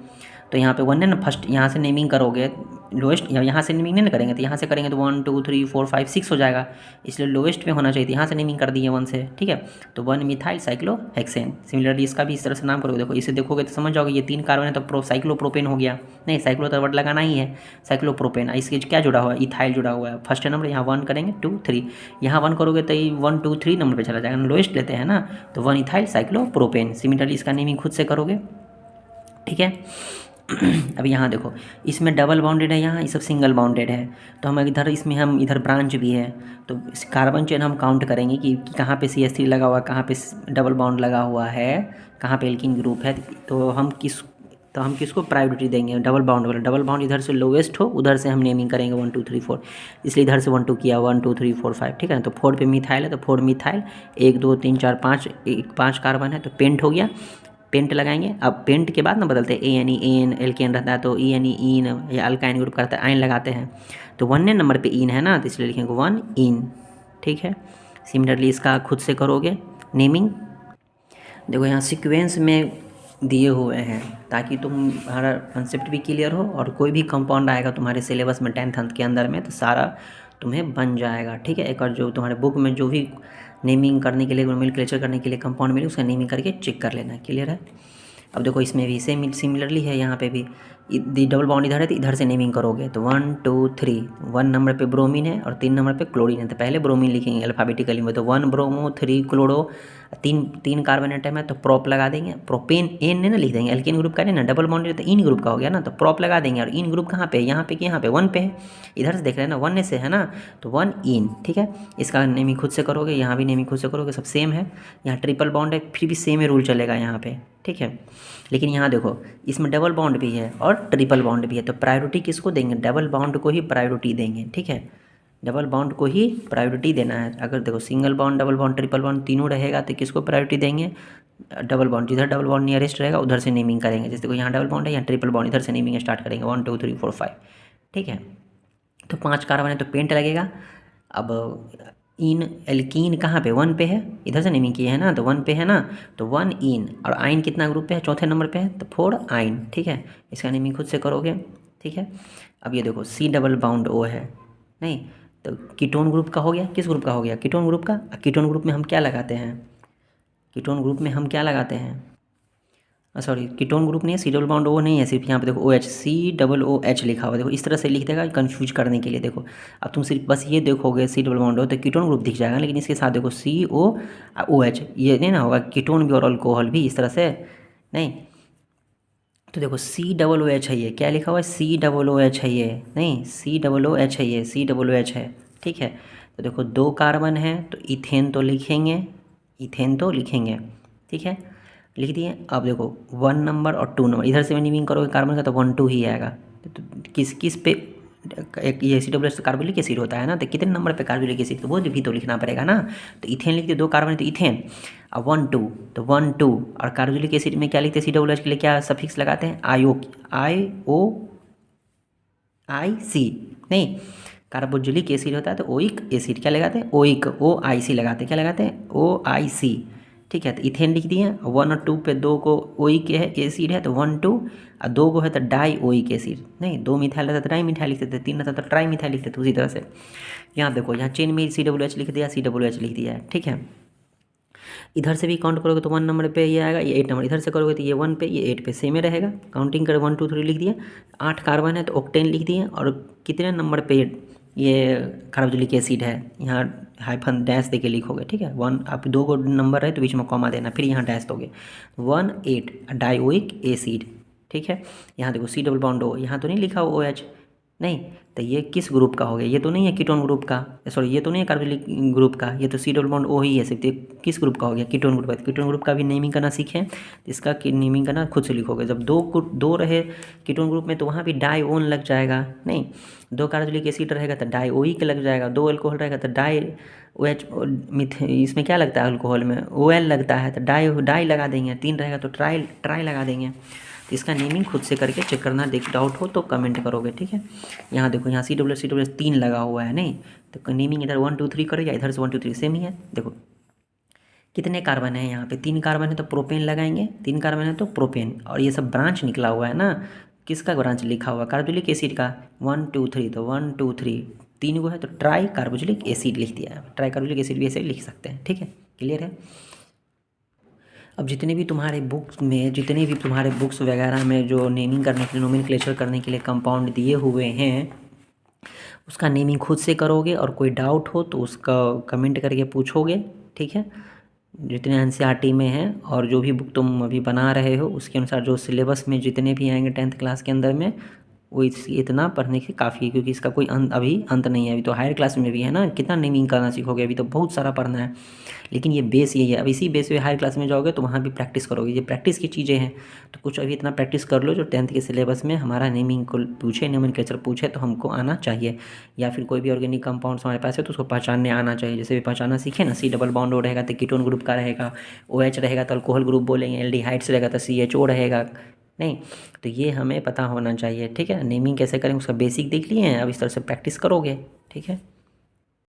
तो यहाँ पे 1 है ना, फर्स्ट यहाँ से नेमिंग करोगे लोएस्ट, यहाँ से नेमिंग नहीं करेंगे, तो यहाँ से करेंगे तो 1 2 3 4 5 6 हो जाएगा, इसलिए लोएस्ट में होना चाहिए, यहाँ से नेमिंग कर दिए 1 से, ठीक है। तो 1 मिथाइल साइक्लो हेक्सेन। सिमिलरली इसका भी इस तरह से नाम करोगे, देखो इसे देखोगे तो समझ जाओगे ये 3 कार्बन है तो साइक्लोप्रोपेन हो गया, नहीं साइक्लो तो वर्ड लगाना ही है, साइक्लोप्रोपेन। इसके क्या जुड़ा हुआ है, इथाइल जुड़ा हुआ है। फर्स्ट नंबर यहाँ 1 करेंगे, 2 3 यहाँ 1 करोगे तो 1 2 3 नंबर पर चला जाएगा, लोएस्ट लेते हैं ना, तो 1 इथाइल साइक्लोप्रोपेन। सिमिलरली इसका नेमिंग खुद से करोगे, ठीक है। अब यहाँ देखो, इसमें डबल बाउंडेड है, यहाँ ये सब सिंगल बाउंडेड है। तो हम इधर इसमें हम इधर ब्रांच भी है, तो इस कार्बन चेन हम काउंट करेंगे कि कहाँ पे CH3 लगा हुआ है, कहाँ पे डबल बाउंड लगा हुआ है, कहाँ पे एल्कीन ग्रुप है। तो हम किसको प्रायोरिटी देंगे, डबल बाउंड वाला। डबल बाउंड इधर से लोवेस्ट हो, उधर से हम नेमिंग करेंगे 1 2 3 4, इसलिए इधर से 1 2 किया, 1 2 3 4 5, ठीक है ना। तो 4 पे मिथाइल है, तो 4 मिथाइल, 1 2 3 4 5, 5 कार्बन है, तो पेंट हो गया। पेंट लगाएंगे। अब पेंट के बाद ना बदलते हैं, एन एल्केन रहता है तो इन या अल्काइन ग्रुप करता है, आइन लगाते हैं। तो 1 नंबर पे इन है ना, तो इसलिए लिखेंगे 1 इन, ठीक है। सिमिलरली इसका खुद से करोगे नेमिंग। देखो यहाँ सीक्वेंस में दिए हुए हैं ताकि तुम्हारा कंसेप्ट भी क्लियर हो, और कोई भी कंपाउंड आएगा तुम्हारे सिलेबस में 10th के अंदर में तो सारा तुम्हें बन जाएगा, ठीक है। एक और जो तुम्हारे बुक में जो भी नेमिंग करने के लिए, नोमेनक्लेचर करने के लिए कंपाउंड मिले, उसका नेमिंग करके चेक कर लेना, क्लियर है। अब देखो इसमें भी सेम सिमिलरली है, यहाँ पे भी डबल बॉन्ड इधर है तो इधर से नेमिंग करोगे। तो 1 2 3, 1 नंबर पे ब्रोमीन है और 3 नंबर पे क्लोरीन है, तो पहले ब्रोमीन लिखेंगे अल्फ़ाबेटिकली में। तो 1 ब्रोमो 3 क्लोरो, तीन कार्बन एटम है तो प्रोप लगा देंगे। प्रोपेन एन ने ना लिख देंगे, एल्केन ग्रुप का नहीं ना, डबल बॉन्ड तो इन ग्रुप का हो गया ना, तो प्रोप लगा देंगे। और इन ग्रुप कहाँ पे, यहाँ पे कि यहाँ पे 1 पे है, इधर से देख रहे हैं ना 1 से है ना, तो 1 इन, ठीक है। इसका नेमिंग खुद से करोगे, यहाँ भी नेमिंग खुद से करोगे, सब सेम है। यहाँ ट्रिपल बॉन्ड है फिर भी सेम ही रूल चलेगा यहाँ पे, ठीक है। लेकिन यहाँ देखो इसमें डबल बॉन्ड भी है और ट्रिपल बॉन्ड भी है, तो प्रायोरिटी किसको देंगे, डबल बॉन्ड को ही प्रायोरिटी देंगे, ठीक है। डबल बॉन्ड को ही प्रायोरिटी देना है। अगर देखो single bond, double bond, triple bond तीनों रहेगा तो किसको प्रायोरिटी देंगे, डबल बॉन्ड। जिधर डबल बॉन्ड नियरेस्ट रहेगा उधर से नेमिंग करेंगे। जैसे देखो यहाँ डबल बॉन्ड है, यहाँ ट्रिपल बॉन्ड, इधर से नेमिंग स्टार्ट करेंगे 1 2 3 4 5, ठीक है। तो 5 कार्बन है तो पेंट लगेगा। अब इन एल्कीन कहाँ पे, 1 पे है, इधर से नेमिंग किए है ना, तो 1 पे है ना, तो 1 इन। और आइन कितना ग्रुप पे है, चौथे नंबर पे है, तो 4 आइन, ठीक है। इसका नेमिंग खुद से करोगे, ठीक है। अब ये देखो C डबल बाउंड O है, नहीं तो कीटोन ग्रुप का हो गया, किस ग्रुप का हो गया, कीटोन ग्रुप का। कीटोन ग्रुप में हम क्या लगाते हैं, कीटोन ग्रुप में हम क्या लगाते हैं, सॉरी कीटोन ग्रुप नहीं है, C डबल बाउंड O नहीं है, सिर्फ यहाँ पे देखो OH, COOH लिखा हुआ, देखो इस तरह से लिख देगा कंफ्यूज करने के लिए। देखो अब तुम सिर्फ बस ये देखोगे C डबल बाउंड O तो कीटोन ग्रुप दिख जाएगा, लेकिन इसके साथ देखो COOH, ये नहीं ना होगा, कीटोन भी और अल्कोहल भी इस तरह से नहीं। तो देखो COOH है, ये क्या लिखा हुआ है, COOH है ये, नहीं COOH है ये, COOH है, ठीक है। तो देखो 2 कार्बन है तो इथेन तो लिखेंगे, इथेन तो लिखेंगे, ठीक है, लिख दिए। अब देखो 1 नंबर और 2 नंबर, इधर से नेमिंग करोगे कार्बन का तो 1 2 ही आएगा। तो किस किस पे, एक ये COOH कार्बोलिक एसिड होता है ना, तो कितने नंबर पे कार्बोलिक एसिड, तो वो भी तो लिखना पड़ेगा ना। तो इथेन लिखते 2 कार्बन है तो इथेन, अब 1 2 तो 1 2। और कार्बोलिक एसिड में क्या लिखते हैं, COOH के लिए क्या सफिक्स लगाते हैं, IOIC, नहीं कार्बोक्सिलिक एसिड होता है तो ओइक एसिड क्या लगाते हैं, ओइक OIC लगाते हैं, क्या लगाते हैं OIC, ठीक है। तो इथेन लिख दिए, 1 और 2 पे 2 को ओइक है एसिड है तो 1 2, और 2 को है तो डाई ओइक एसिड, नहीं 2 मिथाइल रहता तो डाई मिथाइल लिखते थे, 3 रहता तो ट्राई मिथाइल लिखते थे। उसी तरह से यहाँ देखो, यहाँ चेन में COOH लिख दिया, COOH लिख दिया है, ठीक है। इधर से भी काउंट करोगे तो 1 नंबर पे ये आएगा, ये 8 नंबर, इधर से करोगे तो ये 1 पे, ये 8 पे, सेम ही रहेगा। काउंटिंग कर 1 2 3 लिख दिया। 8 कार्बन है तो ऑक्टेन लिख दिए। और कितने नंबर पे ये कार्बोक्सिलिक एसिड है, यहाँ हाइफन डैश देके लिखोगे, ठीक है। 1, आप 2 को नंबर है तो बीच में कॉमा देना, फिर यहाँ डैश दोगे। 1 8 डाइओइक एसिड, ठीक है। यहाँ देखो C डबल बॉन्ड O, यहाँ तो नहीं लिखा हुआ OH, नहीं तो ये किस ग्रुप का हो गया, ये तो नहीं है कीटोन ग्रुप का, सॉरी ये तो नहीं है कार्बोक्सिलिक ग्रुप का, ये तो C डबल बॉन्ड O ही है सिर्फ। ये किस ग्रुप का हो गया, कीटोन ग्रुप का। कीटोन ग्रुप का भी नेमिंग करना सीखें, इसका नेमिंग करना खुद से लिखोगे। जब 2 रहे कीटोन ग्रुप में तो वहाँ भी डाई ओन लग जाएगा, नहीं 2 कार्बोक्सिलिक एसिड रहेगा तो डाई ओइक लग जाएगा, 2 अल्कोहल रहेगा तो डाई OH, इसमें क्या लगता है अल्कोहल में OL लगता है तो डाई लगा देंगे। 3 रहेगा तो ट्राई लगा देंगे। तो इसका नेमिंग खुद से करके चेक करना, देख डाउट हो तो कमेंट करोगे, ठीक है। यहाँ देखो यहाँ COOH 3 लगा हुआ है, नहीं तो नेमिंग इधर 1 2 3 करो या इधर से 1 2 3 सेम ही है। देखो कितने कार्बन है, यहाँ पे 3 कार्बन है तो प्रोपेन लगाएंगे, 3 कार्बन है तो प्रोपेन। और ये सब ब्रांच निकला हुआ है ना, किसका ब्रांच लिखा हुआ, कार्बोक्सिलिक एसिड का 1 2 3, तो 1 2 3 3 को है तो ट्राई कार्बोक्सिलिक एसिड लिख दिया है। ट्राई कार्बोक्सिलिक एसिड भी ऐसे लिख सकते हैं, ठीक है, क्लियर है। अब जितने भी तुम्हारे बुक्स वगैरह में जो नेमिंग करने के लिए, नोमेनक्लेचर करने के लिए कंपाउंड दिए हुए हैं, उसका नेमिंग खुद से करोगे। और कोई डाउट हो तो उसका कमेंट करके पूछोगे, ठीक है। जितने एनसीईआरटी में हैं और जो भी बुक तुम अभी बना रहे हो उसके अनुसार जो सिलेबस में जितने भी आएंगे 10th क्लास के अंदर में, वो इतना पढ़ने के काफ़ी है, क्योंकि इसका कोई अभी अंत नहीं है। अभी तो हायर क्लास में भी है ना, कितना नेमिंग करना सीखोगे, अभी तो बहुत सारा पढ़ना है। लेकिन ये बेस यही है। अब इसी बेस पे हायर क्लास में जाओगे तो वहाँ भी प्रैक्टिस करोगे, ये प्रैक्टिस की चीज़ें हैं। तो कुछ अभी इतना प्रैक्टिस कर लो जो 10th के सिलेबस में हमारा नेमिंग को पूछे, नोमेनक्लेचर पूछे तो हमको आना चाहिए। या फिर कोई भी ऑर्गेनिक कंपाउंड्स हमारे पास है तो उसको पहचानने आना चाहिए। जैसे भी पहचानना सीखे ना, C डबल बॉन्ड ओ रहेगा तो कीटोन ग्रुप का रहेगा, OH रहेगा तो अल्कोहल ग्रुप बोलेंगे, एल्डिहाइड्स रहेगा तो CHO रहेगा। नहीं, तो ये हमें पता होना चाहिए। ठीक है, नेमिंग कैसे करें उसका बेसिक देख लिए हैं, अब इस तरह से प्रैक्टिस करोगे। ठीक है।